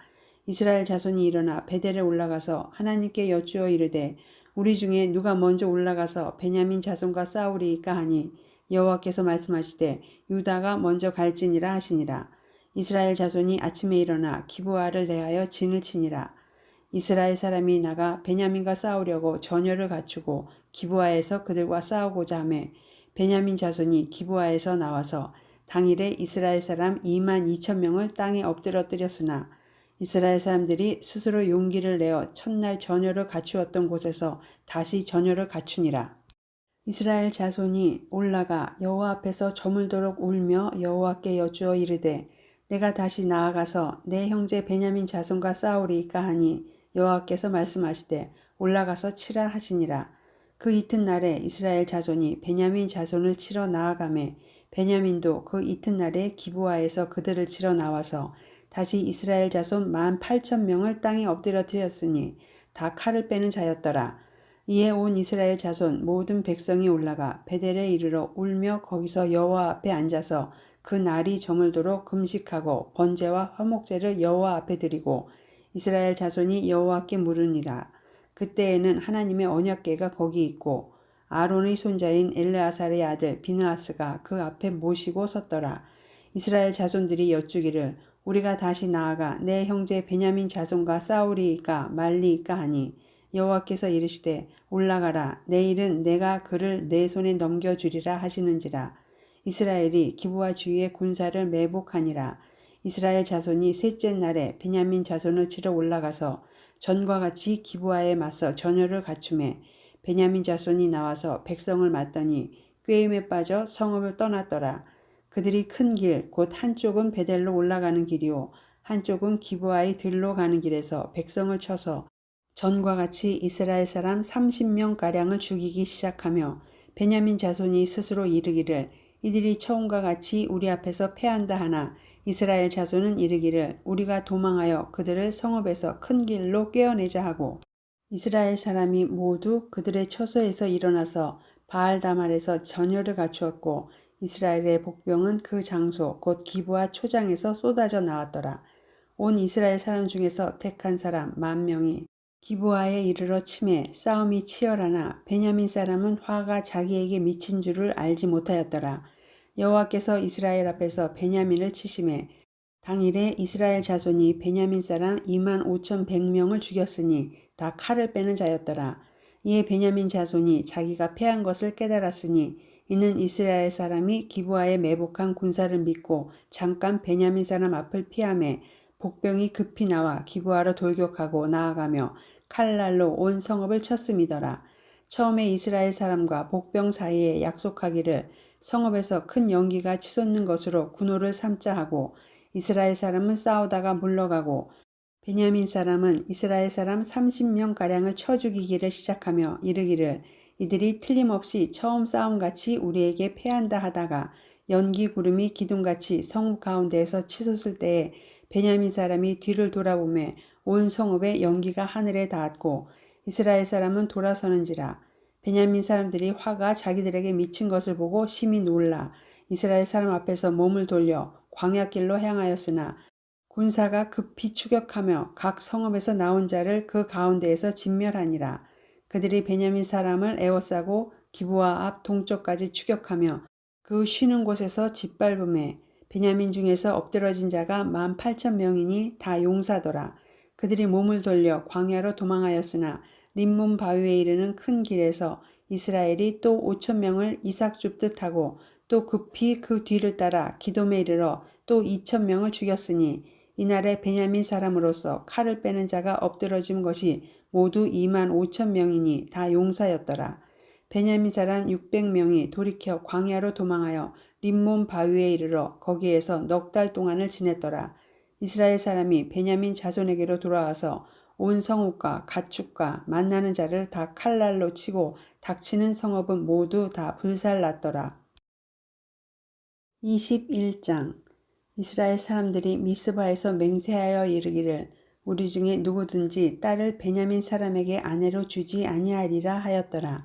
이스라엘 자손이 일어나 베델에 올라가서 하나님께 여쭈어 이르되 우리 중에 누가 먼저 올라가서 베냐민 자손과 싸우리이까 하니 여호와께서 말씀하시되 유다가 먼저 갈지니라 하시니라. 이스라엘 자손이 아침에 일어나 기브아를 내하여 진을 치니라. 이스라엘 사람이 나가 베냐민과 싸우려고 전열을 갖추고 기브아에서 그들과 싸우고자 하매 베냐민 자손이 기브아에서 나와서 당일에 이스라엘 사람 22,000명을 땅에 엎드러뜨렸으나 이스라엘 사람들이 스스로 용기를 내어 첫날 전열을 갖추었던 곳에서 다시 전열을 갖추니라. 이스라엘 자손이 올라가 여호와 앞에서 저물도록 울며 여호와께 여쭈어 이르되 내가 다시 나아가서 내 형제 베냐민 자손과 싸우리이까 하니 여호와께서 말씀하시되 올라가서 치라 하시니라. 그 이튿날에 이스라엘 자손이 베냐민 자손을 치러 나아가매 베냐민도 그 이튿날에 기브아에서 그들을 치러 나와서 다시 이스라엘 자손 18,000명을 땅에 엎드러뜨렸으니 다 칼을 빼는 자였더라. 이에 온 이스라엘 자손 모든 백성이 올라가 베델에 이르러 울며 거기서 여호와 앞에 앉아서 그 날이 저물도록 금식하고 번제와 화목제를 여호와 앞에 드리고 이스라엘 자손이 여호와께 물으니라. 그때에는 하나님의 언약궤가 거기 있고 아론의 손자인 엘르아살의 아들 비느하스가 그 앞에 모시고 섰더라. 이스라엘 자손들이 여쭈기를 우리가 다시 나아가 내 형제 베냐민 자손과 싸우리이까 말리이까 하니 여호와께서 이르시되 올라가라 내일은 내가 그를 내 손에 넘겨주리라 하시는지라. 이스라엘이 기브아 주위에 군사를 매복하니라. 이스라엘 자손이 셋째 날에 베냐민 자손을 치러 올라가서 전과 같이 기브아에 맞서 전열을 갖추매 베냐민 자손이 나와서 백성을 맞더니 꾀임에 빠져 성읍을 떠났더라. 그들이 큰 길 곧 한쪽은 베델로 올라가는 길이요 한쪽은 기브아의 들로 가는 길에서 백성을 쳐서 전과 같이 이스라엘 사람 30명가량을 죽이기 시작하며 베냐민 자손이 스스로 이르기를 이들이 처음과 같이 우리 앞에서 패한다 하나 이스라엘 자손은 이르기를 우리가 도망하여 그들을 성읍에서 큰 길로 꿰어내자 하고 이스라엘 사람이 모두 그들의 처소에서 일어나서 바알다말에서 전열을 갖추었고 이스라엘의 복병은 그 장소 곧 기브아 초장에서 쏟아져 나왔더라. 온 이스라엘 사람 중에서 택한 사람 10,000명이 기브아에 이르러 치매 싸움이 치열하나 베냐민 사람은 화가 자기에게 미친 줄을 알지 못하였더라. 여호와께서 이스라엘 앞에서 베냐민을 치심해 당일에 이스라엘 자손이 베냐민 사람 25,100명을 죽였으니 다 칼을 빼는 자였더라. 이에 베냐민 자손이 자기가 패한 것을 깨달았으니 이는 이스라엘 사람이 기브아에 매복한 군사를 믿고 잠깐 베냐민 사람 앞을 피하매 복병이 급히 나와 기브아로 돌격하고 나아가며 칼날로 온 성읍을 쳤음이더라. 처음에 이스라엘 사람과 복병 사이에 약속하기를 성읍에서 큰 연기가 치솟는 것으로 군호를 삼자 하고 이스라엘 사람은 싸우다가 물러가고 베냐민 사람은 이스라엘 사람 30명가량을 쳐 죽이기를 시작하며 이르기를 이들이 틀림없이 처음 싸움같이 우리에게 패한다 하다가 연기 구름이 기둥같이 성읍 가운데에서 치솟을 때에 베냐민 사람이 뒤를 돌아보매 온 성읍의 연기가 하늘에 닿았고 이스라엘 사람은 돌아서는지라. 베냐민 사람들이 화가 자기들에게 미친 것을 보고 심히 놀라 이스라엘 사람 앞에서 몸을 돌려 광야길로 향하였으나 군사가 급히 추격하며 각 성읍에서 나온 자를 그 가운데에서 진멸하니라. 그들이 베냐민 사람을 에워싸고 기브아 앞 동쪽까지 추격하며 그 쉬는 곳에서 짓밟음에 베냐민 중에서 엎드러진 자가 18,000명이니 다 용사더라. 그들이 몸을 돌려 광야로 도망하였으나 림몬 바위에 이르는 큰 길에서 이스라엘이 또 5,000명을 이삭 줍듯 하고 또 급히 그 뒤를 따라 기돔에 이르러 또 2,000명을 죽였으니 이날에 베냐민 사람으로서 칼을 빼는 자가 엎드러진 것이 모두 25,000명이니 다 용사였더라. 베냐민 사람 600명이 돌이켜 광야로 도망하여 림몬 바위에 이르러 거기에서 넉 달 동안을 지냈더라. 이스라엘 사람이 베냐민 자손에게로 돌아와서 온 성읍과 가축과 만나는 자를 다 칼날로 치고 닥치는 성읍은 모두 다 불살랐더라. 21장 이스라엘 사람들이 미스바에서 맹세하여 이르기를 우리 중에 누구든지 딸을 베냐민 사람에게 아내로 주지 아니하리라 하였더라.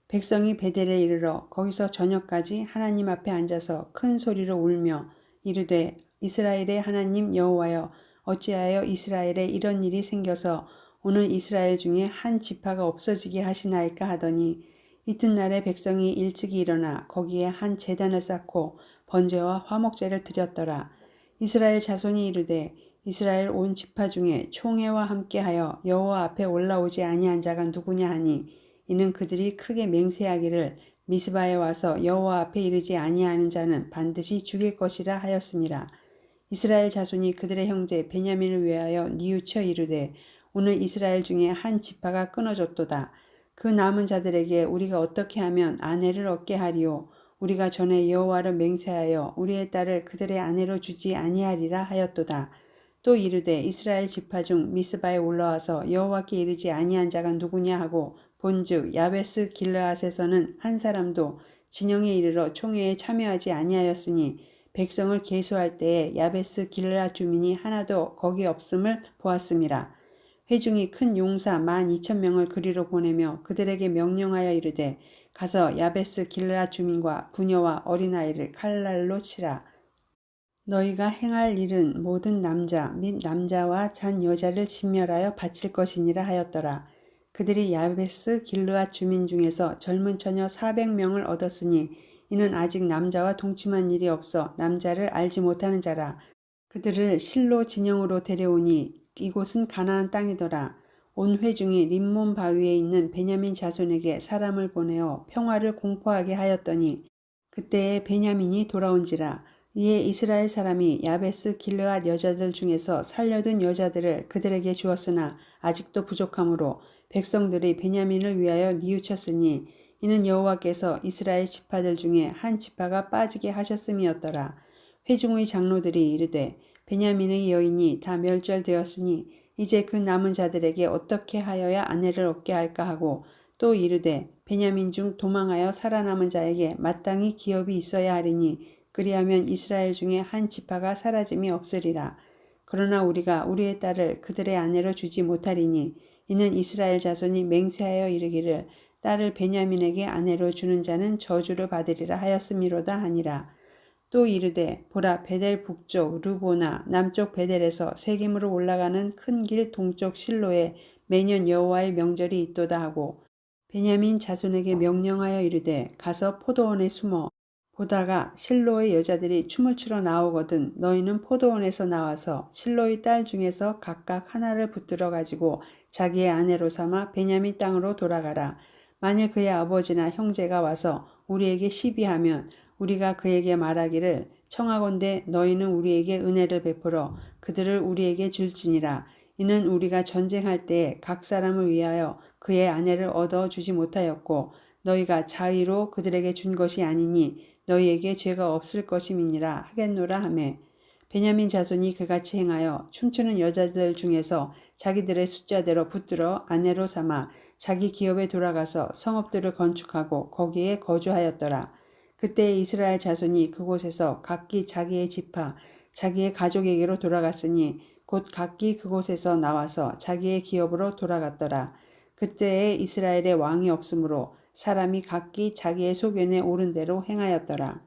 백성이 베델에 이르러 거기서 저녁까지 하나님 앞에 앉아서 큰 소리로 울며 이르되 이스라엘의 하나님 여호와여 어찌하여 이스라엘에 이런 일이 생겨서 오늘 이스라엘 중에 한 지파가 없어지게 하시나이까 하더니 이튿날에 백성이 일찍이 일어나 거기에 한 제단을 쌓고 번제와 화목제를 드렸더라. 이스라엘 자손이 이르되 이스라엘 온 지파 중에 총회와 함께하여 여호와 앞에 올라오지 아니한 자가 누구냐 하니 이는 그들이 크게 맹세하기를 미스바에 와서 여호와 앞에 이르지 아니하는 자는 반드시 죽일 것이라 하였습니다. 이스라엘 자손이 그들의 형제 베냐민을 위하여 뉘우쳐 이르되 오늘 이스라엘 중에 한 지파가 끊어졌도다. 그 남은 자들에게 우리가 어떻게 하면 아내를 얻게 하리요. 우리가 전에 여호와를 맹세하여 우리의 딸을 그들의 아내로 주지 아니하리라 하였도다. 또 이르되 이스라엘 지파 중 미스바에 올라와서 여호와께 이르지 아니한 자가 누구냐 하고 본즉 야베스 길르앗에서는 한 사람도 진영에 이르러 총회에 참여하지 아니하였으니 백성을 계수할 때에 야베스 길르앗 주민이 하나도 거기 없음을 보았음이라. 회중이 큰 용사 12,000명을 그리로 보내며 그들에게 명령하여 이르되 가서 야베스 길르앗 주민과 부녀와 어린아이를 칼날로 치라. 너희가 행할 일은 모든 남자 및 남자와 잔 여자를 진멸하여 바칠 것이니라 하였더라. 그들이 야베스 길르앗 주민 중에서 젊은 처녀 400명을 얻었으니 이는 아직 남자와 동침한 일이 없어 남자를 알지 못하는 자라. 그들을 실로 진영으로 데려오니 이곳은 가나안 땅이더라. 온 회중이 림몬 바위에 있는 베냐민 자손에게 사람을 보내어 평화를 공포하게 하였더니 그때에 베냐민이 돌아온지라. 이에 이스라엘 사람이 야베스 길르앗 여자들 중에서 살려둔 여자들을 그들에게 주었으나 아직도 부족하므로 백성들이 베냐민을 위하여 뉘우쳤으니 이는 여호와께서 이스라엘 지파들 중에 한 지파가 빠지게 하셨음이었더라. 회중의 장로들이 이르되 베냐민의 여인이 다 멸절되었으니 이제 그 남은 자들에게 어떻게 하여야 아내를 얻게 할까 하고 또 이르되 베냐민 중 도망하여 살아남은 자에게 마땅히 기업이 있어야 하리니 그리하면 이스라엘 중에 한 지파가 사라짐이 없으리라. 그러나 우리가 우리의 딸을 그들의 아내로 주지 못하리니 이는 이스라엘 자손이 맹세하여 이르기를 딸을 베냐민에게 아내로 주는 자는 저주를 받으리라 하였음이로다 하니라. 또 이르되 보라 베델 북쪽 르보나 남쪽 베델에서 세겜으로 올라가는 큰 길 동쪽 실로에 매년 여호와의 명절이 있도다 하고 베냐민 자손에게 명령하여 이르되 가서 포도원에 숨어 보다가 실로의 여자들이 춤을 추러 나오거든 너희는 포도원에서 나와서 실로의 딸 중에서 각각 하나를 붙들어 가지고 자기의 아내로 삼아 베냐민 땅으로 돌아가라. 만일 그의 아버지나 형제가 와서 우리에게 시비하면 우리가 그에게 말하기를 청하건대 너희는 우리에게 은혜를 베풀어 그들을 우리에게 줄지니라. 이는 우리가 전쟁할 때에 각 사람을 위하여 그의 아내를 얻어주지 못하였고 너희가 자의로 그들에게 준 것이 아니니 너희에게 죄가 없을 것임이니라 하겠노라 하매 베냐민 자손이 그같이 행하여 춤추는 여자들 중에서 자기들의 숫자대로 붙들어 아내로 삼아 자기 기업에 돌아가서 성읍들을 건축하고 거기에 거주하였더라. 그때 이스라엘 자손이 그곳에서 각기 자기의 지파, 자기의 가족에게로 돌아갔으니 곧 각기 그곳에서 나와서 자기의 기업으로 돌아갔더라. 그때에 이스라엘에 왕이 없으므로 사람이 각기 자기의 소견에 오른 대로 행하였더라.